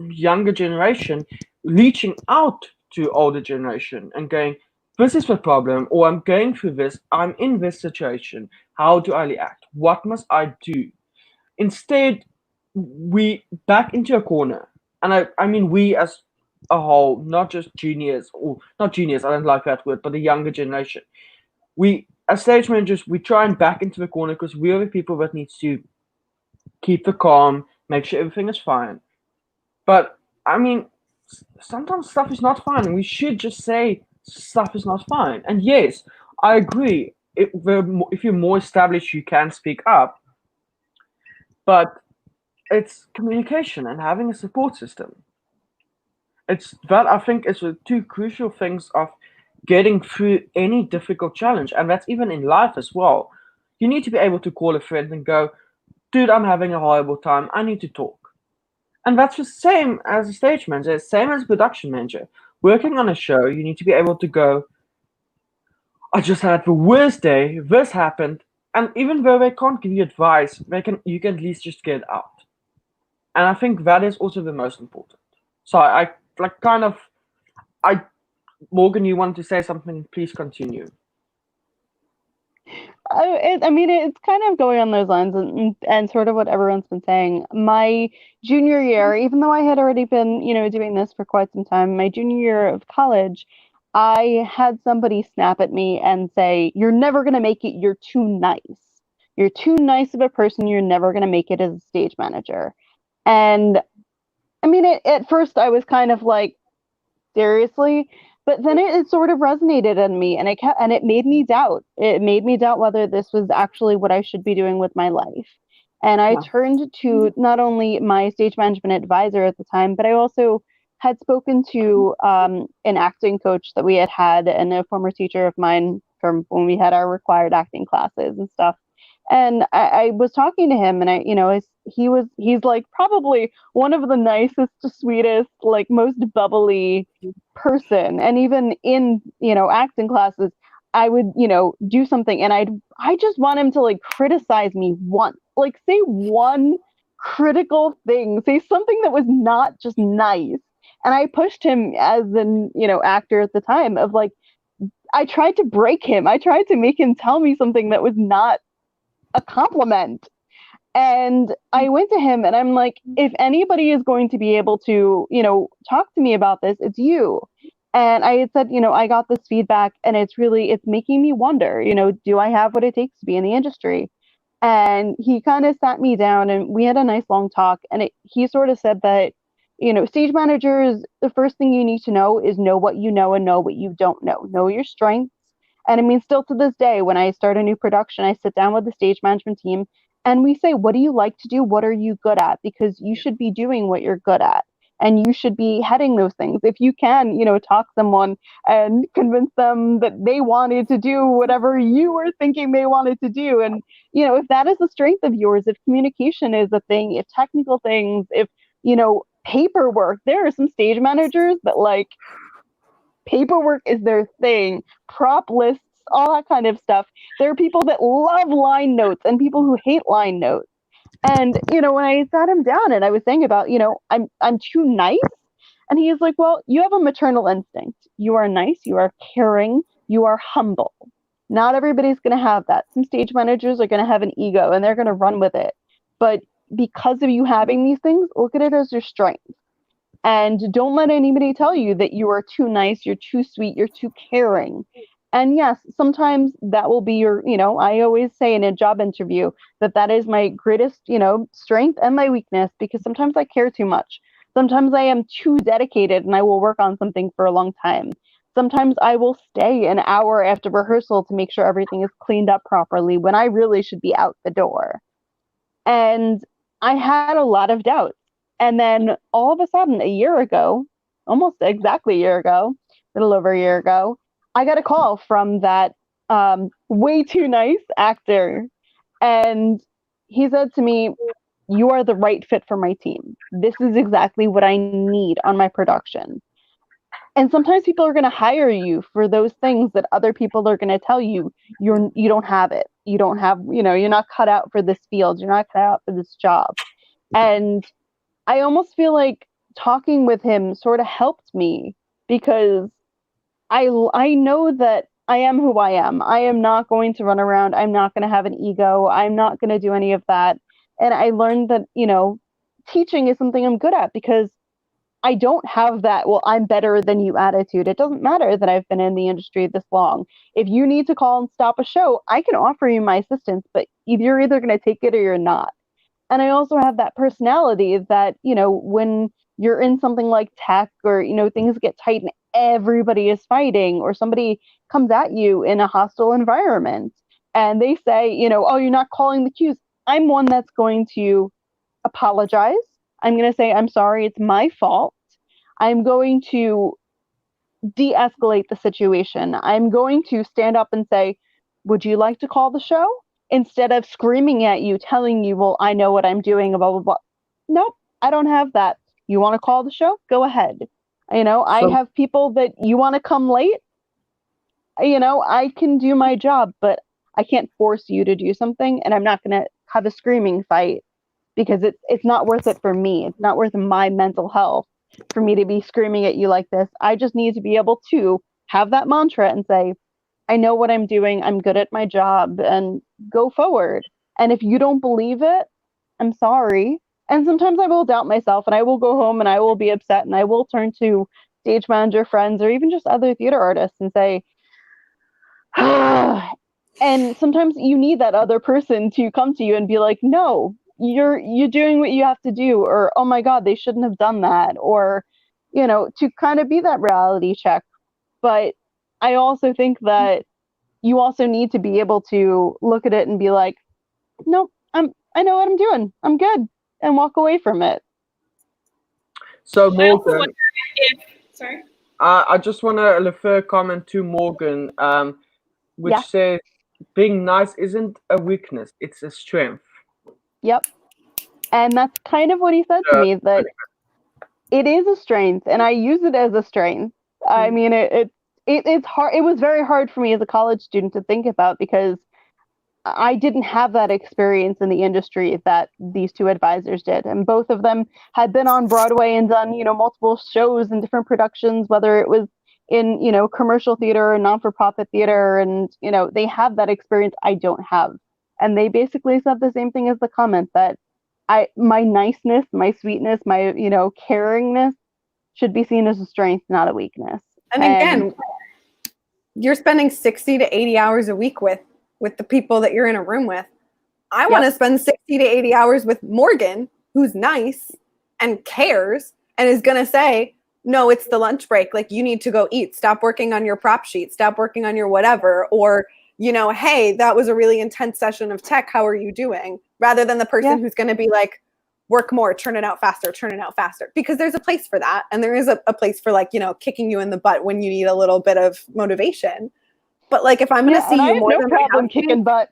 younger generation reaching out to older generation and going, this is the problem, or I'm going through this, I'm in this situation, how do I react? What must I do? Instead, we back into a corner. And I mean we as a whole, not just juniors, or not juniors, I don't like that word, but the younger generation. We, as stage managers, we try and back into the corner because we're the people that needs to keep the calm, make sure everything is fine. But I mean, sometimes stuff is not fine, and we should just say stuff is not fine. And yes, I agree. If you're more established, you can speak up. But it's communication and having a support system. It's that I think is the two crucial things of getting through any difficult challenge, and that's even in life as well. You need to be able to call a friend and go, dude, I'm having a horrible time. I need to talk. And that's the same as a stage manager, same as a production manager. Working on a show, you need to be able to go, I just had the worst day, this happened, and even though they can't give you advice, you can at least just get it out. And I think that is also the most important. So I like kind of I Morgan, you wanted to say something, please continue. I mean, it's kind of going on those lines and sort of what everyone's been saying. My junior year, even though I had already been, doing this for quite some time, my junior year of college, I had somebody snap at me and say, "You're never going to make it. You're too nice. You're too nice of a person. You're never going to make it as a stage manager." And I mean, at first I was kind of like, seriously? But then it sort of resonated in me, and it made me doubt. It made me doubt whether this was actually what I should be doing with my life. And I Yeah. turned to not only my stage management advisor at the time, but I also had spoken to an acting coach that we had and a former teacher of mine from when we had our required acting classes and stuff. And I was talking to him, and he's like probably one of the nicest, sweetest, like most bubbly person. And even in acting classes, I would do something, and I just want him to like criticize me once, like say one critical thing, say something that was not just nice. And I pushed him as an actor at the time of like, I tried to break him. I tried to make him tell me something that was not a compliment. And I went to him and I'm like, if anybody is going to be able to, talk to me about this, it's you. And I had said, I got this feedback and it's making me wonder, do I have what it takes to be in the industry? And he kind of sat me down and we had a nice long talk. And he sort of said that, stage managers, the first thing you need to know is know what you know and know what you don't know. Know your strengths. And I mean, still to this day, when I start a new production, I sit down with the stage management team and we say, what do you like to do? What are you good at? Because you should be doing what you're good at. And you should be heading those things. If you can, talk someone and convince them that they wanted to do whatever you were thinking they wanted to do. And, if that is a strength of yours, if communication is a thing, if technical things, if, paperwork, there are some stage managers that like paperwork is their thing, prop lists, all that kind of stuff. There are people that love line notes and people who hate line notes. And, when I sat him down and I was saying about, I'm too nice. And he is like, well, you have a maternal instinct. You are nice. You are caring. You are humble. Not everybody's going to have that. Some stage managers are going to have an ego and they're going to run with it. But because of you having these things, look at it as your strength. And don't let anybody tell you that you are too nice, you're too sweet, you're too caring. And yes, sometimes that will be your, I always say in a job interview that is my greatest, strength and my weakness, because sometimes I care too much. Sometimes I am too dedicated and I will work on something for a long time. sometimes I will stay an hour after rehearsal to make sure everything is cleaned up properly when I really should be out the door. And I had a lot of doubts. And then all of a sudden, a year ago, almost exactly a year ago, a little over a year ago, I got a call from that way too nice actor. And he said to me, "You are the right fit for my team. This is exactly what I need on my production." And sometimes people are going to hire you for those things that other people are going to tell you you don't have it. You don't have, you're not cut out for this field. You're not cut out for this job. And I almost feel like talking with him sort of helped me, because I know that I am who I am. I am not going to run around. I'm not going to have an ego. I'm not going to do any of that. And I learned that, teaching is something I'm good at, because I don't have that, well, I'm better than you attitude. It doesn't matter that I've been in the industry this long. If you need to call and stop a show, I can offer you my assistance, but you're either going to take it or you're not. And I also have that personality that, when you're in something like tech, or, things get tight and everybody is fighting, or somebody comes at you in a hostile environment and they say, "Oh, you're not calling the cues." I'm one that's going to apologize. I'm going to say, "I'm sorry, it's my fault." I'm going to de-escalate the situation. I'm going to stand up and say, "Would you like to call the show?" Instead of screaming at you, telling you, "Well, I know what I'm doing, blah, blah, blah." Nope, I don't have that. You want to call the show? Go ahead. I have people that you want to come late. I can do my job, but I can't force you to do something, and I'm not going to have a screaming fight, because it's not worth it for me. It's not worth my mental health for me to be screaming at you like this. I just need to be able to have that mantra and say, "I know what I'm doing. I'm good at my job," and go forward. And if you don't believe it, I'm sorry. And sometimes I will doubt myself, and I will go home and I will be upset, and I will turn to stage manager friends or even just other theater artists and say, and sometimes you need that other person to come to you and be like, "No, you're doing what you have to do," or, "Oh my God, they shouldn't have done that," or, to kind of be that reality check. But I also think that you also need to be able to look at it and be like, "Nope, I know what I'm doing. I'm good," and walk away from it. So I also Morgan, wonder if, sorry. I just want to refer a comment to Morgan, which Yeah. says, "Being nice isn't a weakness; it's a strength." Yep. And that's kind of what he said to me, that it is a strength, and I use it as a strength. I mean, it's hard. It was very hard for me as a college student to think about, because I didn't have that experience in the industry that these two advisors did. And both of them had been on Broadway and done, multiple shows and different productions, whether it was in, commercial theater or non-for-profit theater. And, they have that experience I don't have. And they basically said the same thing as the comment, that my niceness, my sweetness, my, caringness should be seen as a strength, not a weakness. And again, you're spending 60 to 80 hours a week with the people that you're in a room with. I want to spend 60 to 80 hours with Morgan, who's nice and cares and is going to say, "No, it's the lunch break. Like, you need to go eat. Stop working on your prop sheet. Stop working on your whatever." Or, "Hey, that was a really intense session of tech. How are you doing?" Rather than the person who's going to be like, "Work more, turn it out faster, turn it out faster." Because there's a place for that. And there is a place for, like, kicking you in the butt when you need a little bit of motivation. But, like, if I'm going to see you more than no problem kicking butt.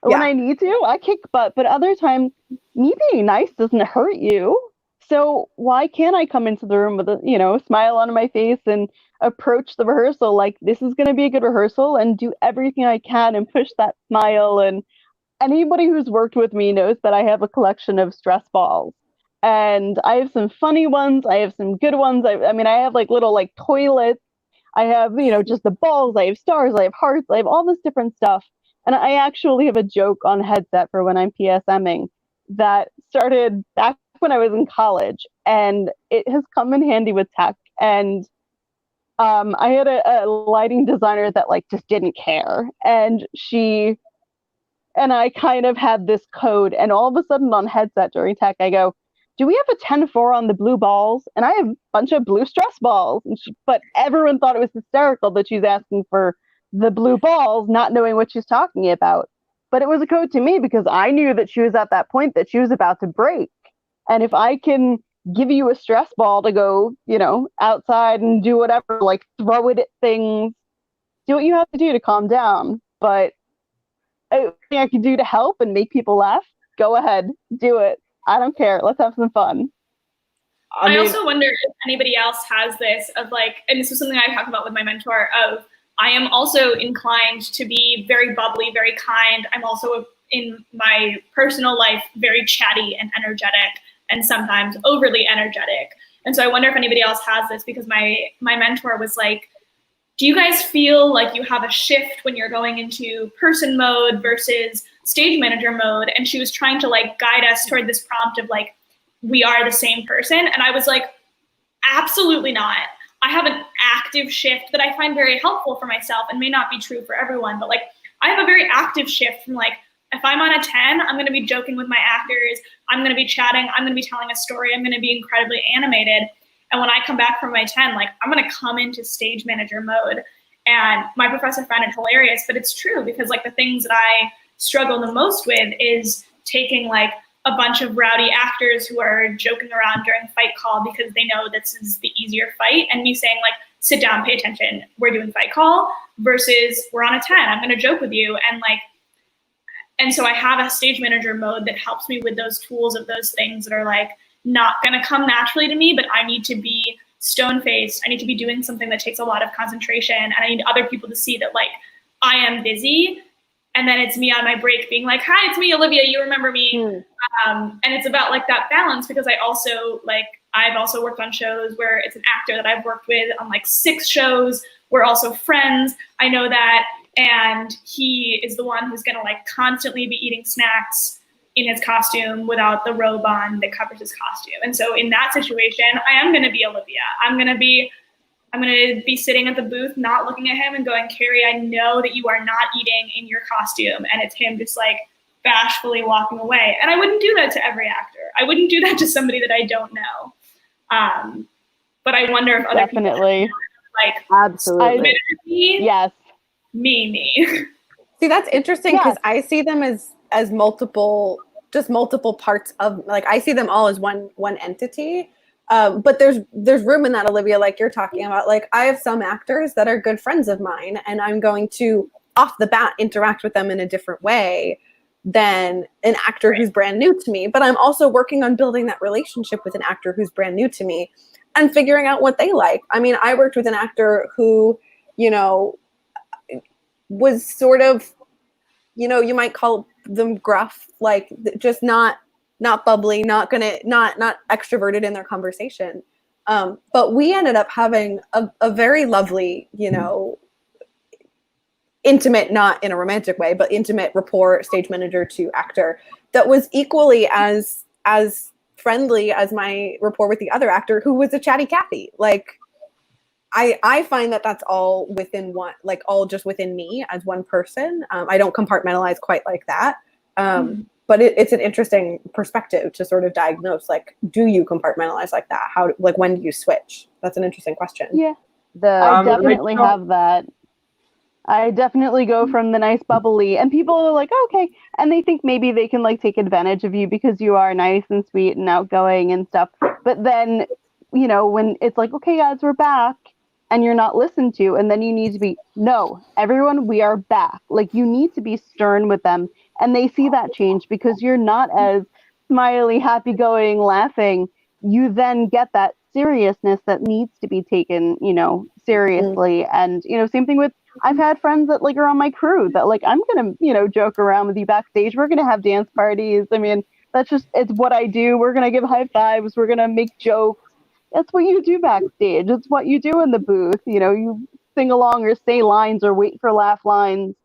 When I need to, I kick butt. But other times, me being nice doesn't hurt you. So why can't I come into the room with a, smile on my face and approach the rehearsal like this is going to be a good rehearsal, and do everything I can and push that smile? And anybody who's worked with me knows that I have a collection of stress balls. And I have some funny ones. I have some good ones. I mean, I have like little like toilets. I have, just the balls. I have stars. I have hearts. I have all this different stuff. And I actually have a joke on headset for when I'm PSMing that started back when I was in college, and it has come in handy with tech. And I had a lighting designer that like just didn't care, and she and I kind of had this code, and all of a sudden on headset during tech, I go, do we have a 10-4 on the blue balls? And I have a bunch of blue stress balls. But everyone thought it was hysterical that she's asking for the blue balls, not knowing what she's talking about. But it was a code to me because I knew that she was at that point that she was about to break. And if I can give you a stress ball to go, outside and do whatever, like throw it at things, do what you have to do to calm down. But anything I can do to help and make people laugh, go ahead, do it. I don't care. Let's have some fun. I also wonder if anybody else has this of like, and this is something I talk about with my mentor of, I am also inclined to be very bubbly, very kind. I'm also in my personal life very chatty and energetic, and sometimes overly energetic. And so I wonder if anybody else has this, because my mentor was like, do you guys feel like you have a shift when you're going into person mode versus stage manager mode? And she was trying to like guide us toward this prompt of like, we are the same person. And I was like, absolutely not. I have an active shift that I find very helpful for myself and may not be true for everyone, but like I have a very active shift from like, if I'm on a 10, I'm gonna be joking with my actors, I'm gonna be chatting, I'm gonna be telling a story, I'm gonna be incredibly animated. And when I come back from my 10, like I'm gonna come into stage manager mode. And my professor found it hilarious, but it's true because like the things that I struggle the most with is taking like a bunch of rowdy actors who are joking around during fight call because they know this is the easier fight, and me saying like, sit down, pay attention, we're doing fight call, versus we're on a 10, I'm gonna joke with you. And so I have a stage manager mode that helps me with those tools of those things that are like not gonna come naturally to me, but I need to be stone-faced, I need to be doing something that takes a lot of concentration, and I need other people to see that like I am busy. And then it's me on my break being like, hi, it's me, Olivia, you remember me. And it's about like that balance, because I've also worked on shows where it's an actor that I've worked with on like 6 shows. We're also friends. I know that. And he is the one who's gonna like constantly be eating snacks in his costume without the robe on that covers his costume. And so in that situation, I am gonna be Olivia. I'm gonna be sitting at the booth, not looking at him and going, Carrie, I know that you are not eating in your costume. And it's him just like bashfully walking away. And I wouldn't do that to every actor. I wouldn't do that to somebody that I don't know. But I wonder if other people like, absolutely, yes, me. See, that's interesting because I see them as multiple parts of, like, I see them all as one entity. But there's room in that, Olivia, like you're talking about. Like I have some actors that are good friends of mine, and I'm going to off the bat interact with them in a different way than an actor who's brand new to me. But I'm also working on building that relationship with an actor who's brand new to me and figuring out what they like. I mean, I worked with an actor who, was sort of, you might call them gruff, like just not bubbly, not extroverted in their conversation. But we ended up having a very lovely, intimate, not in a romantic way, but intimate rapport, stage manager to actor, that was equally as friendly as my rapport with the other actor, who was a chatty Cathy. Like, I find that that's all within one, like all just within me as one person. I don't compartmentalize quite like that. But it's an interesting perspective to sort of diagnose, like, do you compartmentalize like that? How, like, when do you switch? That's an interesting question. Yeah, I definitely have that. I definitely go from the nice bubbly, and people are like, oh, okay, and they think maybe they can like take advantage of you because you are nice and sweet and outgoing and stuff. But then, when it's like, okay, guys, we're back, and you're not listened to, and then you need to be, no, everyone, we are back. Like, you need to be stern with them. And they see that change because you're not as smiley, happy-going, laughing. You then get that seriousness that needs to be taken, seriously. And, same thing with, I've had friends that like are on my crew that like, I'm going to, joke around with you backstage. We're going to have dance parties. I mean, it's what I do. We're going to give high fives. We're going to make jokes. That's what you do backstage. It's what you do in the booth. You sing along or say lines or wait for laugh lines.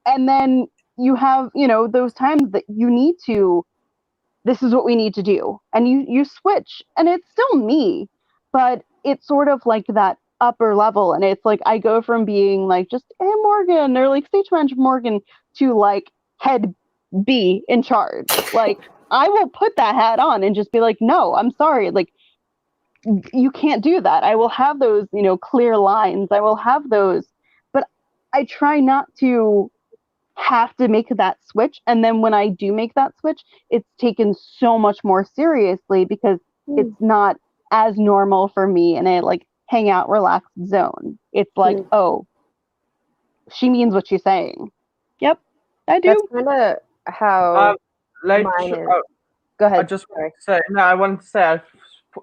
And then you have, those times that you need to, this is what we need to do. And you switch, and it's still me, but it's sort of like that upper level. And it's like, I go from being like, just, hey, Morgan, or like stage manager Morgan, to like head B in charge. Like, I will put that hat on and just be like, no, I'm sorry. Like, you can't do that. I will have those, clear lines. I will have those, but I try not to have to make that switch. And then when I do make that switch, it's taken so much more seriously because it's not as normal for me in a like hang out, relaxed zone. It's like, oh, she means what she's saying. Yep, I do. That's kind of how mine is. Go ahead. I just want to say, no, I wanted to say,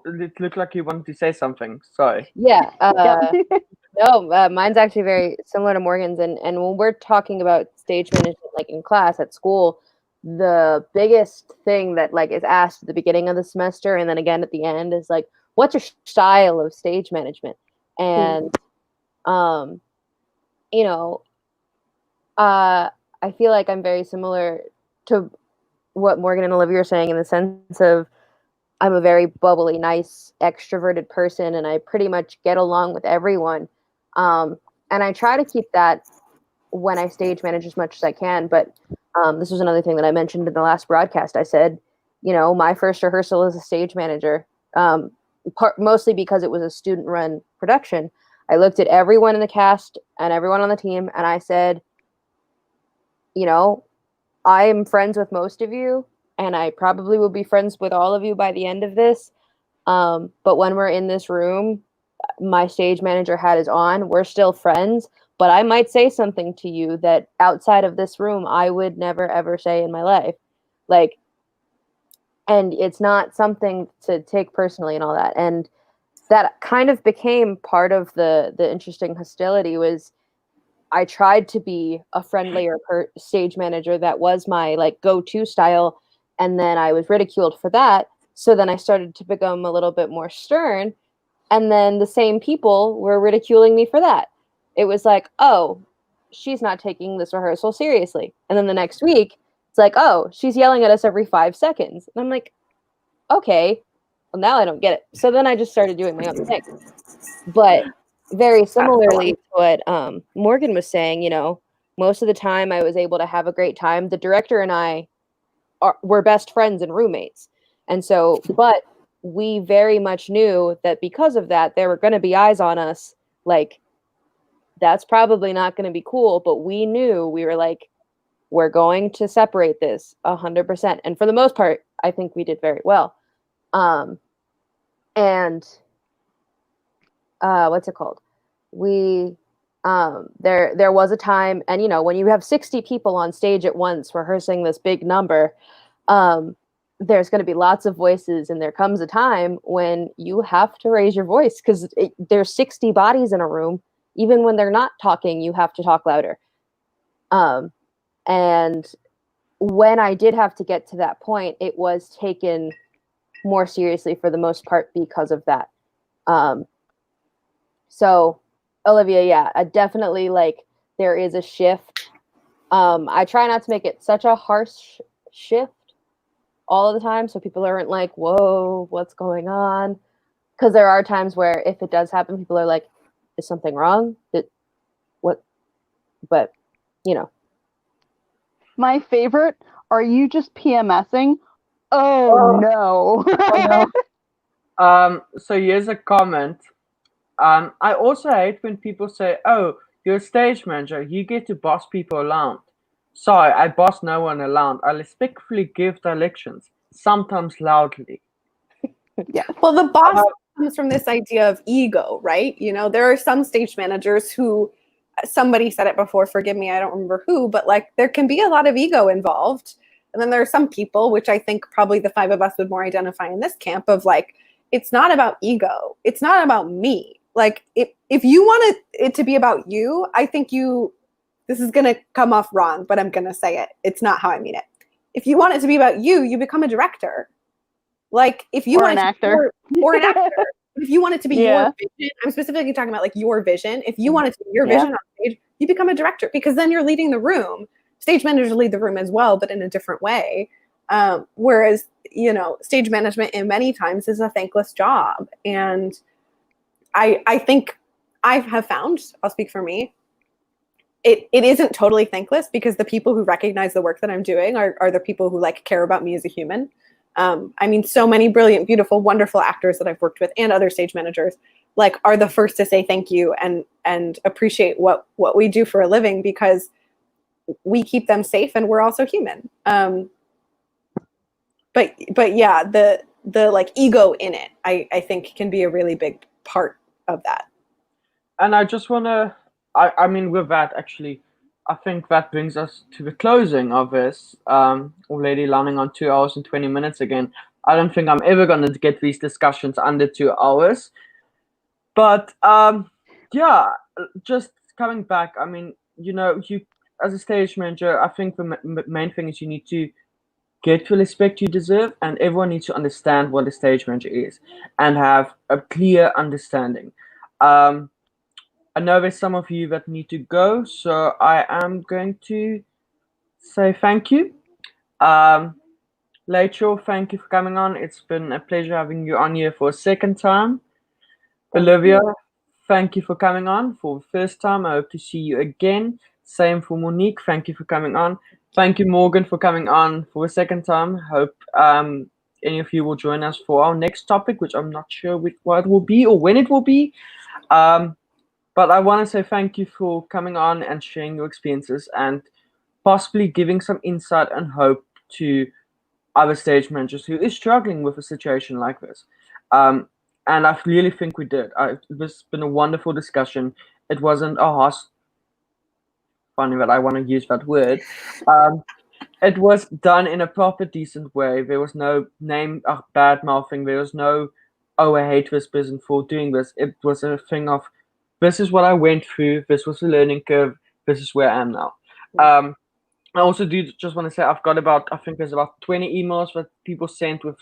it looked like you wanted to say something. Sorry. Yeah. No, mine's actually very similar to Morgan's. And when we're talking about stage management, like in class at school, the biggest thing that like is asked at the beginning of the semester and then again at the end is like, what's your style of stage management? And, I feel like I'm very similar to what Morgan and Olivia are saying in the sense of I'm a very bubbly, nice, extroverted person, and I pretty much get along with everyone. And I try to keep that when I stage manage as much as I can. But this was another thing that I mentioned in the last broadcast. I said, my first rehearsal as a stage manager, mostly because it was a student-run production. I looked at everyone in the cast and everyone on the team, and I said, I am friends with most of you, and I probably will be friends with all of you by the end of this. But when we're in this room, my stage manager hat is on. We're still friends, but I might say something to you that outside of this room, I would never, ever say in my life. Like, and it's not something to take personally and all that. And that kind of became part of the interesting hostility was I tried to be a friendlier stage manager. That was my like go-to style. And then I was ridiculed for that. So then I started to become a little bit more stern. And then the same people were ridiculing me for that. It was like, oh, she's not taking this rehearsal seriously. And then the next week, it's like, oh, she's yelling at us every 5 seconds. And I'm like, okay, well, now I don't get it. So then I just started doing my own thing. But very similarly to what Morgan was saying, most of the time I was able to have a great time. The director and I were best friends and roommates. And so, but we very much knew that because of that, there were going to be eyes on us. Like, that's probably not going to be cool. But we knew, we were like, we're going to separate this 100%. And for the most part, I think we did very well. And what's it called? We, there was a time, and when you have 60 people on stage at once rehearsing this big number, there's going to be lots of voices, and there comes a time when you have to raise your voice because there's 60 bodies in a room. Even when they're not talking, you have to talk louder. And when I did have to get to that point, it was taken more seriously for the most part because of that. So Olivia, yeah, I definitely like there is a shift. I try not to make it such a harsh shift all of the time so people aren't like, whoa, what's going on? Because there are times where if it does happen, people are like, is something wrong? What? But, My favorite, are you just PMSing? Oh, no. Oh, no. So here's a comment. I also hate when people say, oh, you're a stage manager, you get to boss people around. Sorry, I boss no one around. I respectfully give directions, sometimes loudly. Yeah. Well, the boss comes from this idea of ego, right? There are some stage managers who, somebody said it before, forgive me, I don't remember who, but like there can be a lot of ego involved. And then there are some people, which I think probably the 5 of us would more identify in this camp of like, it's not about ego. It's not about me. Like if you want it to be about you, I think this is going to come off wrong, but I'm going to say it. It's not how I mean it. If you want it to be about you, you become a director. Like if you want an actor. Or an actor. If you want it to be your vision, I'm specifically talking about like your vision. If you want it to be your vision on stage, you become a director because then you're leading the room. Stage managers lead the room as well, but in a different way. Whereas, stage management in many times is a thankless job. And I think I have found, I'll speak for me, it isn't totally thankless, because the people who recognize the work that I'm doing are the people who like care about me as a human. I mean, so many brilliant, beautiful, wonderful actors that I've worked with and other stage managers like are the first to say thank you and appreciate what we do for a living, because we keep them safe and we're also human. But yeah, the like ego in it, I think can be a really big part of that. And I just want to, I mean, with that, actually, I think that brings us to the closing of this, already landing on 2 hours and 20 minutes again. I don't think I'm ever going to get these discussions under 2 hours. But, yeah, just coming back, I mean, you know, you as a stage manager, I think the main thing is you need to get the respect you deserve, and everyone needs to understand what a stage manager is and have a clear understanding. I know there's some of you that need to go, so I am going to say thank you. Rachel, thank you for coming on. It's been a pleasure having you on here for a second time. Olivia, thank you for coming on for the first time. I hope to see you again. Same for Monique. Thank you for coming on. Thank you, Morgan, for coming on for a second time. Hope any of you will join us for our next topic, which I'm not sure what it will be or when it will be. But I want to say thank you for coming on and sharing your experiences and possibly giving some insight and hope to other stage managers who is struggling with a situation like this. And I really think we did. This has been a wonderful discussion. It wasn't a harsh, funny that I want to use that word. It was done in a proper, decent way. There was no bad mouthing. There was no, oh, I hate this person for doing this. It was a thing of, this is what I went through. This was a learning curve. This is where I am now. I also do just want to say I think there's about 20 emails that people sent with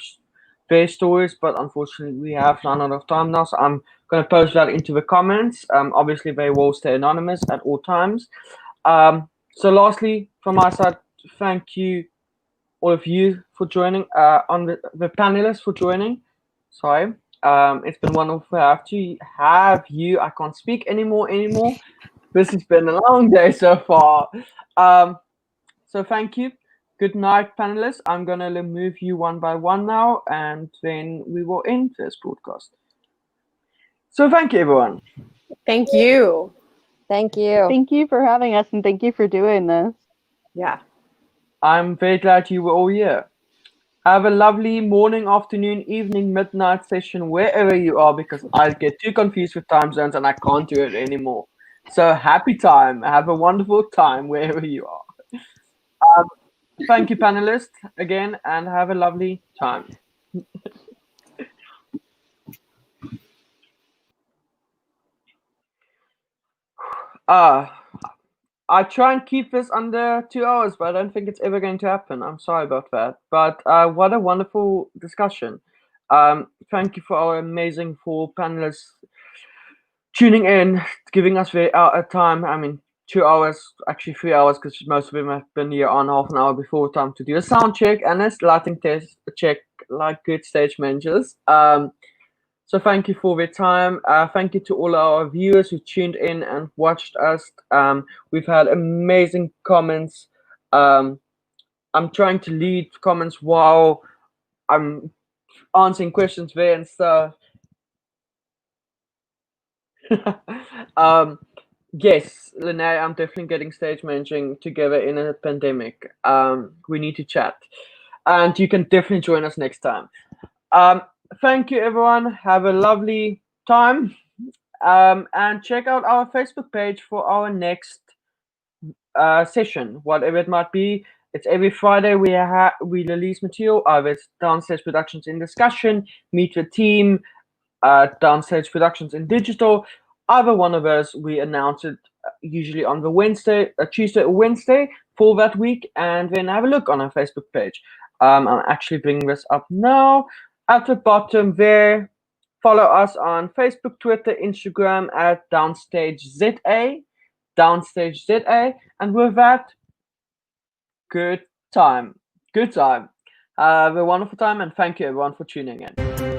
their stories, but unfortunately we have run out of time now, so I'm going to post that into the comments. Obviously they will stay anonymous at all times. So lastly, from my side, thank you, all of you, for joining, on the panelists for joining. Sorry. It's been wonderful to have you. I can't speak anymore. This has been a long day so far. So thank you. Good night, panelists. I'm going to remove you one by one now, and then we will end this broadcast. So thank you, everyone. Thank you. Thank you. Thank you for having us, and thank you for doing this. Yeah. I'm very glad you were all here. Have a lovely morning, afternoon, evening, midnight session, wherever you are, because I get too confused with time zones and I can't do it anymore. So happy time. Have a wonderful time wherever you are. Thank you, panelists, again, and have a lovely time. I try and keep this under 2 hours, but I don't think it's ever going to happen. I'm sorry about that. But what a wonderful discussion. Thank you for our amazing 4 panelists tuning in, giving us their time. I mean, 2 hours, actually 3 hours, because most of them have been here on half an hour before time to do a sound check and a lighting test check, like good stage managers. So thank you for their time. Thank you to all our viewers who tuned in and watched us. We've had amazing comments. I'm trying to lead comments while I'm answering questions there and stuff. Yes, Lene, I'm definitely getting stage managing together in a pandemic. We need to chat. And you can definitely join us next time. Thank you, everyone. Have a lovely time. And check out our Facebook page for our next session, whatever it might be. It's every Friday we release material. It's Downstage Productions in Discussion, Meet the Team, Downstage Productions in Digital. Either one of us, we announce it usually on the Tuesday or Wednesday for that week, and then have a look on our Facebook page. I'm actually bringing this up now. At the bottom there, follow us on Facebook, Twitter, Instagram at Downstage ZA. Downstage ZA. And with that, good time. Have a wonderful time, and thank you everyone for tuning in.